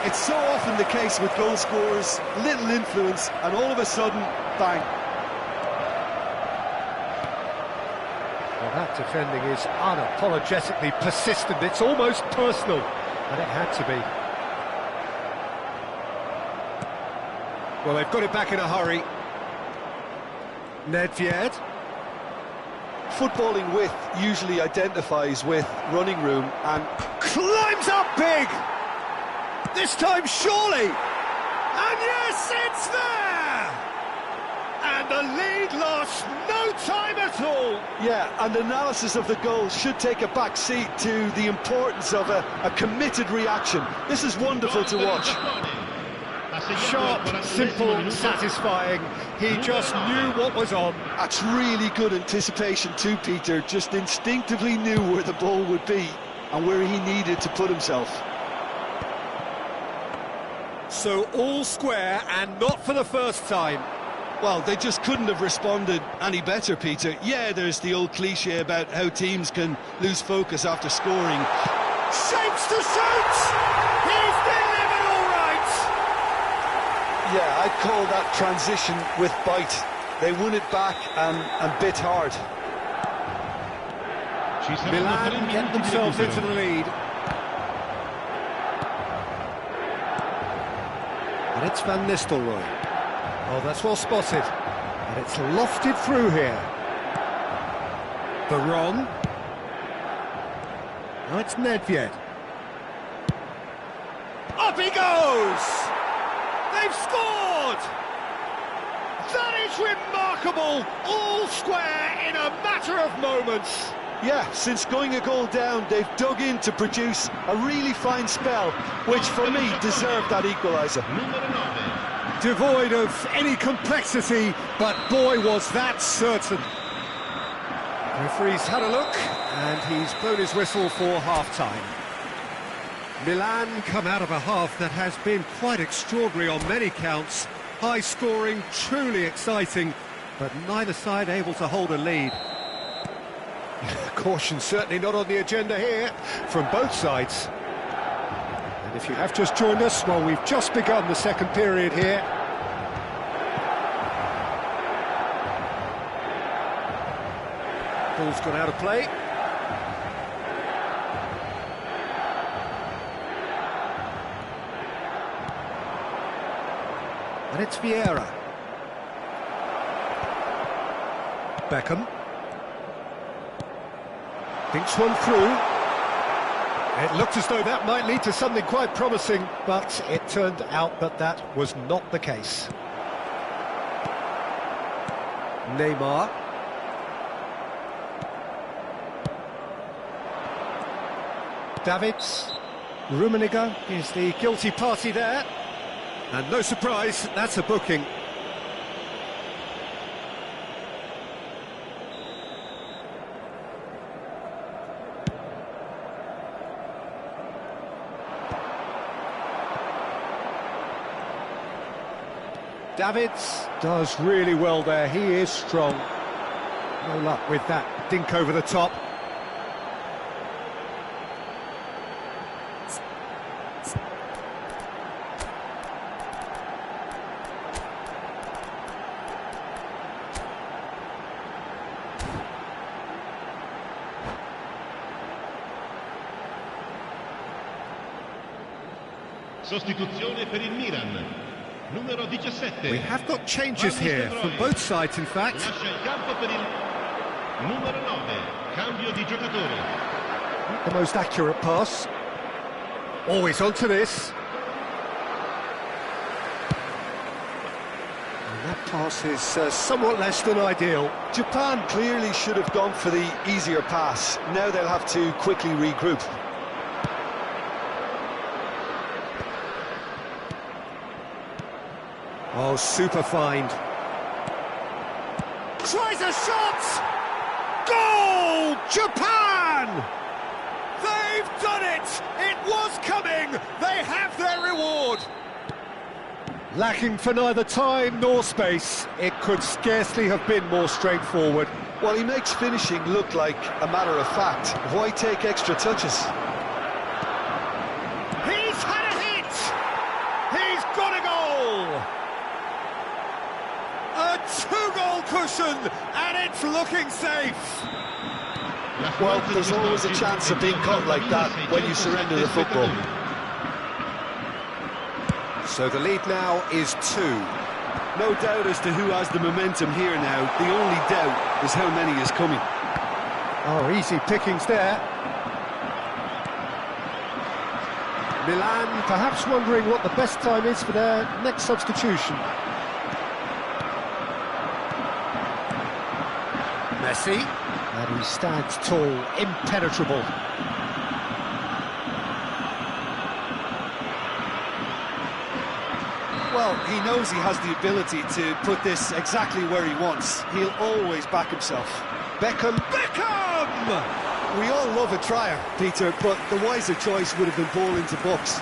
It's so often the case with goal scorers, little influence, and all of a sudden, bang. Well, that defending is unapologetically persistent. It's almost personal, and it had to be. Well, they've got it back in a hurry. Nedved. Footballing width usually identifies with running room and Climbs up big! This time, surely! And yes, it's there! And the lead lost no time at all! yeah, and analysis of the goal should take a back seat to the importance of a committed reaction. This is wonderful to watch. Sharp, simple, satisfying. He just knew what was on. That's really good anticipation too, Peter. Just instinctively knew where the ball would be and where he needed to put himself. So all square, and not for the first time. Well, they just couldn't have responded any better, Peter. Yeah, there's the old cliche about how teams can lose focus after scoring. Shapes to shoot! He's delivered all right! Yeah, I'd call that transition with bite. They won it back and bit hard. Milan get themselves into the lead. And it's Van Nistelrooy. Oh, that's well spotted. And it's lofted through here. Veron. Now it's Nedved. Up he goes! They've scored! That is remarkable! All square in a matter of moments. Yeah, since going a goal down, they've dug in to produce a really fine spell, which for me deserved that equaliser. Devoid of any complexity, but boy was that certain. The referee's had a look, and he's blown his whistle for half-time. Milan come out of a half that has been quite extraordinary on many counts. High scoring, truly exciting, but neither side able to hold a lead. Caution certainly not on the agenda here from both sides. And if you have just joined us, well, we've just begun the second period here. Ball's gone out of play. And it's Vieira. Beckham. Thinks one through. It looked as though that might lead to something quite promising, but it turned out that that was not the case. Neymar. Davids. Rummenigge is the guilty party there. And no surprise, that's a booking. Davids does really well there, he is strong. No luck with that dink over the top. Sostituzione per il Milan. Numero 17. We have got changes here from both sides, in fact. Lascia il campo per il numero 9. Cambio di giocatore. The most accurate pass. Always onto this. And that Pass is somewhat less than ideal. Japan clearly should have gone for the easier pass. Now they'll have to quickly regroup. Oh, super find. Tries a shot! Goal! Japan! They've done it! It was coming! They have their reward! Lacking for neither time nor space, it could scarcely have been more straightforward. Well, he makes finishing look like a matter of fact. Why take extra touches? He's had a hit! He's got a goal! A two-goal cushion, and it's looking safe! Well, there's always a chance of being caught like that when you surrender the football. So the lead now is 2. No doubt as to who has the momentum here now. The only doubt is how many is coming. Oh, easy pickings there. Milan perhaps wondering what the best time is for their next substitution. Messi, and he stands tall, impenetrable. Well, he knows he has the ability to put this exactly where he wants. He'll always back himself. Beckham! We all love a trier, Peter, but the wiser choice would have been ball into box.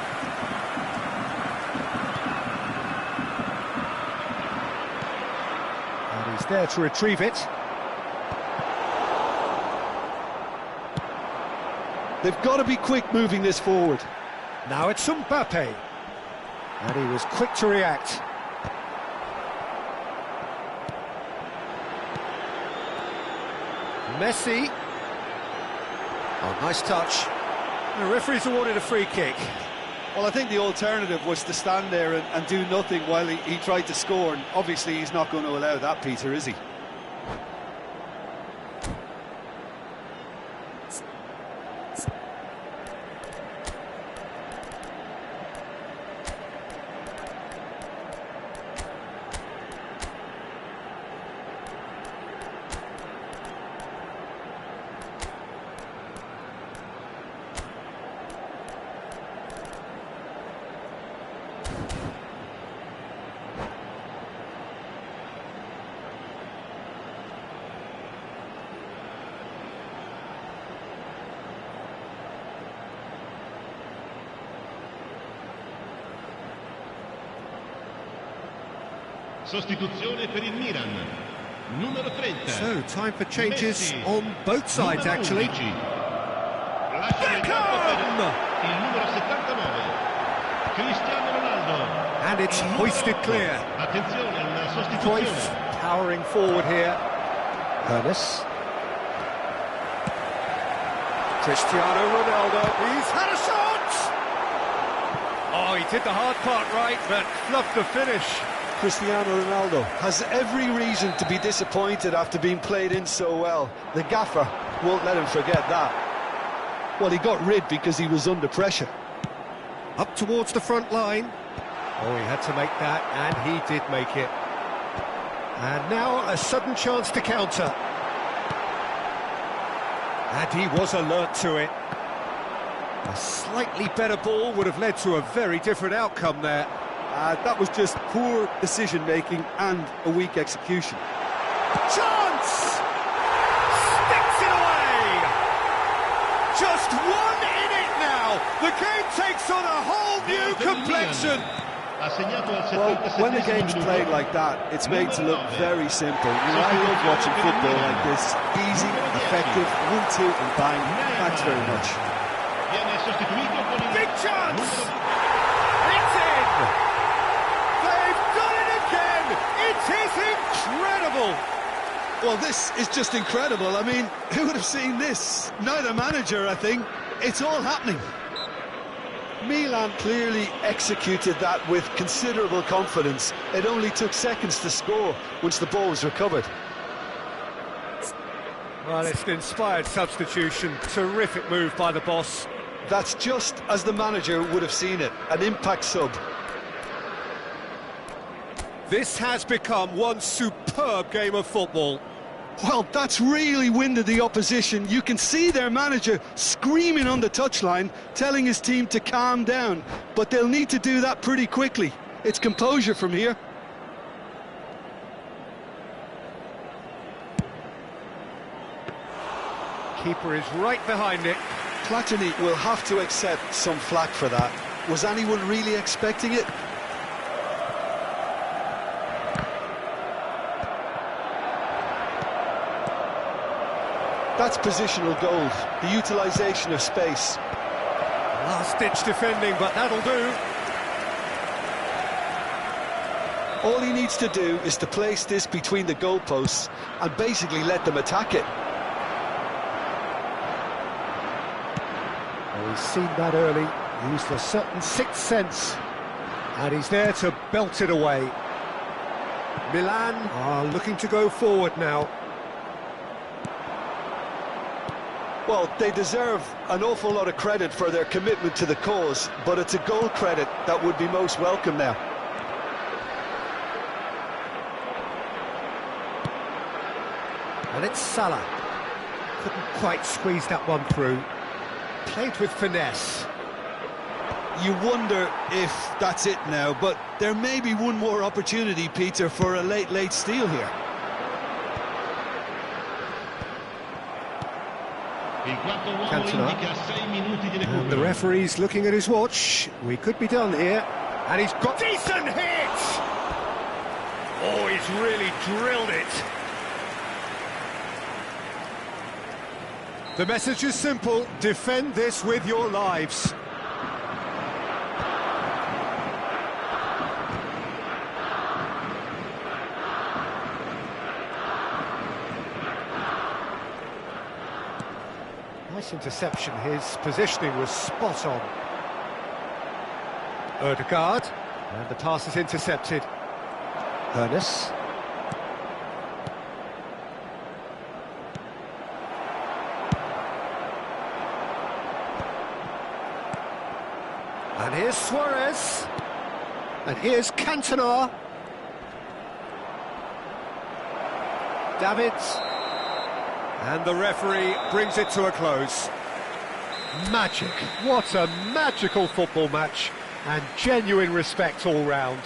And he's there to retrieve it. They've got to be quick moving this forward. Now it's Mbappe. And he was quick to react. Messi. Oh, nice touch. The referee's awarded a free kick. Well, I think the alternative was to stand there and do nothing while he tried to score, and obviously he's not going to allow that, Peter, is he? Sostituzione per il Milan. Numero 30. So, time for changes on both sides, actually. Beckham! Il numero 79. Cristiano Ronaldo. And it's hoisted clear. Attenzione alla sostituzione. Cruyff powering forward here. Ernest. Cristiano Ronaldo. He's had a shot! Oh, he did the hard part right, but fluffed the finish. Cristiano Ronaldo has every reason to be disappointed after being played in so well. The gaffer won't let him forget that. Well, he got rid because he was under pressure. Up towards the front line. Oh, he had to make that, and he did make it. And now a sudden chance to counter. And he was alert to it. A slightly better ball would have led to a very different outcome there. That was just poor decision-making and a weak execution. Chance! Sticks it away! Just one in it now! The game takes on a whole new complexion! Well, when the game's played like that, it's made to look very simple. I love watching football like this. Easy, effective, 1-2 and bang. Thanks very much. Big chance! It's in! They've done it again! It is incredible! Well, this is just incredible. I mean, who would have seen this? Neither manager, I think. It's all happening. Milan clearly executed that with considerable confidence. It only took seconds to score once the ball was recovered. Well, it's an inspired substitution. Terrific move by the boss. That's just as the manager would have seen it. An impact sub. This has become one superb game of football. Well, that's really winded the opposition. You can see their manager screaming on the touchline, telling his team to calm down. But they'll need to do that pretty quickly. It's composure from here. Keeper is right behind it. Platini will have to accept some flack for that. Was anyone really expecting it? That's positional gold, the utilisation of space. Last-ditch defending, but that'll do. All he needs to do is to place this between the goalposts and basically let them attack it. Well, he's seen that early, used a certain sixth sense, and he's there to belt it away. Milan are looking to go forward now. Well, they deserve an awful lot of credit for their commitment to the cause, but it's a goal credit that would be most welcome now. And it's Salah. Couldn't quite squeeze that one through. Played with finesse. You wonder if that's it now, but there may be one more opportunity, Peter, for a late steal here. Cantona. And the referee's looking at his watch. We could be done here. And he's got... Decent hit! Oh, he's really drilled it. The message is simple. Defend this with your lives. Nice interception. His positioning was spot on. Ødegaard, and the pass is intercepted. Ernest. And here's Suarez. And here's Cantona. Davids. And the referee brings it to a close. Magic. What a magical football match. And genuine respect all round.